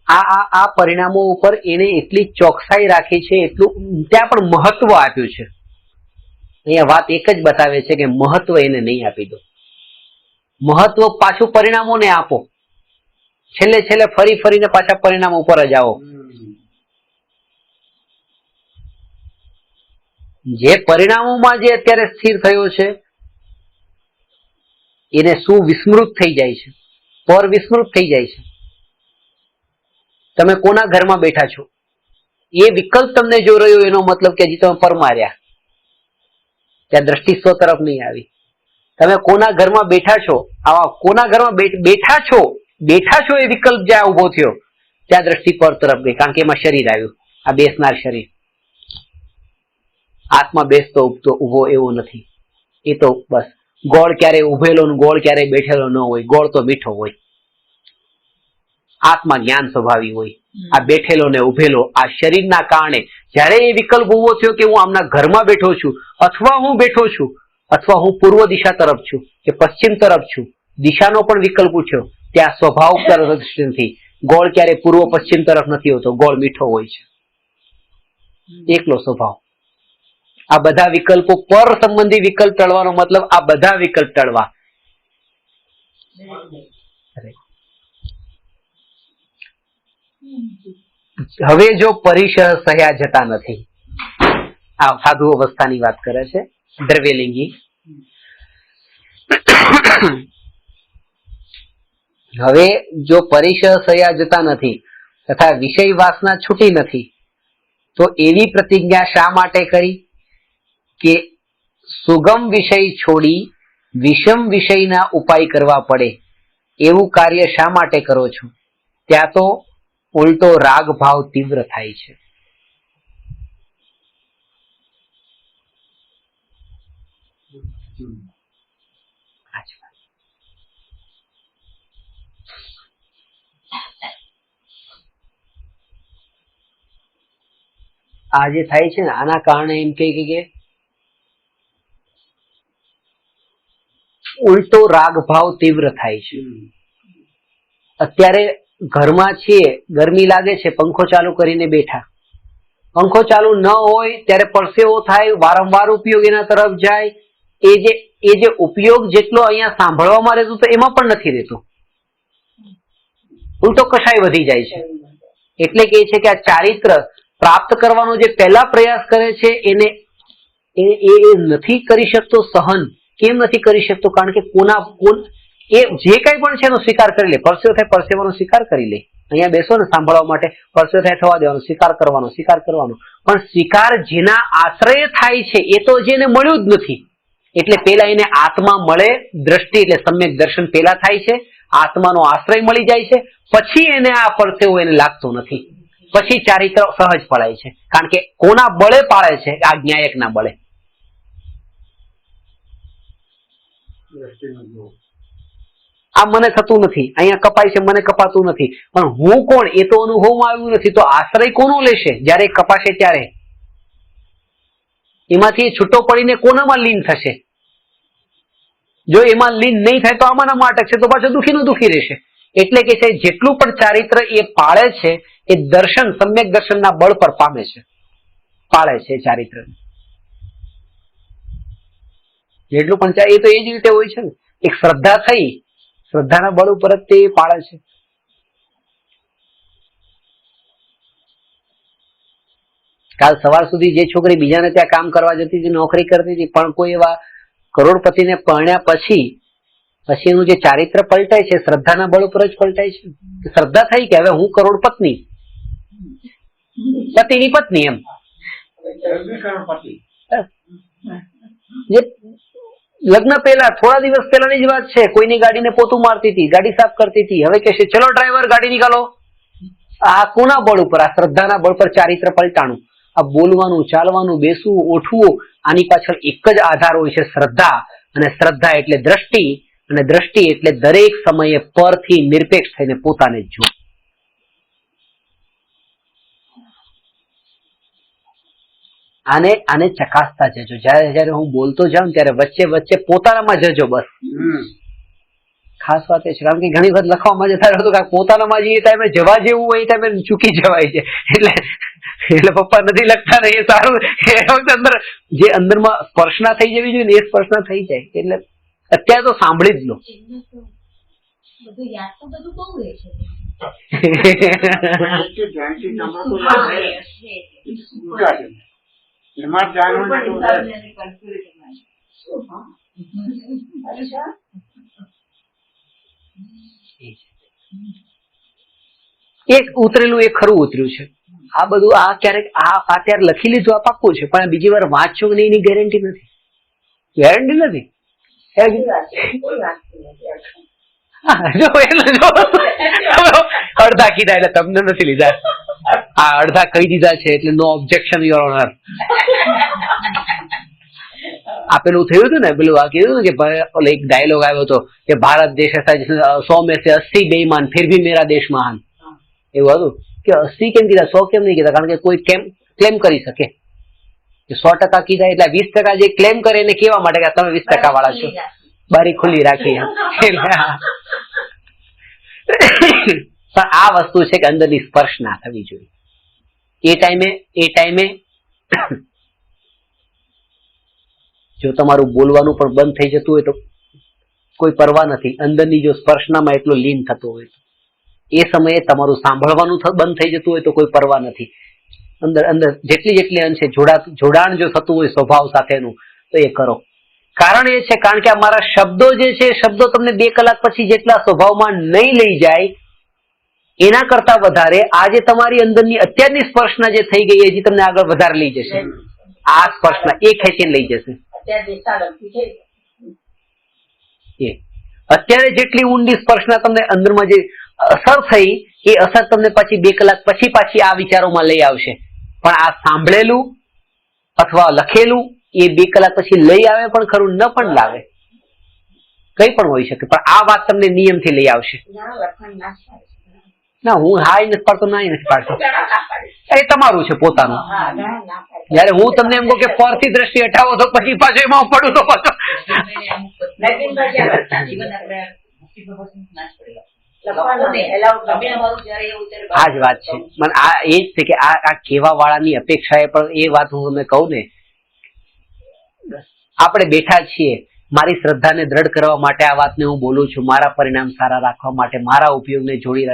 આ પરિણામો ઉપર એને એટલી ચોકસાઈ રાખી છે, એટલું ત્યાં પણ મહત્વ આપ્યું છે. અહીંયા વાત એક જ બતાવે છે કે મહત્વ એને નહીં આપી દો. મહત્વ પાછું પરિણામોને આપો, છેલ્લે છેલ્લે ફરી ફરીને પાછા પરિણામો ઉપર જ આવો. જે પરિણામોમાં જે અત્યારે સ્થિર થયો છે એને શું વિસ્મૃત થઈ જાય છે, પર વિસ્મૃત થઈ જાય છે. તમે કોના ઘરમાં બેઠા છો એ વિકલ્પ તમને જો રહ્યો એનો મતલબ કે હજી તમે પરમાર્યા, ત્યાં દ્રષ્ટિ સ્વ તરફ નહીં આવી. તમે કોના ઘરમાં બેઠા છો, આવા કોના ઘરમાં બેઠા છો એ વિકલ્પ જ્યાં ઉભો થયો ત્યાં દ્રષ્ટિ પર તરફ ગઈ, કારણ કે એમાં શરીર આવ્યું, આ બેસનાર શરીર. આત્મા બેસતો ઉભતો ઉભો એવો નથી. એ તો બસ ગોળ ક્યારેય ઉભેલો ને ગોળ ક્યારેય બેઠેલો ન હોય, ગોળ તો મીઠો હોય. આત્મા જ્ઞાન સ્વભાવી હોય. આ બેઠેલો ને ઉભેલો આ શરીરના કારણે જયારે એ વિકલ્પ ઉભો થયો કે હું આમના ઘરમાં બેઠો છું, અથવા હું બેઠો છું, અથવા હું પૂર્વ દિશા તરફ છું કે પશ્ચિમ તરફ છું, દિશાનો પણ વિકલ્પ ઉઠ્યો, ત્યાં સ્વભાવ નથી. ગોળ ક્યારે પૂર્વ પશ્ચિમ તરફ નથી હોતો, ગોળ મીઠો હોય છે, એકલો સ્વભાવ. આ બધા વિકલ્પો પર સંબંધી વિકલ્પ ટળવાનો મતલબ આ બધા વિકલ્પ ટળવા. હવે જો પરિસહ સહ્યા જતા નથી, આ સાધુ અવસ્થાની વાત કરે છે દ્રવ્યલિંગી. હવે જો પરિસહ સહ્યા જતા નથી તથા વિષય વાસના છૂટી નથી તો એવી પ્રતિજ્ઞા શા માટે કરી કે સુગમ વિષય છોડી વિષમ વિષયના ઉપાય કરવા પડે એવું કાર્ય શા માટે કરો છો? ત્યાં તો ઉલટો રાગ ભાવ તીવ્ર થાય છે. આ જે થાય છે ને આના કારણે એમ કે ઉલટો રાગ ભાવ તીવ્ર થાય છે. અત્યારે ઘરમાં છીએ, ગરમી લાગે છે, પંખો ચાલુ કરીને બેઠા, પંખો ચાલુ ન હોય ત્યારે પરસેવો થાય, વારંવાર ઉપયોગ એના તરફ જાય, એ જે ઉપયોગ જેટલો અહીંયા સાંભળવામાં રહેતું તો એમાં પણ નથી રહેતું, ઉલટો કશાય વધી જાય છે. એટલે કે છે કે આ ચારિત્ર પ્રાપ્ત કરવાનો જે પહેલા પ્રયાસ કરે છે એને એ નથી કરી શકતો સહન. કેમ નથી કરી શકતો? કારણ કે એ જે કઈ પણ છે એનો સ્વીકાર કરી લે. પરસેવો થાય પરસેવાનો સ્વીકાર કરી લે. અહીંયા બેસો ને સાંભળવા માટે, પરસેવો થાય થવા દેવાનો, સ્વીકાર કરવાનો. પણ સ્વીકાર જેના આશ્રય થાય છે એ તો જેને મળ્યું જ નથી. એટલે પેલા એને આત્મા મળે, દ્રષ્ટિ એટલે સમ્યક દર્શન પેલા થાય છે, આત્માનો આશ્રય મળી જાય છે, પછી એને આ પરસેવો એને લાગતો નથી, પછી ચારિત્ર સહજ પડાય છે. કારણ કે કોના બળે પાળે છે? આ જ્ઞાયકના બળે. આ મને થતું નથી, અહીંયા કપાય છે, મને કપાતું નથી, પણ હું કોણ એ તો અનુભવમાં આવ્યું નથી, તો આશ્રય કોનો લેશે? જયારે કપાશે ત્યારે એમાંથી છૂટો પડીને કોનામાં લીન થશે? જો એમાં લીન નહીં થાય તો આમાંના માટે છે, તો પાછો દુઃખીનું દુઃખી રહેશે. એટલે કે છે જેટલું પણ ચારિત્ર એ પાળે છે એ દર્શન, સમ્યક દર્શનના બળ પર પામે છે, પાળે છે ચારિત્ર. જેટલું પણ એ તો એ જ રીતે હોય છે ને. એક શ્રદ્ધા થઈ, શ્રદ્ધાના બળ ઉપર જ તે પાળે છે. કાલ સવાર સુધી જે છોકરી બીજાને ત્યાં કામ કરવા જતી હતી, નોકરી કરતી હતી, પણ કોઈ એવા કરોડપતિને પરણ્યા પછી એનું જે ચારિત્ર પલટાય છે શ્રદ્ધાના બળ ઉપર જ પલટાય છે. શ્રદ્ધા થઈ કે હવે હું કરોડપતિની, પતિની પત્ની, એમ જે લગ્ન પહેલા થોડા દિવસ પહેલાની જ વાત છે. કોઈની ગાડીને પોતું મારતી હતી, ગાડી સાફ કરતી હતી, હવે કે છે ચલો ડ્રાઈવર ગાડી નીકાળો. આ કોના બળ ઉપર? આ શ્રદ્ધાના બળ પર ચારિત્ર પલટાણું. આ બોલવાનું, ચાલવાનું, બેસવું, ઉઠવું, આની પાછળ એક જ આધાર હોય છે, શ્રદ્ધા. અને શ્રદ્ધા એટલે દ્રષ્ટિ, અને દ્રષ્ટિ એટલે દરેક સમયે પરથી નિરપેક્ષ થઈને પોતાને જ જોવું. આને ચકાસતા જજો. જયારે હું બોલતો જાઉં ત્યારે વચ્ચે વચ્ચે પોતાનામાં જજો. બસ ખાસ વાત એ છે. કારણ કે ઘણી વખત લખવામાં જતા રહેતો કે પોતાનામાં જે ટાઈમે જવા જેવું હોય એ ટાઈમે ચૂકી જવાય છે. એટલે પપ્પા નથી લખતા ને, એ સારું. એ વખતે અંદર જે અંદરમાં સ્પર્શના થઈ જવી જોઈએ ને, એ સ્પર્શના થઈ જાય. એટલે અત્યારે તો સાંભળી જ લો. બધું યાદ તો બધું બહુ રહે છે. એમાં જાણવું એક ઉતરેલું એ ખરું ઉતર્યું છે. આ બધું આ ક્યારેક અત્યારે લખી લીધું આ પાક્કું છે, પણ બીજી વાર વાંચો નહીં એની ગેરંટી નથી. ગેરંટી નથી. અડધા કીધા એટલે તમને નથી લીધા. આ અડધા કહી દીધા છે એટલે નો ઓબ્જેક્શન યોર ઓનર. આ પેલું થયું હતું ને, પેલું આ કીધું કે એક ડાયલોગ આવ્યો હતો કે ભારત દેશ 100 में से 80 बेईमान फिर भी मेरा देश महान. એવું હતું કે 80 કેમ કીધા, 100 કેમ નહીં કીધા? કારણ કે કોઈ ક્લેમ કરી શકે કે 100% કીધા એટલે 20% જે ક્લેમ કરે એને કેવા માટે કે તમે 20% વાળા છો, બારી ખુલ્લી રાખી. પણ આ વસ્તુ છે કે અંદરની સ્પર્શ ના થવી જોઈએ. એ ટાઈમે જો તમારું બોલવાનું પણ બંધ થઈ જતું હોય તો કોઈ પરવા નથી. અંદરની જો સ્પર્શનામાં એટલો લીન થતો હોય તો એ સમયે તમારું સાંભળવાનું બંધ થઈ જતું હોય તો કોઈ પરવા નથી. અંદર જેટલી અંશે જોડાણ જો થતું હોય સ્વભાવ સાથેનું તો એ કરો. કારણ એ છે કારણ કે અમારા શબ્દો જે છે, શબ્દો તમને 2 કલાક પછી જેટલા સ્વભાવમાં નહીં લઈ જાય એના કરતા વધારે આ જે તમારી અંદરની અત્યારની સ્પર્શના જે થઈ ગઈ એ હજી તમને આગળ વધારે લઈ જશે. આ સ્પર્શના એ ખેંચીને લઈ જશે. અત્યારે જેટલી ઊંડી સ્પર્શના તમને અંદરમાં જે અસર થઈ એ અસર તમને પછી 2 કલાક પછી પાછી આ વિચારોમાં લઈ આવશે. પણ આ સાંભળેલું અથવા લખેલું એ 2 કલાક પછી લઈ આવે પણ ખરું, ન પણ લાવે, કઈ પણ હોઈ શકે. પણ આ વાત તમને નિયમથી લઈ આવશે. ના, હું હાઈ નથી પાડતો, ના નથી પાડતો, એ તમારું છે પોતાનું. જયારે હું તમને એમ કહું કે પરથી દ્રષ્ટિ હટાવો તો પછી પાછો એમાં પડું તો પાછો લખવાનું નહીં, allowed તમે અમારું જ્યારે એવું ત્યારે આ જ વાત છે. મને આ એ જ છે કે આ કહેવા વાળાની અપેક્ષા એ પણ એ વાત હું તમને કહું ને, આપણે બેઠા છીએ મારી શ્રદ્ધાને દ્રઢ કરવા માટે આ વાતને હું બોલું છું, મારા પરિણામ સારા રાખવા માટે, મારા ઉપયોગને જોડી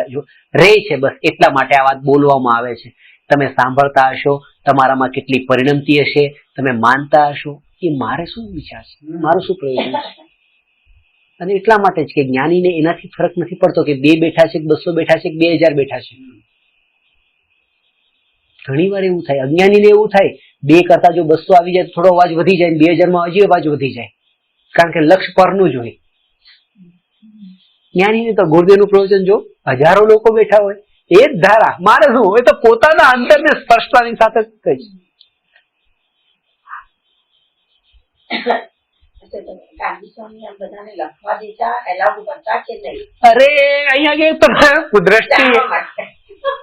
રહે છે, બસ એટલા માટે આ વાત બોલવામાં આવે છે. તમે સાંભળતા હશો, તમારામાં કેટલી પરિણમતી હશે, તમે માનતા હશો, એ મારે શું વિચાર છે, મારું શું પ્રયોજન છે? અને એટલા માટે જ કે જ્ઞાનીને એનાથી ફરક નથી પડતો કે 2 બેઠા છે, 200 બેઠા છે, 2000 બેઠા છે. ઘણી વાર એવું થાય, અજ્ઞાનીને એવું થાય 2 કરતા જો 200 આવી જાય તો થોડો અવાજ વધી જાય, 2000 માં હજી અવાજ વધી જાય, કારણ કે લક્ષ્ય પરનું જ હોય. જ્ઞાનીને તો ગુરુદેવનું પ્રવચન જો હજારો લોકો બેઠા હોય, એ જ ધારા, મારે શું, એ તો પોતાના અંતરને સ્પર્શતાની સાથે જ કહીશ. ગાંધી સ્વામી આ બધાને લખવા દેતા, allowed કરતા કે નહીં? અરે અહીંયા કે તો દ્રષ્ટિ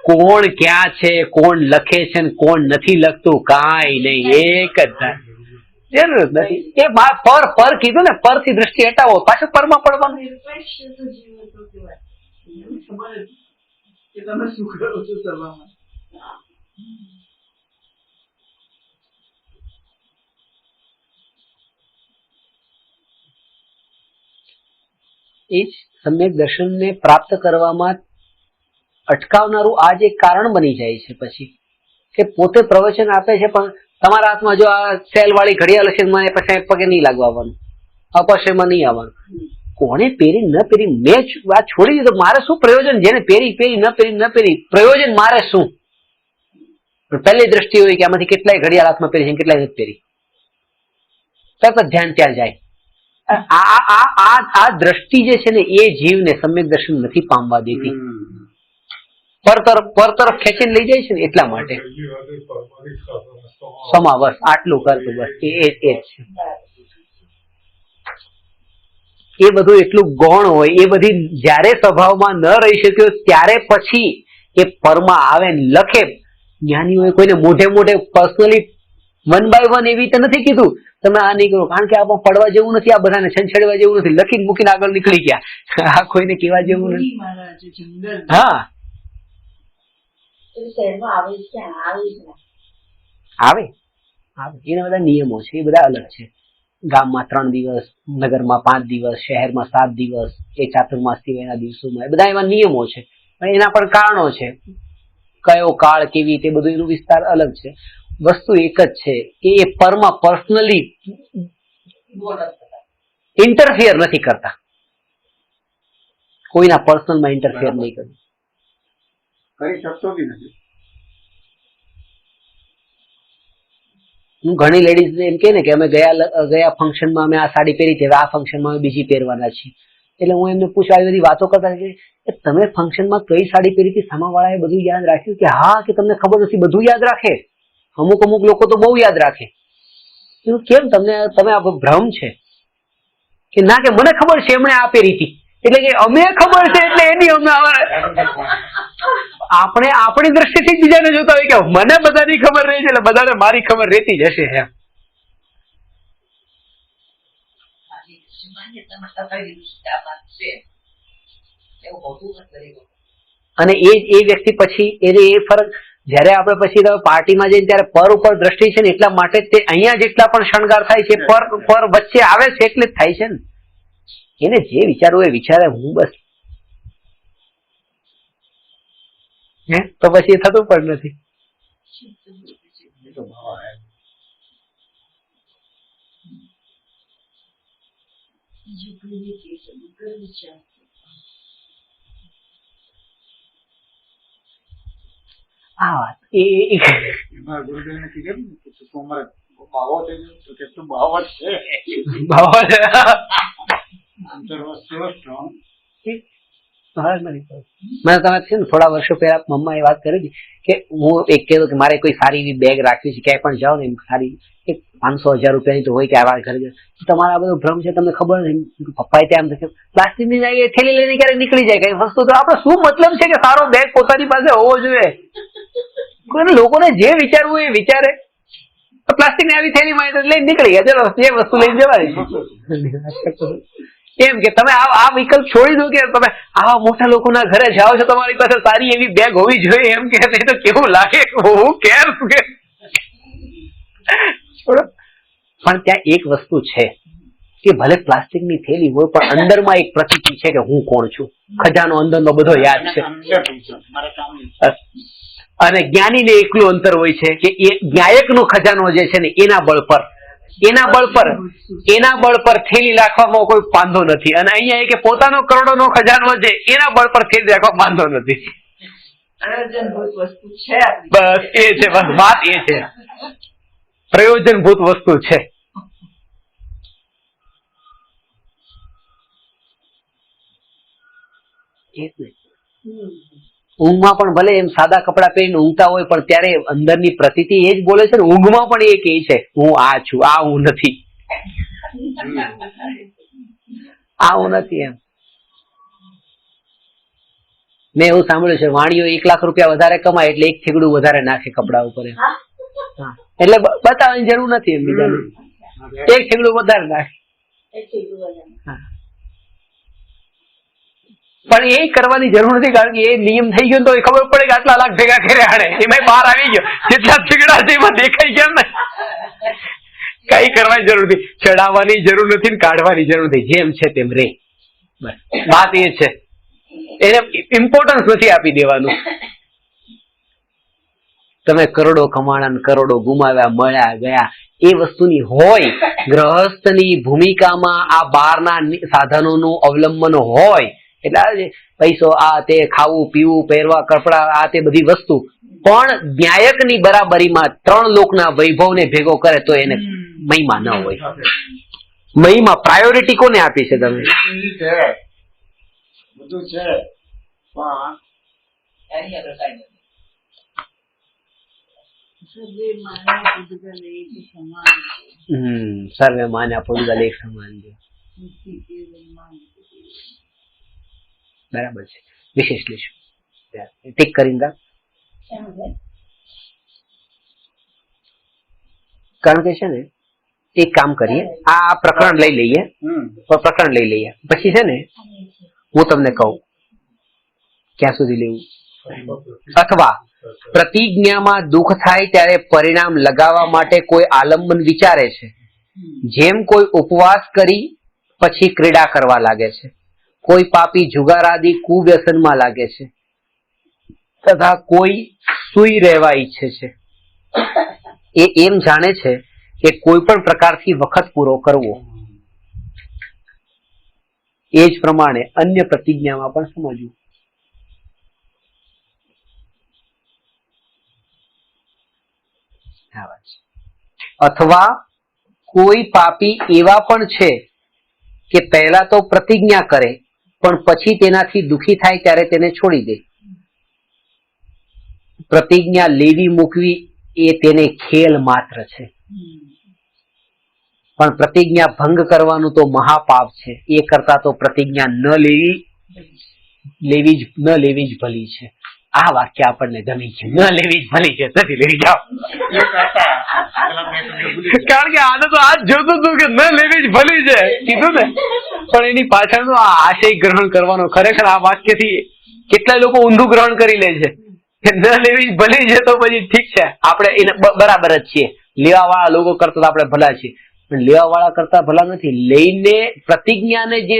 કોણ ક્યાં છે, કોણ લખે છે ને કોણ નથી લખતું, કાંઈ નહીં, એક જ થાય. જરૂર નથી એ પર કીધું ને, પરથી દ્રષ્ટિ હટાવો, પાછું પરમાં પડવાનું. તમે શું કરો છો સભામાં? એ જ સમ્યક દર્શનને પ્રાપ્ત કરવામાં અટકાવનારું આ જ એક કારણ બની જાય છે પછી, કે પોતે પ્રવચન આપે છે પણ તમારા હાથમાં જો આ સેલ વાળી ઘડિયાળ હશે, મને પછી પગે નહીં લાગવાનું, અપશ્યમાં નહીં આવવાનું. કોને પહેરી ન પહેરી મેં વાત છોડી દીધો, મારે શું પ્રયોજન? જેને પહેરી ન પહેરી પ્રયોજન મારે શું? પહેલી દ્રષ્ટિ હોય કે આમાંથી કેટલાય ઘડિયાળ હાથમાં પહેરી છે, કેટલાય નથી પહેરી, તરત ધ્યાન ત્યાં જાય. આ દ્રષ્ટિ જે છે ને એ જીવને સમ્યક દર્શન નથી પામવા દેતી, પર તરફ ખેંચીને લઈ જાય છે ને, એટલા માટે બસ આટલું કરતું, બસ એ જ છે. એ બધું એટલું ગૌણ હોય, એ બધી જ્યારે સ્વભાવમાં ન રહી શક્યો ત્યારે પછી એ પરમાં આવે ને લખે. જ્ઞાનીઓએ કોઈને મોઢે પર્સનલી 1 by 1 એવી રીતે નથી કીધું તમે આ નહીં કરો, કારણ કે આમાં પડવા જેવું નથી, આ બધાને છંછેડવા જેવું નથી, લખીને મૂકીને આગળ નીકળી ગયા. આ કોઈને કહેવા જેવું નથી. હા શહેરમાં આવે જ ક્યાં? આવે જ ના. આવે એના બધા નિયમો છે, એ બધા અલગ છે. ગામમાં 3 દિવસ, નગરમાં 5 દિવસ, શહેરમાં 7 દિવસ, એ ચાતુર્માસ સિવાયના દિવસોમાં, એ બધા એવા નિયમો છે. પણ એના પણ કારણો છે, કયો કાળ કેવી, તે બધું એનો વિસ્તાર અલગ છે. વસ્તુ એક જ છે કે એ પરમાં પર્સનલી ઇન્ટરફિયર નથી કરતા, કોઈના પર્સનલમાં ઇન્ટરફિયર નહીં કરતા, કરી શકતો બી નથી. હું ઘણી લેડીઝ એમ કે ને કે અમે ગયા ફંક્શનમાં અમે આ સાડી પહેરી હતી, હવે આ ફંક્શનમાં અમે બીજી પહેરવાના છીએ. એટલે હું એમને પૂછવા આવી બધી વાતો કરતા કે તમે ફંક્શનમાં કઈ સાડી પહેરી હતી, સામાવાળાએ બધું યાદ રાખ્યું? કે હા, કે તમને ખબર નથી, બધું યાદ રાખે. અમુક લોકો તો બહુ યાદ રાખે. કેમ તમે આ ભ્રમ છે? કે ના, કે મને ખબર છે એમણે આ પહેરી હતી, એટલે કે અમે ખબર છે એટલે એની અમને આપણે આપણી દ્રષ્ટિથી જ બીજાને જોતા હોય કે મને બધાની ખબર રહે છે એટલે બધાને મારી ખબર રહેતી જ હશે એમ. અને એ વ્યક્તિ પછી એ ફરક જયારે આપણે પછી પાર્ટીમાં જઈને ત્યારે પર ઉપર દ્રષ્ટિ છે ને, એટલા માટે તે અહીંયા જેટલા પણ શણગાર થાય છે પર વચ્ચે આવે છે એટલે જ થાય છે ને. એને જે વિચારવું એ વિચારે, હું બસ તો પછી એ થતું પણ નથી. આ વાત મારા ગુરુદેવને કીધું કે તું અમારે બાવો થઈ ગયો તો કે તું બાવો જ છે. મને તમે છે ને થોડા વર્ષો પહેલા મમ્મા એ વાત કરી કે હું એક કહેતો કે મારે કોઈ સારી એવી બેગ રાખવી છે, ક્યાંય પણ જાઓ ને એમ સારી 500-1000 રૂપિયાની તો હોય કે આ ઘરે તમારા આ બધો ભ્રમ છે, તમને ખબર નહીં. પપ્પાએ ત્યાં પ્લાસ્ટિકની થેલી લઈને ક્યારેક નીકળી જાય કઈ વસ્તુ, તો આપણે શું મતલબ છે કે સારો બેગ પોતાની પાસે હોવો જોઈએ? લોકોને જે વિચારવું એ વિચારે. પ્લાસ્ટિકની આવી થેલીમાં લઈને નીકળી ગયા, ચલો જે વસ્તુ લઈને જવાની. એમ કે તમે આ વિકલ્પ છોડી દો કે તમે આવા મોટા લોકોના ઘરે જાઓ છો, તમારી પાસે સારી એવી બેગ હોવી જોઈએ, એમ કે તો કેવું લાગે, હું કેમ કે છોડો. પણ ત્યાં એક વસ્તુ છે કે ભલે પ્લાસ્ટિકની થેલી હોય પણ અંદરમાં એક પ્રતીતિ છે કે હું કોણ છું. ખજાનો અંદરનો બધો યાદ છે. અને જ્ઞાનીને એકલું અંતર હોય છે કે એ ન્યાયકનો ખજાનો જે છે ને એના બળ પર થેલી રાખવામાં કોઈ વાંધો નથી. અને અહીંયા કે પોતાનો કરોડોનો ખજાનો છે એના બળ પર થેલી રાખવા વાંધો નથી. પ્રયોજનભૂત વસ્તુ છે આપણી. બસ એ છે, બસ વાત એ છે, પ્રયોજનભૂત વસ્તુ છે. ઊંઘમાં પણ ભલે એમ સાદા કપડા પહેરીને ઊંઘતા હોય પણ ત્યારે અંદરની પ્રતીતિ એ જ બોલે છે ને. ઊંઘમાં પણ એ કહે છે હું આ છું, આ હું નથી, આ હું નથી. એમ મેં એવું સાંભળ્યું છે વાણીઓ 1 લાખ રૂપિયા વધારે કમાય એટલે 1 થેગડું વધારે નાખે કપડા ઉપર. એટલે બતાવવાની જરૂર નથી એમ બીજાને, 1 થેગડું વધારે નાખે. પણ એ કરવાની જરૂર નથી, કારણ કે એ નિયમ થઈ ગયો તો ખબર પડે કે આટલા લાખ ભેગા કર્યા આણે, એમાં બહાર આવી ગયો, જેટલા થેગડા છે એમાં દેખાઈ ગયા ને. કઈ કરવાની જરૂર નથી, ચડાવવાની જરૂર નથી, કાઢવાની જરૂર નથી, જેમ છે તેમ રે. બસ વાત એ છે, એને ઇમ્પોર્ટન્સ નથી આપી દેવાનું. તમે કરોડો કમાણા, કરોડો ગુમાવ્યા, મળ્યા ગયા, એ વસ્તુની હોય. ગ્રહસ્થની ભૂમિકામાં આ બહારના સાધનોનું અવલંબન હોય એટલે પૈસો, આ તે, ખાવું પીવું, પહેરવા કપડા, આ તે બધી વસ્તુ. પણ ન્યાયકની બરાબરીમાં 3 લોકના વૈભવને ભેગો કરે તો એને મહિમા ન હોય. મહિમા પ્રાયોરિટી કોને આપી છે તમે? બધું છે સર્વે માન્યા પૂજગલ એક સમાન છે. બરાબર છે. વિશેષ લેશું ટીક કરીને, કારણ કે છે ને એક કામ કરીએ, આ પ્રકરણ લઈ લઈએ, પછી છે ને હું તમને કહું ક્યાં સુધી લેવું. અથવા પ્રતિજ્ઞામાં દુઃખ થાય ત્યારે પરિણામ લગાવવા માટે કોઈ આલંબન વિચારે છે. જેમ કોઈ ઉપવાસ કરી પછી ક્રીડા કરવા લાગે છે, કોઈ પાપી જુગારાદી કુવ્યસનમાં લાગે છે, તથા કોઈ સૂઈ રહેવા ઈચ્છે છે. એ એમ જાણે છે કે કોઈ પણ પ્રકારથી વખત પૂરો કરવો. એ જ પ્રમાણે અન્ય પ્રતિજ્ઞામાં પણ સમજવું. અથવા કોઈ પાપી એવા પણ છે કે પહેલા તો પ્રતિજ્ઞા કરે પણ પછી તેનાથી દુઃખી થાય ત્યારે તેને છોડી દે. પ્રતિજ્ઞા લેવી મૂકવી એ તેને ખેલ માત્ર છે, પણ પ્રતિજ્ઞા ભંગ કરવાનું તો મહાપાપ છે. એ કરતા તો પ્રતિજ્ઞા ન લેવી જ ભલી છે. આ વાક્ય આપણને ગમી છે, ન લેવી જ ભલી છે, નથી લેવી, જાઓ. કારણ કે આને તો આ જ જોતું હતું કે ન લેવી જ ભલી છે કીધું ને, પણ એની પાછળનો આ આશય ગ્રહણ કરવાનો. ખરેખર આ વાક્યથી કેટલાય લોકો ઊંધું ગ્રહણ કરી લે છે કે ન લેવી જ ભલી છે, તો પછી ઠીક છે આપણે એને બરાબર જ છીએ, લેવા વાળા લોકો કરતા આપણે ભલા છીએ. પણ લેવા વાળા કરતા ભલા નથી. લઈને પ્રતિજ્ઞાને જે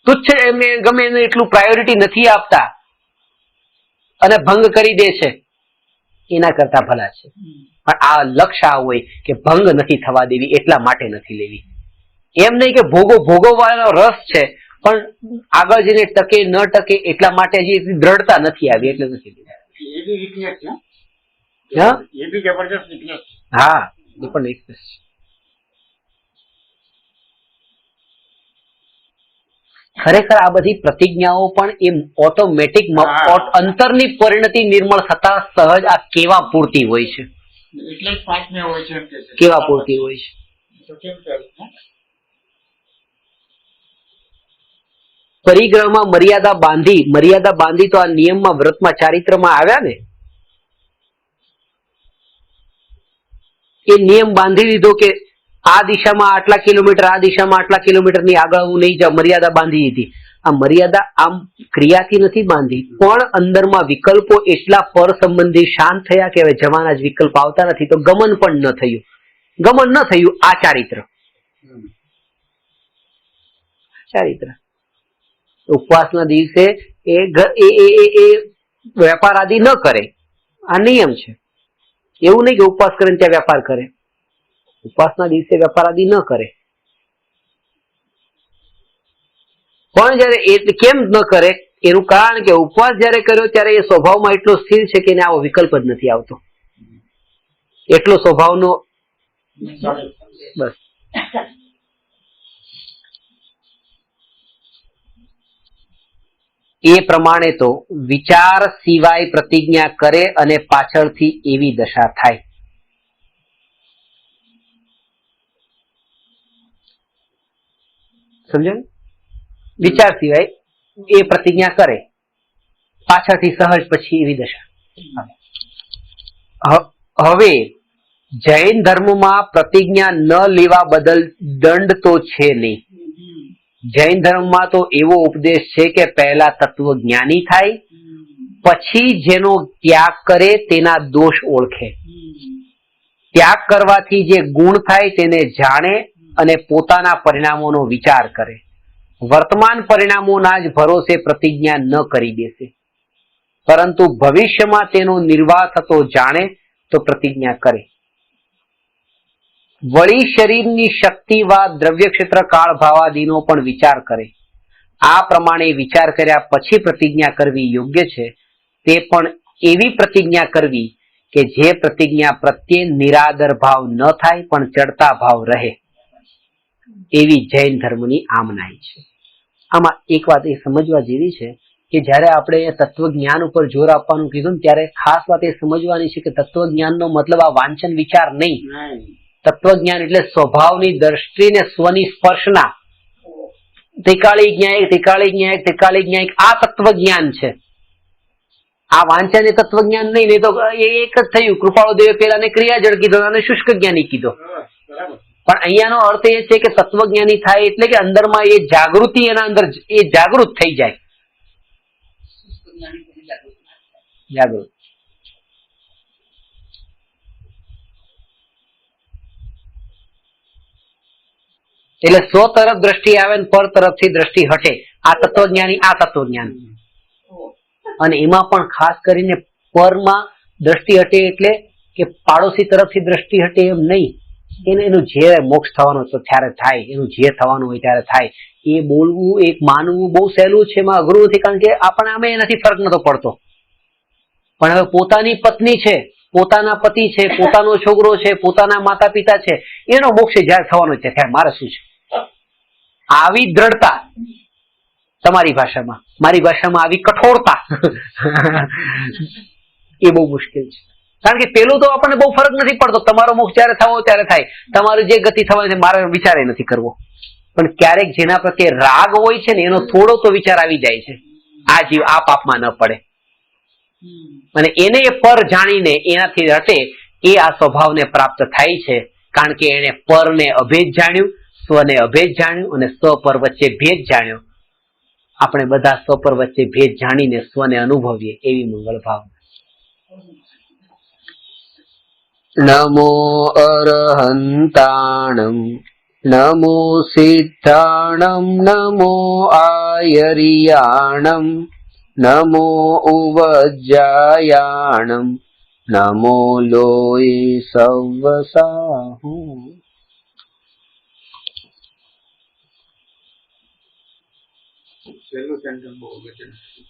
તુચ્છ એમને ગમે એને એટલું પ્રાયોરિટી નથી આપતા અને ભંગ કરી દે છે, એના કરતા ભલા છે. પણ આ લક્ષ્ય આ હોય કે ભંગ નથી થવા દેવી, એટલા માટે નથી લેવી. એમ નહીં કે ભોગવવાનો રસ છે પણ આગળ જઈને ટકે ન ટકે એટલા માટે જે દ્રઢતા નથી આવી એટલે નથી લેવી. હા, એ પણ વીકનેસ છે. ખરેખર આ બધી પ્રતિજ્ઞાઓ પણ એમ ઓટોમેટિક અંતરની પરિણતિ નિર્મળ થતા સહજ આ કેવા પૂરતી હોય છે, કેવા પૂરતી હોય છે. પરિગ્રહમાં મર્યાદા બાંધી તો આ નિયમમાં વ્રતમાં ચારિત્રમાં આવ્યા ને, એ નિયમ બાંધી દીધો કે આ દિશામાં આટલા કિલોમીટર, આ દિશામાં આટલા કિલોમીટરની આગળ હું નહીં જાઉં, મર્યાદા બાંધી દીધી. આ મર્યાદા આમ ક્રિયાથી નથી બાંધી, પણ અંદરમાં વિકલ્પો એટલા પર સંબંધી શાંત થયા કે હવે જવાના જ વિકલ્પ આવતા નથી, તો ગમન પણ ન થયું. ગમન ન થયું આ ચારિત્ર. ચારિત્ર ઉપવાસના દિવસે એ વેપાર આદિ ન કરે, આ નિયમ છે. એવું નહીં કે ઉપવાસ કરે ત્યાં વેપાર કરે. ઉપવાસના દિવસે વેપાર આદિ ન કરે. પણ જયારે એટલે કેમ ન કરે એનું કારણ કે ઉપવાસ જયારે કર્યો ત્યારે એ સ્વભાવમાં એટલો સ્થિર છે કે એને આવો વિકલ્પ જ નથી આવતો. એટલો સ્વભાવનો બસ. એ પ્રમાણે તો વિચાર સિવાય પ્રતિજ્ઞા કરે અને પાછળથી એવી દશા થાય. સમજાયું? વિચાર સિવાય એ પ્રતિજ્ઞા કરે, પાછળથી સહજ પછી એવી દશા. હવે જૈન ધર્મમાં પ્રતિજ્ઞા ન લેવા બદલ દંડ તો છે નહીં. જૈન ધર્મમાં તો એવો ઉપદેશ છે કે પહેલા તત્વજ્ઞાની થાય, પછી જેનો ત્યાગ કરે તેના દોષ ઓળખે. ત્યાગ કરવાથી જે ગુણ થાય તેને જાણે અને પોતાના પરિણામોનો વિચાર કરે. વર્તમાન પરિણામોના જ ભરોસે પ્રતિજ્ઞા ન કરી દેશે, પરંતુ ભવિષ્યમાં તેનો નિર્વાહ થતો જાણે તો પ્રતિજ્ઞા કરે. વળી શરીરની શક્તિ વા દ્રવ્ય ક્ષેત્ર કાળ ભાવાદિનો પણ વિચાર કરે. આ પ્રમાણે વિચાર કર્યા પછી પ્રતિજ્ઞા કરવી યોગ્ય છે, તે પણ એવી પ્રતિજ્ઞા કરવી કે જે પ્રતિજ્ઞા પ્રત્યે નિરાદર ભાવ ન થાય પણ ચડતા ભાવ રહે. એવી જૈન ધર્મની આમનાઈ છે. આમાં એક વાત એ સમજવા જેવી છે કે જયારે આપણે તત્વજ્ઞાન ઉપર જોર આપવાનું કીધું ને ત્યારે ખાસ વાત એ સમજવાની છે કે તત્વજ્ઞાનનો મતલબ આ વાંચન વિચાર નહીં. તત્વજ્ઞાન એટલે સ્વભાવની દ્રષ્ટિને સ્વની સ્પર્શના ત્રિકાળી ન્યાયિક આ તત્વજ્ઞાન છે. આ વાંચન એ તત્વજ્ઞાન નહીં. તો એ એક જ થયું. કૃપાળુ દેવે પેલાને ક્રિયાજળ કીધો અને શુષ્ક જ્ઞાની કીધો. પણ અહીંયાનો અર્થ એ છે કે તત્વજ્ઞાની થાય એટલે કે અંદરમાં એ જાગૃતિ એના અંદર એ જાગૃત થઈ જાય. જાગૃત એટલે સ્વ તરફ દ્રષ્ટિ આવે ને પર તરફથી દ્રષ્ટિ હટે. આ તત્વજ્ઞાની, આ તત્વજ્ઞાન. અને એમાં પણ ખાસ કરીને પરમાં દ્રષ્ટિ હટે એટલે કે પાડોશી તરફથી દ્રષ્ટિ હટે એમ નહીં. એનું જે મોક્ષ થવાનો તો ત્યારે થાય, એનું જે થવાનું હોય ત્યારે થાય. એ બોલવું, એક માનવું બહુ સહેલું છે, એમાં અઘરું નથી, કારણ કે આપણે આમે એનાથી ફરક નતો પડતો. પણ હવે પોતાની પત્ની છે, પોતાના પતિ છે, પોતાનો છોકરો છે, પોતાના માતા પિતા છે, એનો મોક્ષ જયારે થવાનો છે ત્યારે મારે શું છે? આવી દ્રઢતા તમારી ભાષામાં, મારી ભાષામાં આવી કઠોરતા એ બહુ મુશ્કેલ છે. કારણ કે પેલું તો આપણને બહુ ફરક નથી પડતો. તમારો મોક્ષ જયારે થવો ત્યારે થાય, તમારું જે ગતિ થવાની છે મારે વિચાર નથી કરવો. પણ ક્યારેક જેના પ્રત્યે રાગ હોય છે ને એનો થોડો તો વિચાર આવી જાય છે, આ જીવ આ પાપમાં ન પડે. અને એને પર જાણીને એનાથી હટે એ આ સ્વભાવને પ્રાપ્ત થાય છે. કારણ કે એને પરને અભેદ જાણ્યું, સ્વને અભેદ જાણ્યું અને સ્વ પર વચ્ચે ભેદ જાણ્યો. આપણે બધા સ્વ પર વચ્ચે ભેદ જાણીને સ્વને અનુભવીએ એવી મંગળ ભાવના. નમો અરહંતાણમ નમો સિદ્ધાણમ નમો આયરિયાણમ નમો ઉવજ્જાયાણમ નમો લોય સવસાહુ. છેલ્લું સેન્ટેન્સ બહુ અગત્યનું છે.